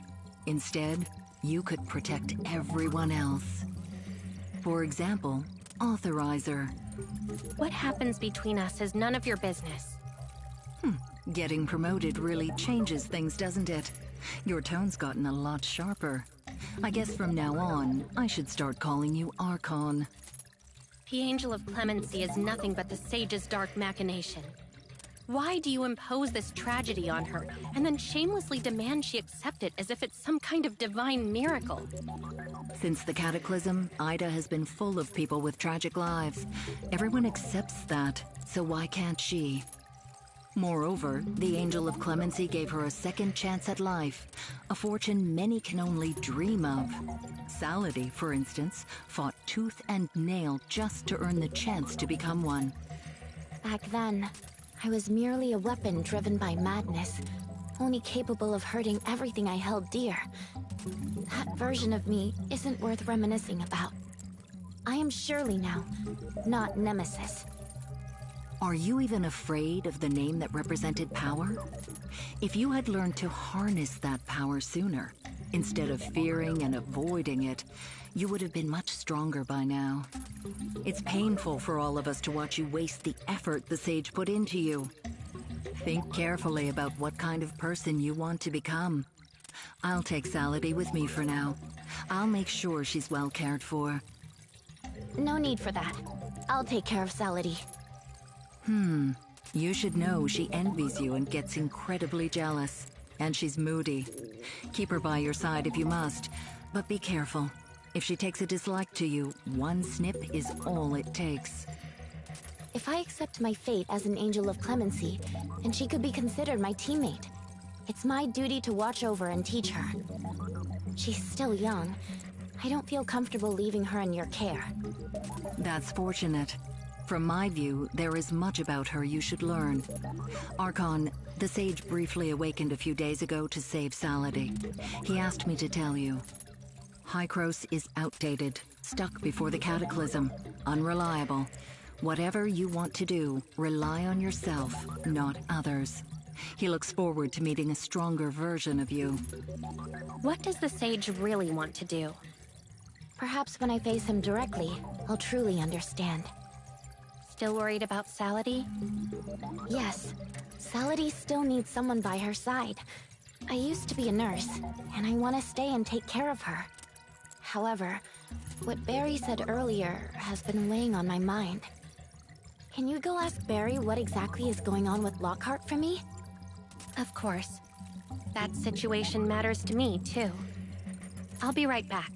Instead, you could protect everyone else. For example, Authorizer. What happens between us is none of your business. Getting promoted really changes things, doesn't it? Your tone's gotten a lot sharper. I guess from now on, I should start calling you Archon. The Angel of Clemency is nothing but the Sage's dark machination. Why do you impose this tragedy on her, and then shamelessly demand she accept it as if it's some kind of divine miracle? Since the Cataclysm, Ida has been full of people with tragic lives. Everyone accepts that, so why can't she? Moreover, the Angel of Clemency gave her a second chance at life, a fortune many can only dream of. Salady, for instance, fought tooth and nail just to earn the chance to become one. Back then, I was merely a weapon driven by madness, only capable of hurting everything I held dear. That version of me isn't worth reminiscing about. I am Shirley now, not Nemesis. Are you even afraid of the name that represented power? If you had learned to harness that power sooner, instead of fearing and avoiding it, you would have been much stronger by now. It's painful for all of us to watch you waste the effort the Sage put into you. Think carefully about what kind of person you want to become. I'll take Salady with me for now. I'll make sure she's well cared for. No need for that. I'll take care of Salady. You should know she envies you and gets incredibly jealous. And she's moody. Keep her by your side if you must, but be careful. If she takes a dislike to you, one snip is all it takes. If I accept my fate as an Angel of Clemency, then she could be considered my teammate. It's my duty to watch over and teach her. She's still young. I don't feel comfortable leaving her in your care. That's fortunate. From my view, there is much about her you should learn. Archon, the Sage briefly awakened a few days ago to save Salady. He asked me to tell you. Hykros is outdated, stuck before the Cataclysm, unreliable. Whatever you want to do, rely on yourself, not others. He looks forward to meeting a stronger version of you. What does the Sage really want to do? Perhaps when I face him directly, I'll truly understand. still worried about Salady? Yes, Salady still needs someone by her side. I used to be a nurse, and I want to stay and take care of her. However, what Barry said earlier has been weighing on my mind. Can you go ask Barry what exactly is going on with Lockhart for me? Of course. That situation matters to me, too. I'll be right back.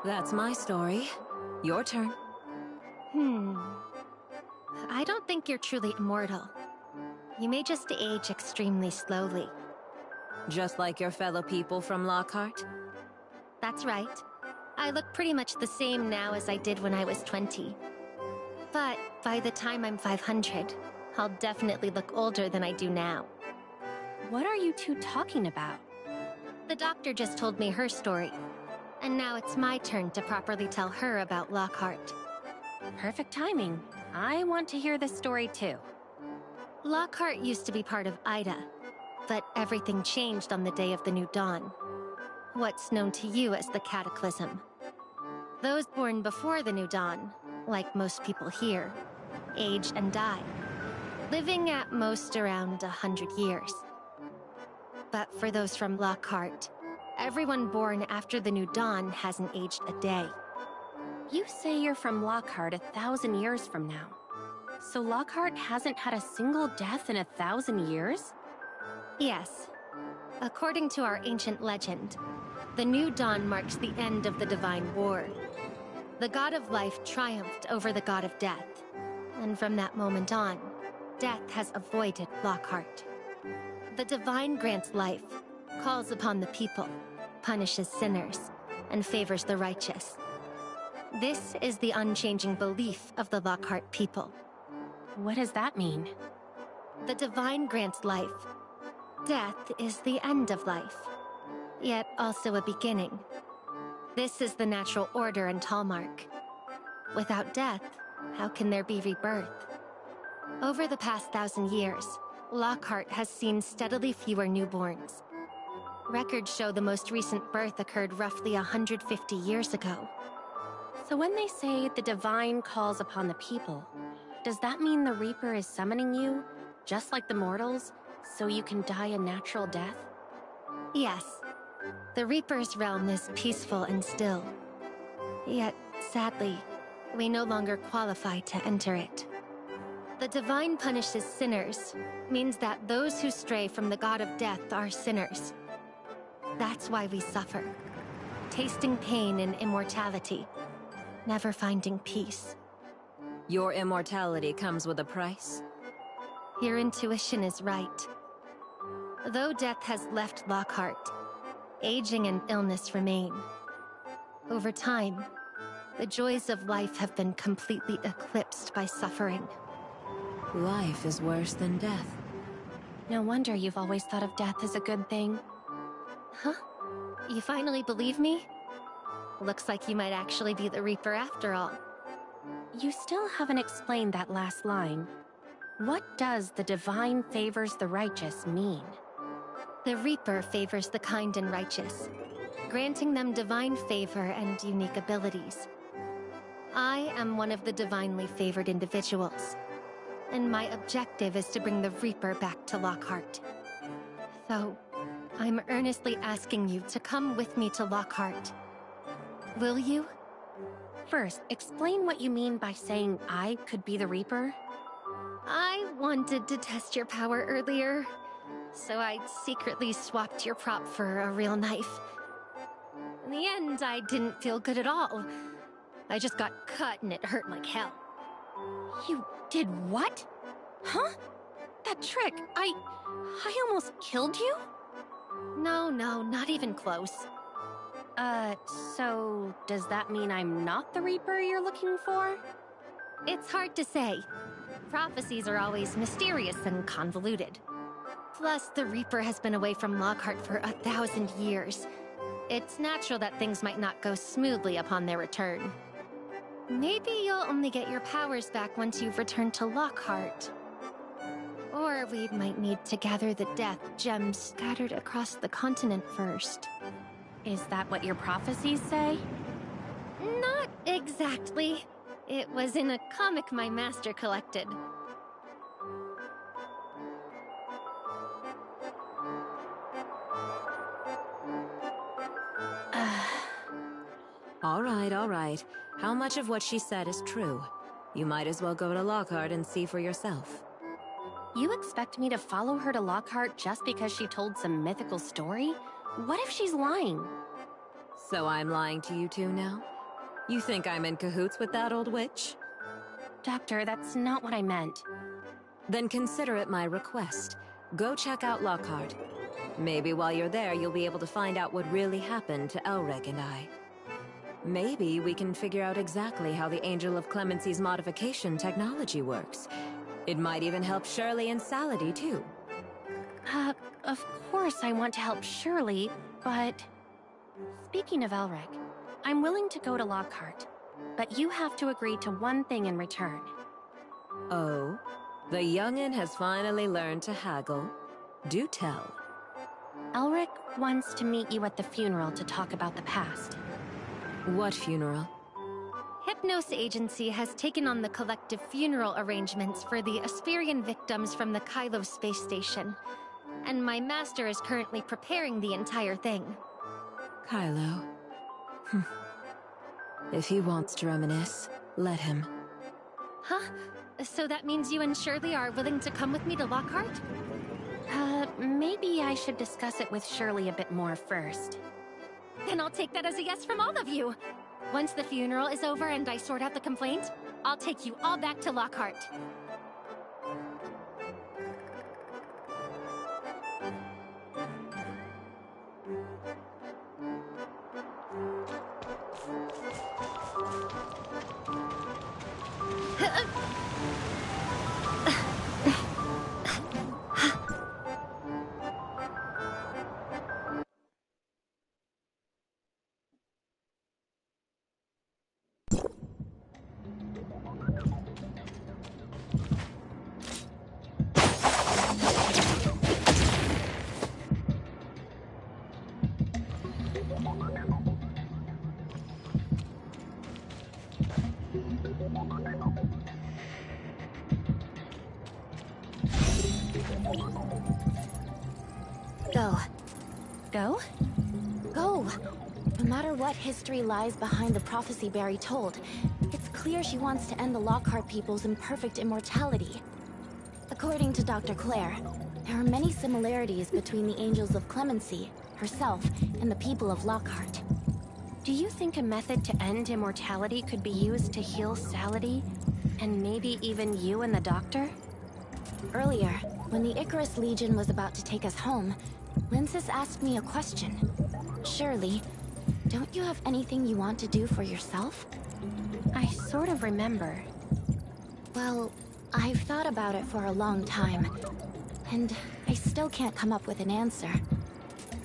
That's my story. Your turn. I don't think you're truly immortal. You may just age extremely slowly. Just like your fellow people from Lockhart? That's right. I look pretty much the same now as I did when I was 20. But by the time I'm 500, I'll definitely look older than I do now. What are you two talking about? The doctor just told me her story. And now it's my turn to properly tell her about Lockhart. Perfect timing. I want to hear this story too. Lockhart used to be part of Ida, but everything changed on the day of the New Dawn. What's known to you as the Cataclysm. Those born before the New Dawn, like most people here, age and die, living at most around 100 years. But for those from Lockhart, everyone born after the New Dawn hasn't aged a day. You say you're from Lockhart 1,000 years from now. So Lockhart hasn't had a single death in 1,000 years? Yes. According to our ancient legend, the New Dawn marks the end of the Divine War. The God of Life triumphed over the God of Death, and from that moment on, death has avoided Lockhart. The Divine grants life, calls upon the people, punishes sinners, and favors the righteous. This is the unchanging belief of the Lockhart people. What does that mean? The Divine grants life. Death is the end of life, yet also a beginning. This is the natural order in Talmark. Without death, how can there be rebirth? Over the past 1,000 years, Lockhart has seen steadily fewer newborns. Records show the most recent birth occurred roughly 150 years ago. So when they say the Divine calls upon the people, does that mean the Reaper is summoning you, just like the mortals, so you can die a natural death? Yes. The Reaper's realm is peaceful and still. Yet, sadly, we no longer qualify to enter it. The Divine punishes sinners, means that those who stray from the God of Death are sinners. That's why we suffer. Tasting pain and immortality, never finding peace. Your immortality comes with a price? Your intuition is right. Though death has left Lockhart, aging and illness remain. Over time, the joys of life have been completely eclipsed by suffering. Life is worse than death. No wonder you've always thought of death as a good thing. Huh? You finally believe me? Looks like you might actually be the Reaper after all. You still haven't explained that last line. What does the Divine favors the righteous mean? The Reaper favors the kind and righteous, granting them divine favor and unique abilities. I am one of the divinely favored individuals, and my objective is to bring the Reaper back to Lockhart. So, I'm earnestly asking you to come with me to Lockhart. Will you? First, explain what you mean by saying I could be the Reaper. I wanted to test your power earlier, so I secretly swapped your prop for a real knife. In the end, I didn't feel good at all. I just got cut and it hurt like hell. You did what? Huh? That trick, I almost killed you? No, not even close. So does that mean I'm not the Reaper you're looking for? It's hard to say. Prophecies are always mysterious and convoluted. Plus, the Reaper has been away from Lockhart for 1,000 years. It's natural that things might not go smoothly upon their return. Maybe you'll only get your powers back once you've returned to Lockhart. Or we might need to gather the death gems scattered across the continent first. Is that what your prophecies say? Not exactly. It was in a comic my master collected. All right. How much of what she said is true? You might as well go to Lockhart and see for yourself. You expect me to follow her to Lockhart just because she told some mythical story? What if she's lying? So I'm lying to you too now? You think I'm in cahoots with that old witch? Doctor, that's not what I meant. Then consider it my request. Go check out Lockhart. Maybe while you're there, you'll be able to find out what really happened to Elric and I. Maybe we can figure out exactly how the Angel of Clemency's modification technology works. It might even help Shirley and Salady, too. Of course I want to help Shirley, but... Speaking of Elric, I'm willing to go to Lockhart, but you have to agree to one thing in return. Oh? The youngin' has finally learned to haggle. Do tell. Elric wants to meet you at the funeral to talk about the past. What funeral? Hypnos Agency has taken on the collective funeral arrangements for the Asperian victims from the Kylo space station, and my master is currently preparing the entire thing. Kylo. If he wants to reminisce, let him. Huh? So that means you and Shirley are willing to come with me to Lockhart? Maybe I should discuss it with Shirley a bit more first. Then I'll take that as a yes from all of you. Once the funeral is over and I sort out the complaint, I'll take you all back to Lockhart. Go. Go? Go! No matter what history lies behind the prophecy Barry told, it's clear she wants to end the Lockhart people's imperfect immortality. According to Dr. Claire, there are many similarities between the Angels of Clemency, herself, and the people of Lockhart. Do you think a method to end immortality could be used to heal Salady? And maybe even you and the Doctor? Earlier, when the Icarus Legion was about to take us home, Linsis asked me a question. Shirley, don't you have anything you want to do for yourself? I sort of remember. Well, I've thought about it for a long time, and I still can't come up with an answer.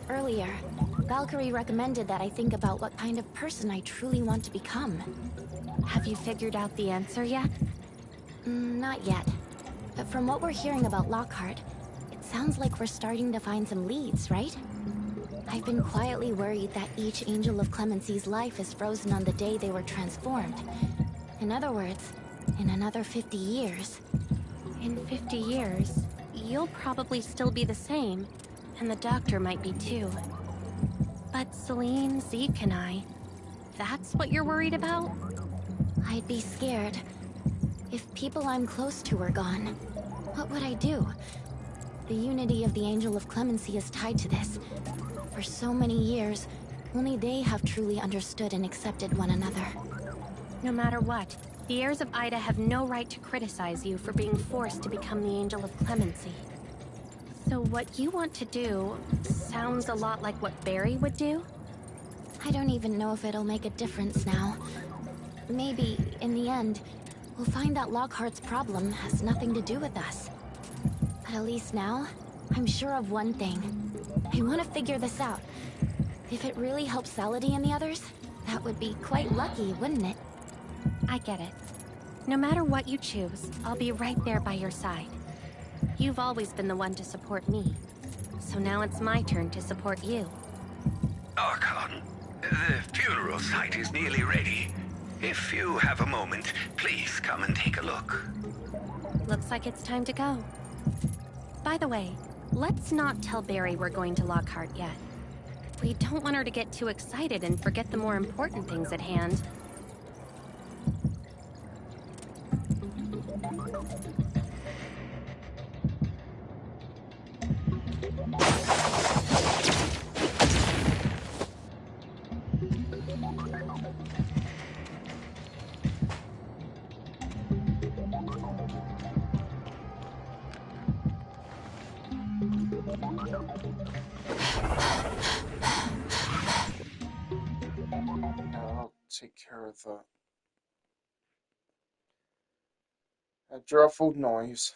Earlier, Valkyrie recommended that I think about what kind of person I truly want to become. Have you figured out the answer yet? Not yet. But from what we're hearing about Lockhart, it sounds like we're starting to find some leads, right? I've been quietly worried that each Angel of Clemency's life is frozen on the day they were transformed. In other words, in another 50 years. In 50 years, you'll probably still be the same, and the doctor might be too. But Celine, Zeke, and I, that's what you're worried about? I'd be scared. If people I'm close to were gone, what would I do? The unity of the Angel of Clemency is tied to this. For so many years, only they have truly understood and accepted one another. No matter what, the heirs of Ida have no right to criticize you for being forced to become the Angel of Clemency. So what you want to do sounds a lot like what Barry would do? I don't even know if it'll make a difference now. Maybe, in the end, we'll find that Lockhart's problem has nothing to do with us. But at least now, I'm sure of one thing. I want to figure this out. If it really helps Saladin and the others, that would be quite lucky, wouldn't it? I get it. No matter what you choose, I'll be right there by your side. You've always been the one to support me. So now it's my turn to support you. Archon, the funeral site is nearly ready. If you have a moment, please come and take a look. Looks like it's time to go. By the way, let's not tell Barry we're going to Lockhart yet. We don't want her to get too excited and forget the more important things at hand. I'll take care of that dreadful noise.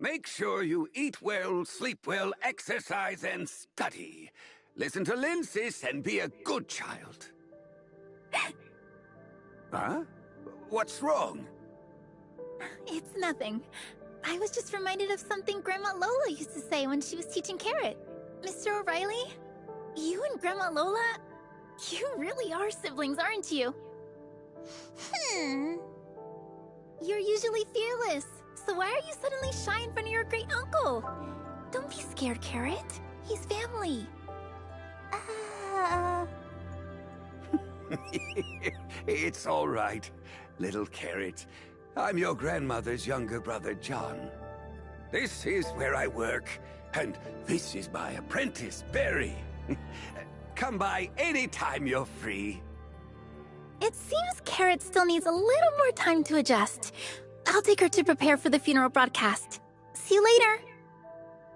Make sure you eat well, sleep well, exercise, and study. Listen to Linsis and be a good child. Huh? What's wrong? It's nothing. I was just reminded of something Grandma Lola used to say when she was teaching Carrot. Mr. O'Reilly, you and Grandma Lola, you really are siblings, aren't you? You're usually fearless, so why are you suddenly shy in front of your great uncle? Don't be scared, Carrot. He's family. It's all right, little Carrot. I'm your grandmother's younger brother, John. This is where I work, and this is my apprentice, Barry. Come by anytime you're free. It seems Carrot still needs a little more time to adjust. I'll take her to prepare for the funeral broadcast. See you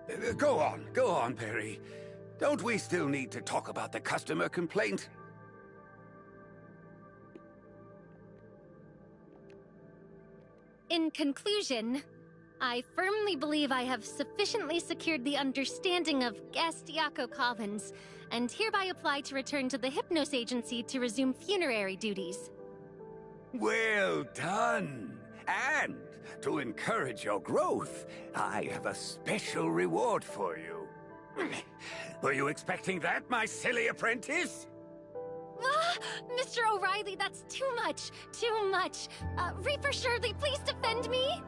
later. Go on, Barry. Don't we still need to talk about the customer complaint? In conclusion, I firmly believe I have sufficiently secured the understanding of guest Yako Collins, and hereby apply to return to the Hypnos Agency to resume funerary duties. Well done! And to encourage your growth, I have a special reward for you. Were you expecting that, my silly apprentice? Ah, Mr. O'Reilly, that's too much! Too much! Reaper Shirley, please defend me!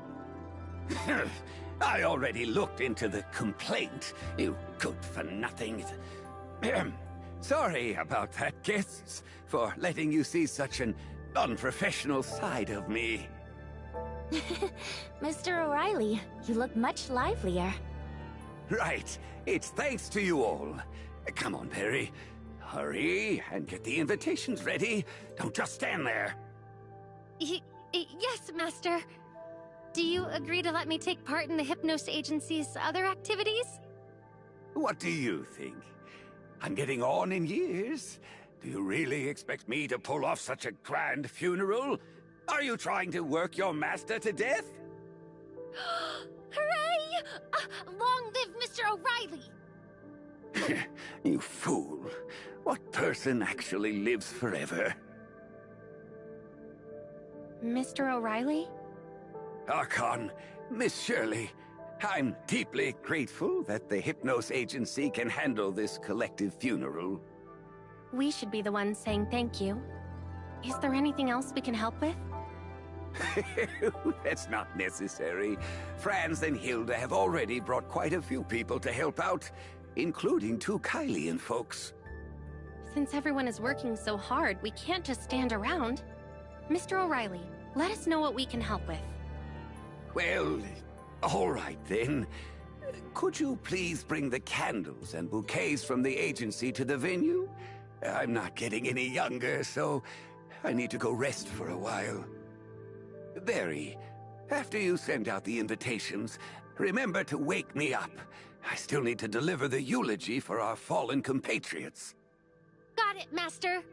I already looked into the complaint, you good-for-nothing. Sorry about that, guests, for letting you see such an unprofessional side of me. Mr. O'Reilly, you look much livelier. Right, it's thanks to you all. Come on, Perry. Hurry and get the invitations ready. Don't just stand there. Yes, Master. Do you agree to let me take part in the Hypnos Agency's other activities? What do you think? I'm getting on in years. Do you really expect me to pull off such a grand funeral? Are you trying to work your master to death? Hooray! Long live Mr. O'Reilly! You fool. What person actually lives forever? Mr. O'Reilly? Archon, Miss Shirley, I'm deeply grateful that the Hypnos Agency can handle this collective funeral. We should be the ones saying thank you. Is there anything else we can help with? That's not necessary. Franz and Hilda have already brought quite a few people to help out, including 2 Kylian folks. Since everyone is working so hard, we can't just stand around. Mr. O'Reilly, let us know what we can help with. Well, all right then. Could you please bring the candles and bouquets from the agency to the venue? I'm not getting any younger, so I need to go rest for a while. Barry, after you send out the invitations, remember to wake me up. I still need to deliver the eulogy for our fallen compatriots. Got it, Master!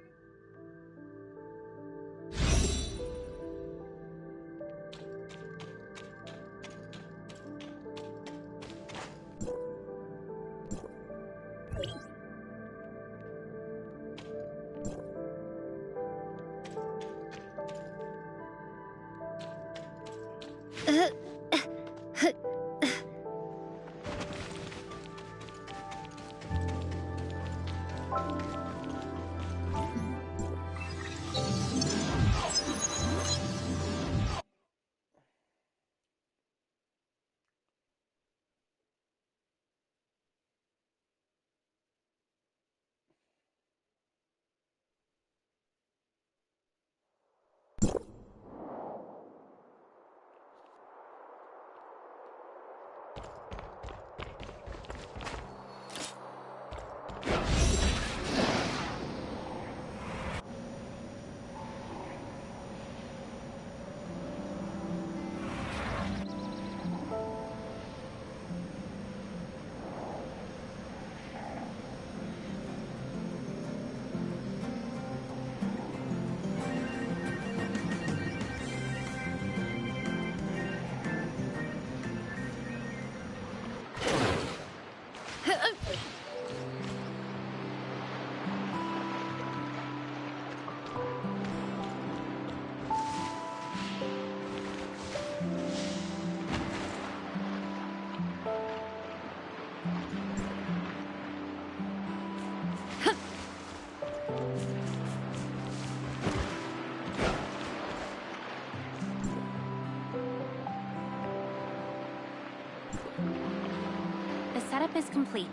The setup is complete.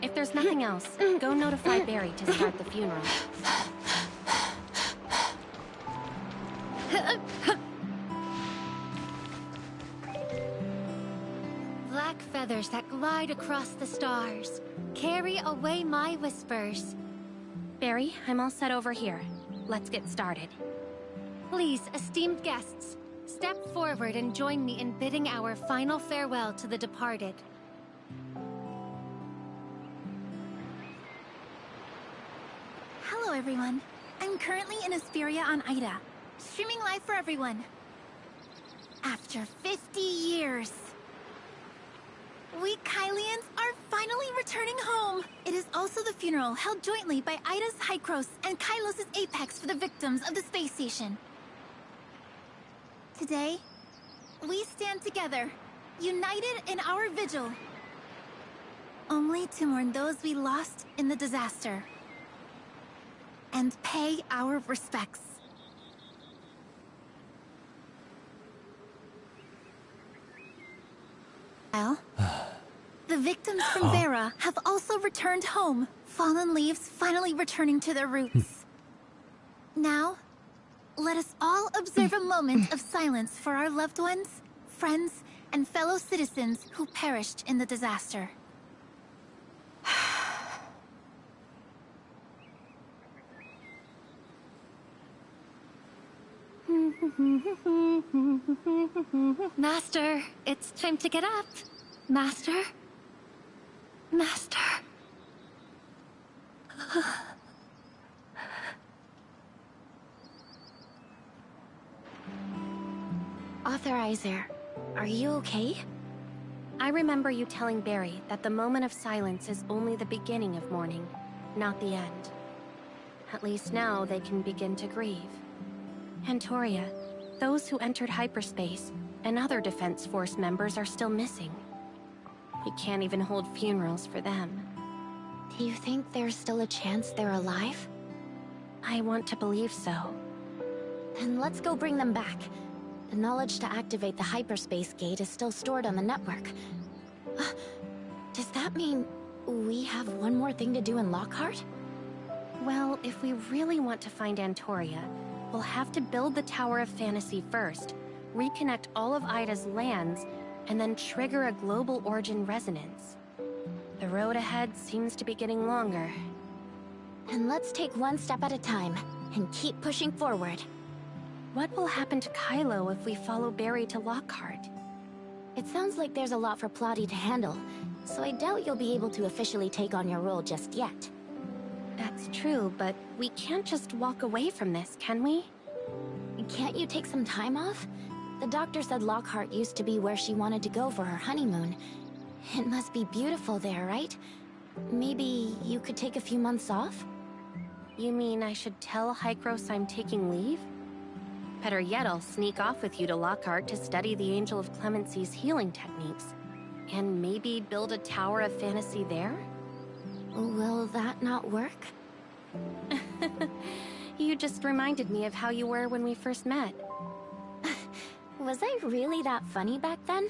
If there's nothing else, go notify Barry to start the funeral. Black feathers that glide across the stars, carry away my whispers. Barry, I'm all set over here. Let's get started. Please, esteemed guests, step forward and join me in bidding our final farewell to the departed. Hello, everyone. I'm currently in Asperia on Ida, streaming live for everyone. After 50 years, we Kylians are finally returning home. It is also the funeral held jointly by Ida's Hykros and Kylos' Apex for the victims of the space station. Today, we stand together, united in our vigil, only to mourn those we lost in the disaster and pay our respects. Well, the victims from Vera have also returned home, fallen leaves finally returning to their roots. Now, let us all observe a moment of silence for our loved ones, friends, and fellow citizens who perished in the disaster. Master, it's time to get up. Master? Master? Authorizer, are you okay? I remember you telling Barry that the moment of silence is only the beginning of mourning, not the end. At least now they can begin to grieve. Antoria, those who entered hyperspace and other Defense Force members are still missing. We can't even hold funerals for them. Do you think there's still a chance they're alive? I want to believe so. Then let's go bring them back. The knowledge to activate the hyperspace gate is still stored on the network. Does that mean we have one more thing to do in Lockhart? Well, if we really want to find Antoria, we'll have to build the Tower of Fantasy first, reconnect all of Ida's lands, and then trigger a global origin resonance. The road ahead seems to be getting longer. And let's take one step at a time, and keep pushing forward. What will happen to Kylo if we follow Barry to Lockhart? It sounds like there's a lot for Plotty to handle, so I doubt you'll be able to officially take on your role just yet. That's true, but we can't just walk away from this, can we? Can't you take some time off? The doctor said Lockhart used to be where she wanted to go for her honeymoon. It must be beautiful there, right? Maybe you could take a few months off? You mean I should tell Hykros I'm taking leave? Better yet, I'll sneak off with you to Lockhart to study the Angel of Clemency's healing techniques. And maybe build a Tower of Fantasy there? Will that not work? You just reminded me of how you were when we first met. Was I really that funny back then?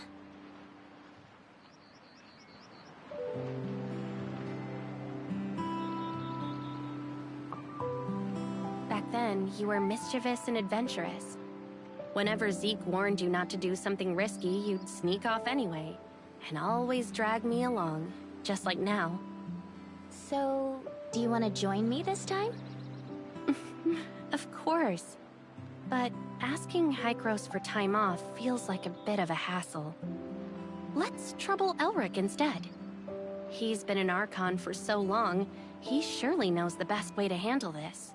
Back then, you were mischievous and adventurous. Whenever Zeke warned you not to do something risky, you'd sneak off anyway. And always drag me along, just like now. So, do you want to join me this time? Of course. But asking Hykros for time off feels like a bit of a hassle. Let's trouble Elric instead. He's been an Archon for so long, he surely knows the best way to handle this.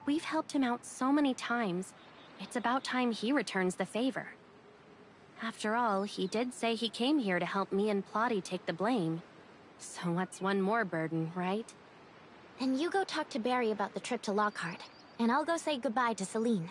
We've helped him out so many times, it's about time he returns the favor. After all, he did say he came here to help me and Plotty take the blame. So what's one more burden, right? Then you go talk to Barry about the trip to Lockhart, and I'll go say goodbye to Celine.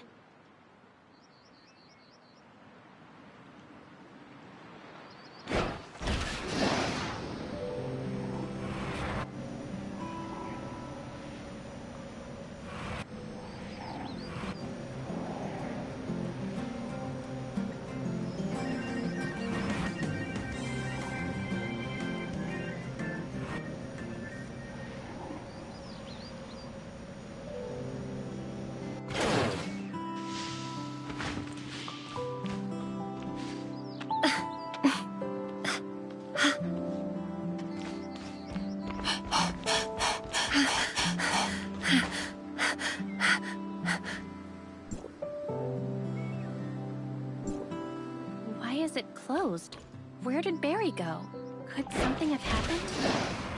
Closed. Where did Barry go? Could something have happened?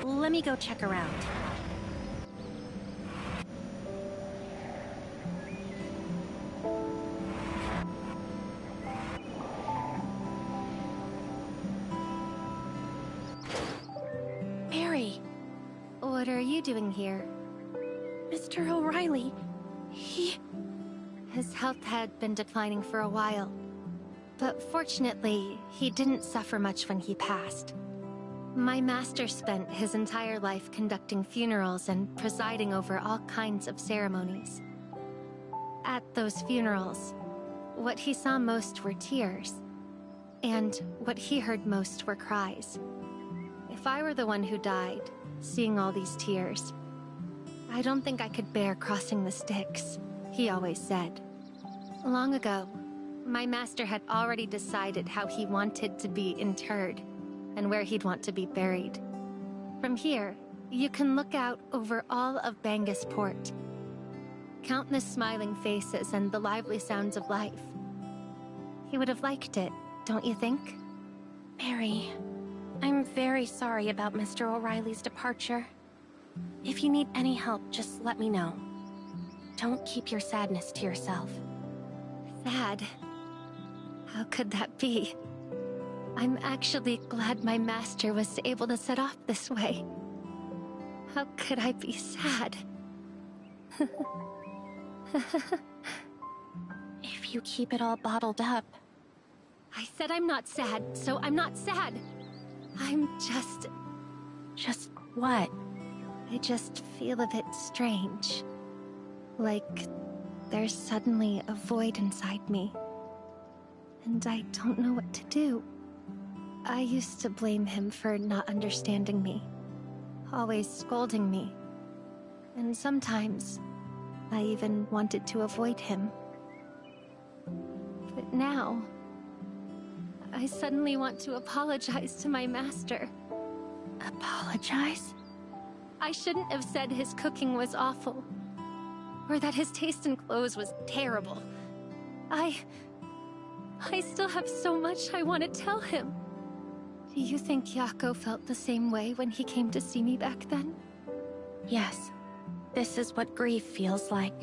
Let me go check around. you doing here? Mr. O'Reilly, His health had been declining for a while. But fortunately, he didn't suffer much when he passed. My master spent his entire life conducting funerals and presiding over all kinds of ceremonies. At those funerals, what he saw most were tears, and what he heard most were cries. If I were the one who died, seeing all these tears, I don't think I could bear crossing the Styx, he always said. Long ago, my master had already decided how he wanted to be interred, and where he'd want to be buried. From here, you can look out over all of Bangus Port. Countless smiling faces and the lively sounds of life. He would have liked it, don't you think? Mary, I'm very sorry about Mr. O'Reilly's departure. If you need any help, just let me know. Don't keep your sadness to yourself. Sad? How could that be? I'm actually glad my master was able to set off this way. How could I be sad? If you keep it all bottled up... I said I'm not sad, so I'm not sad. I'm just... Just what? I just feel a bit strange. Like there's suddenly a void inside me. And I don't know what to do. I used to blame him for not understanding me, always scolding me. And sometimes, I even wanted to avoid him. But now, I suddenly want to apologize to my master. Apologize? I shouldn't have said his cooking was awful, or that his taste in clothes was terrible. I still have so much I want to tell him. Do you think Yako felt the same way when he came to see me back then? Yes. This is what grief feels like.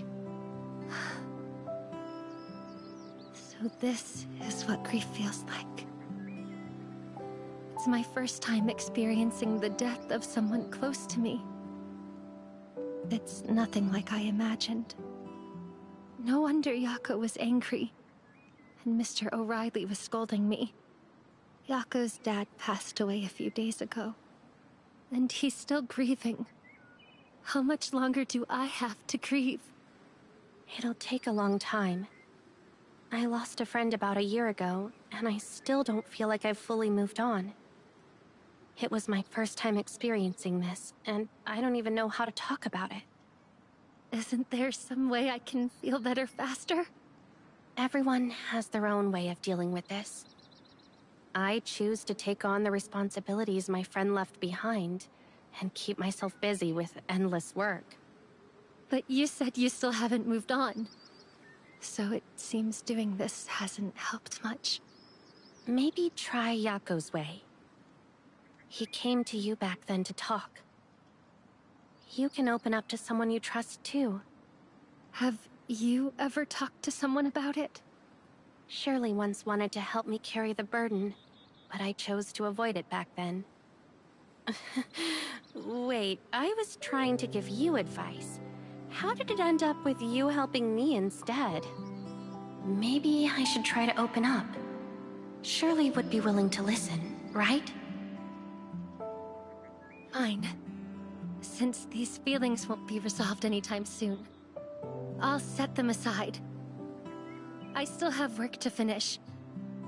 So this is what grief feels like. It's my first time experiencing the death of someone close to me. It's nothing like I imagined. No wonder Yako was angry, and Mr. O'Reilly was scolding me. Yako's dad passed away a few days ago, and he's still grieving. How much longer do I have to grieve? It'll take a long time. I lost a friend about a year ago, and I still don't feel like I've fully moved on. It was my first time experiencing this, and I don't even know how to talk about it. Isn't there some way I can feel better faster? Everyone has their own way of dealing with this. I choose to take on the responsibilities my friend left behind, and keep myself busy with endless work. But you said you still haven't moved on. So it seems doing this hasn't helped much. Maybe try Yako's way. He came to you back then to talk. You can open up to someone you trust too. Have you ever talked to someone about it? Shirley once wanted to help me carry the burden, but I chose to avoid it back then. Wait, I was trying to give you advice. How did it end up with you helping me instead? Maybe I should try to open up. Shirley would be willing to listen, right? Fine. Since these feelings won't be resolved anytime soon, I'll set them aside. I still have work to finish.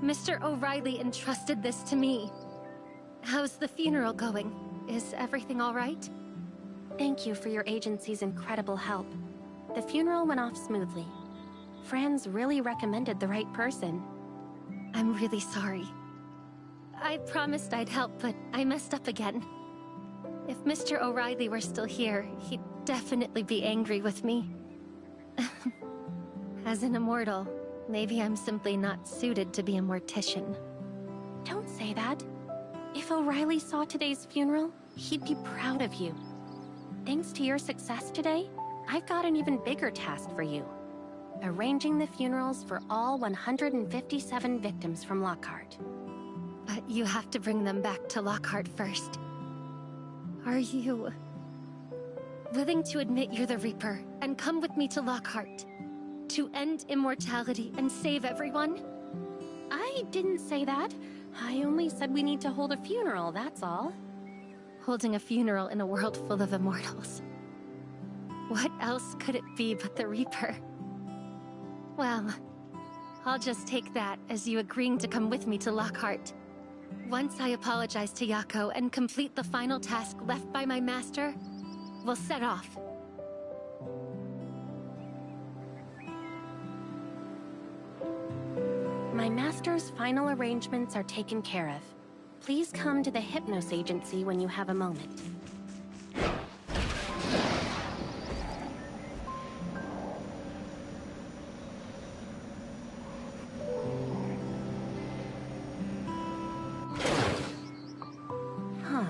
Mr. O'Reilly entrusted this to me. How's the funeral going? Is everything all right? Thank you for your agency's incredible help. The funeral went off smoothly. Franz really recommended the right person. I'm really sorry. I promised I'd help, but I messed up again. If Mr. O'Reilly were still here, he'd definitely be angry with me. As an immortal, maybe I'm simply not suited to be a mortician. Don't say that. If O'Reilly saw today's funeral, he'd be proud of you. Thanks to your success today, I've got an even bigger task for you. Arranging the funerals for all 157 victims from Lockhart. But you have to bring them back to Lockhart first. Are you... willing to admit you're the Reaper and come with me to Lockhart? To end immortality and save everyone? I didn't say that. I only said we need to hold a funeral, that's all. Holding a funeral in a world full of immortals. What else could it be but the Reaper? Well, I'll just take that as you agreeing to come with me to Lockhart. Once I apologize to Yako and complete the final task left by my master, we'll set off. My master's final arrangements are taken care of. Please come to the Hypnos Agency when you have a moment. Huh.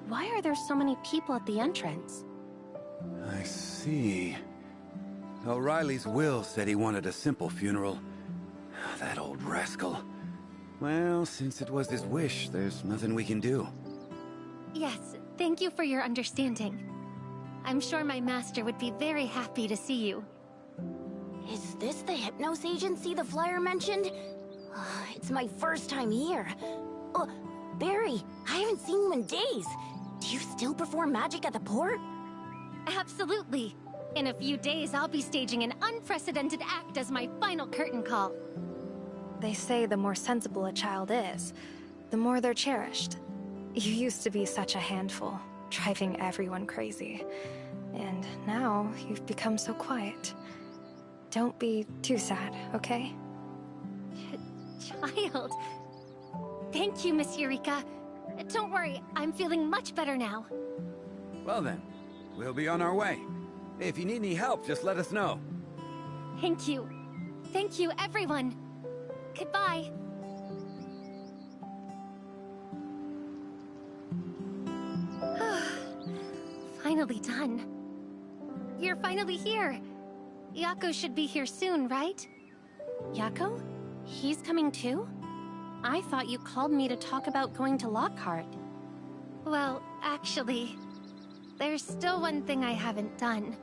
Why are there so many people at the entrance? I see. O'Reilly's will said he wanted a simple funeral. That old rascal. Well, since it was his wish, there's nothing we can do. Yes, thank you for your understanding. I'm sure my master would be very happy to see you. Is this the Hypnos Agency the flyer mentioned? It's my first time here. Oh, Barry, I haven't seen you in days. Do you still perform magic at the port? Absolutely. In a few days, I'll be staging an unprecedented act as my final curtain call. They say the more sensible a child is, the more they're cherished. You used to be such a handful, driving everyone crazy. And now you've become so quiet. Don't be too sad, okay? Child. Thank you, Miss Eureka. Don't worry, I'm feeling much better now. Well then, we'll be on our way. If you need any help, just let us know. Thank you. Thank you, everyone. Goodbye. Finally done. You're finally here. Yako should be here soon, right? Yako? He's coming too? I thought you called me to talk about going to Lockhart. Well, actually, there's still one thing I haven't done.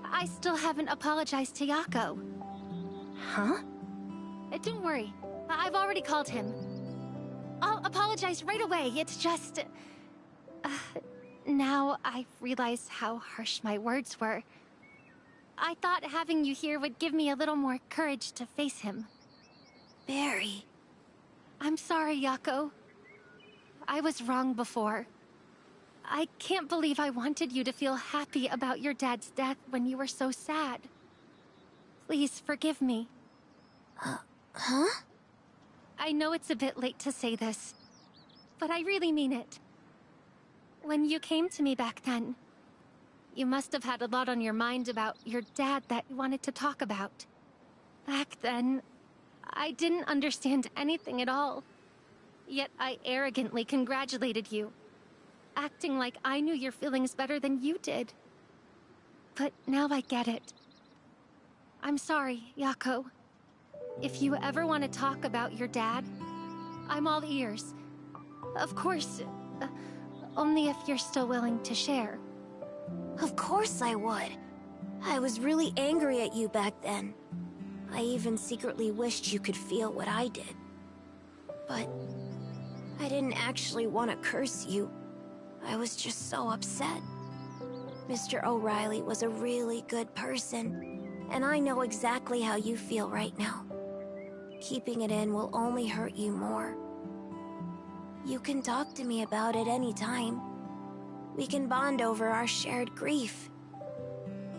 I still haven't apologized to Yako. Huh? Don't worry. I've already called him. I'll apologize right away. It's just... now I realize how harsh my words were. I thought having you here would give me a little more courage to face him. Barry. I'm sorry, Yako. I was wrong before. I can't believe I wanted you to feel happy about your dad's death when you were so sad. Please forgive me. Huh? I know it's a bit late to say this, but I really mean it. When you came to me back then, you must have had a lot on your mind about your dad that you wanted to talk about. Back then, I didn't understand anything at all. Yet I arrogantly congratulated you, acting like I knew your feelings better than you did. But now I get it. I'm sorry, Yako. If you ever want to talk about your dad, I'm all ears. Of course, only if you're still willing to share. Of course I would. I was really angry at you back then. I even secretly wished you could feel what I did. But I didn't actually want to curse you. I was just so upset. Mr. O'Reilly was a really good person, and I know exactly how you feel right now. Keeping it in will only hurt you more. You can talk to me about it anytime. We can bond over our shared grief.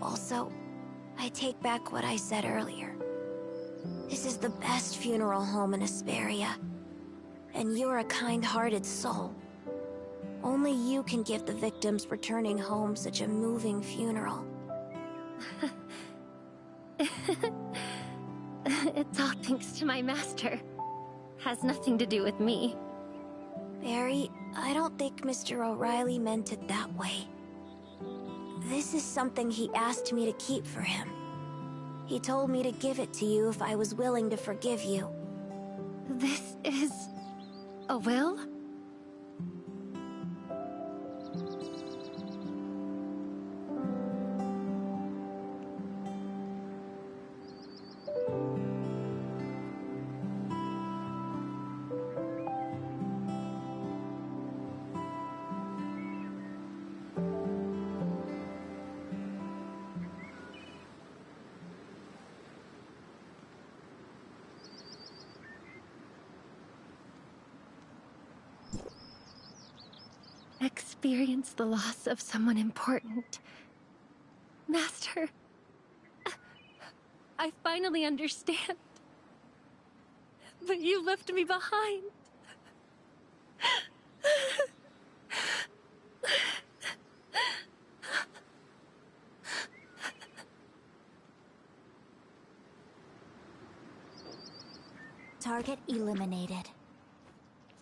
Also, I take back what I said earlier. This is the best funeral home in Asperia, and you're a kind-hearted soul. Only you can give the victims returning home such a moving funeral. It's all thanks to my master. Has nothing to do with me. Barry, I don't think Mr. O'Reilly meant it that way. This is something he asked me to keep for him. He told me to give it to you if I was willing to forgive you. This is... a will? experience the loss of someone important. Master, I finally understand. But you left me behind. Target eliminated.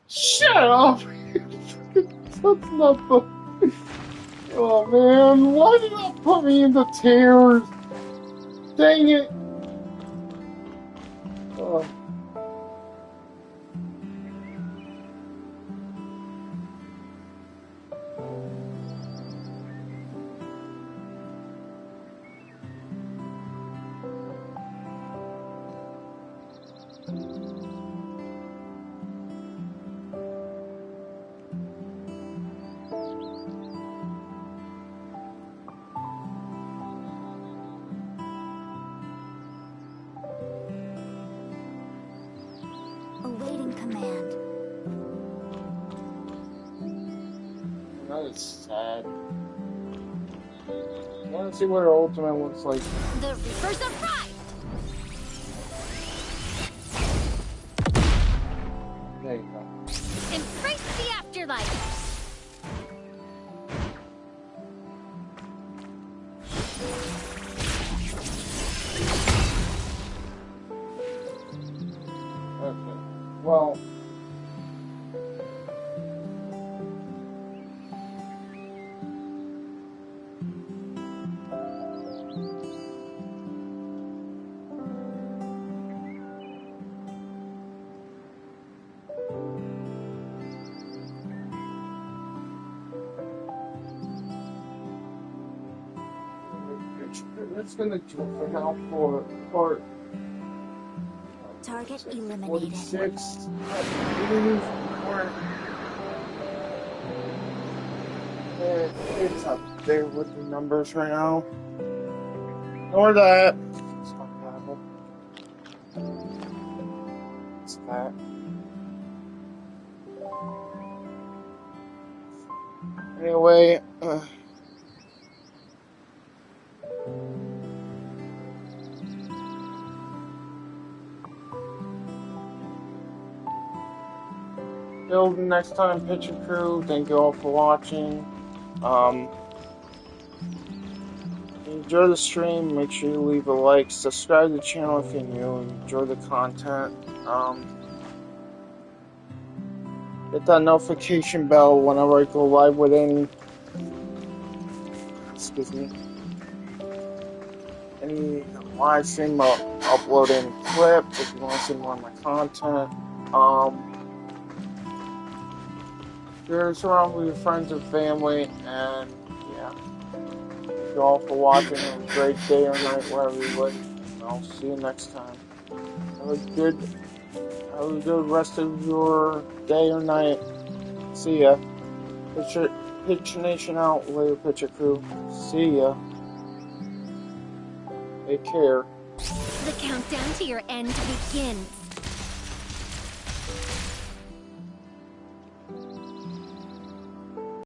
Shut up! That's not the... Oh man, why did that put me into tears? Dang it! Oh. Awaiting command. That is sad. I want to see what her ultimate looks like. The Reapers arrived! There you go. Embrace the afterlife! Okay. Well... Let's gonna do it for now for Target eliminated. 46. It's up there with the numbers right now. Ignore that. It's not Bible. It's that. Anyway, till next time, Picture Crew. Thank you all for watching. Enjoy the stream. Make sure you leave a like. Subscribe to the channel if you're new and enjoy the content. Hit that notification bell whenever I go live with any. Excuse me. Any live stream, I'll upload any clips if you want to see more of my content. Share around with your friends and family, and yeah. Thank you all for watching. Have a great day or night wherever you live. And I'll see you next time. Have a good rest of your day or night. See ya. Picture Nation out. Later, Picture Crew. See ya. Take care. The countdown to your end begins.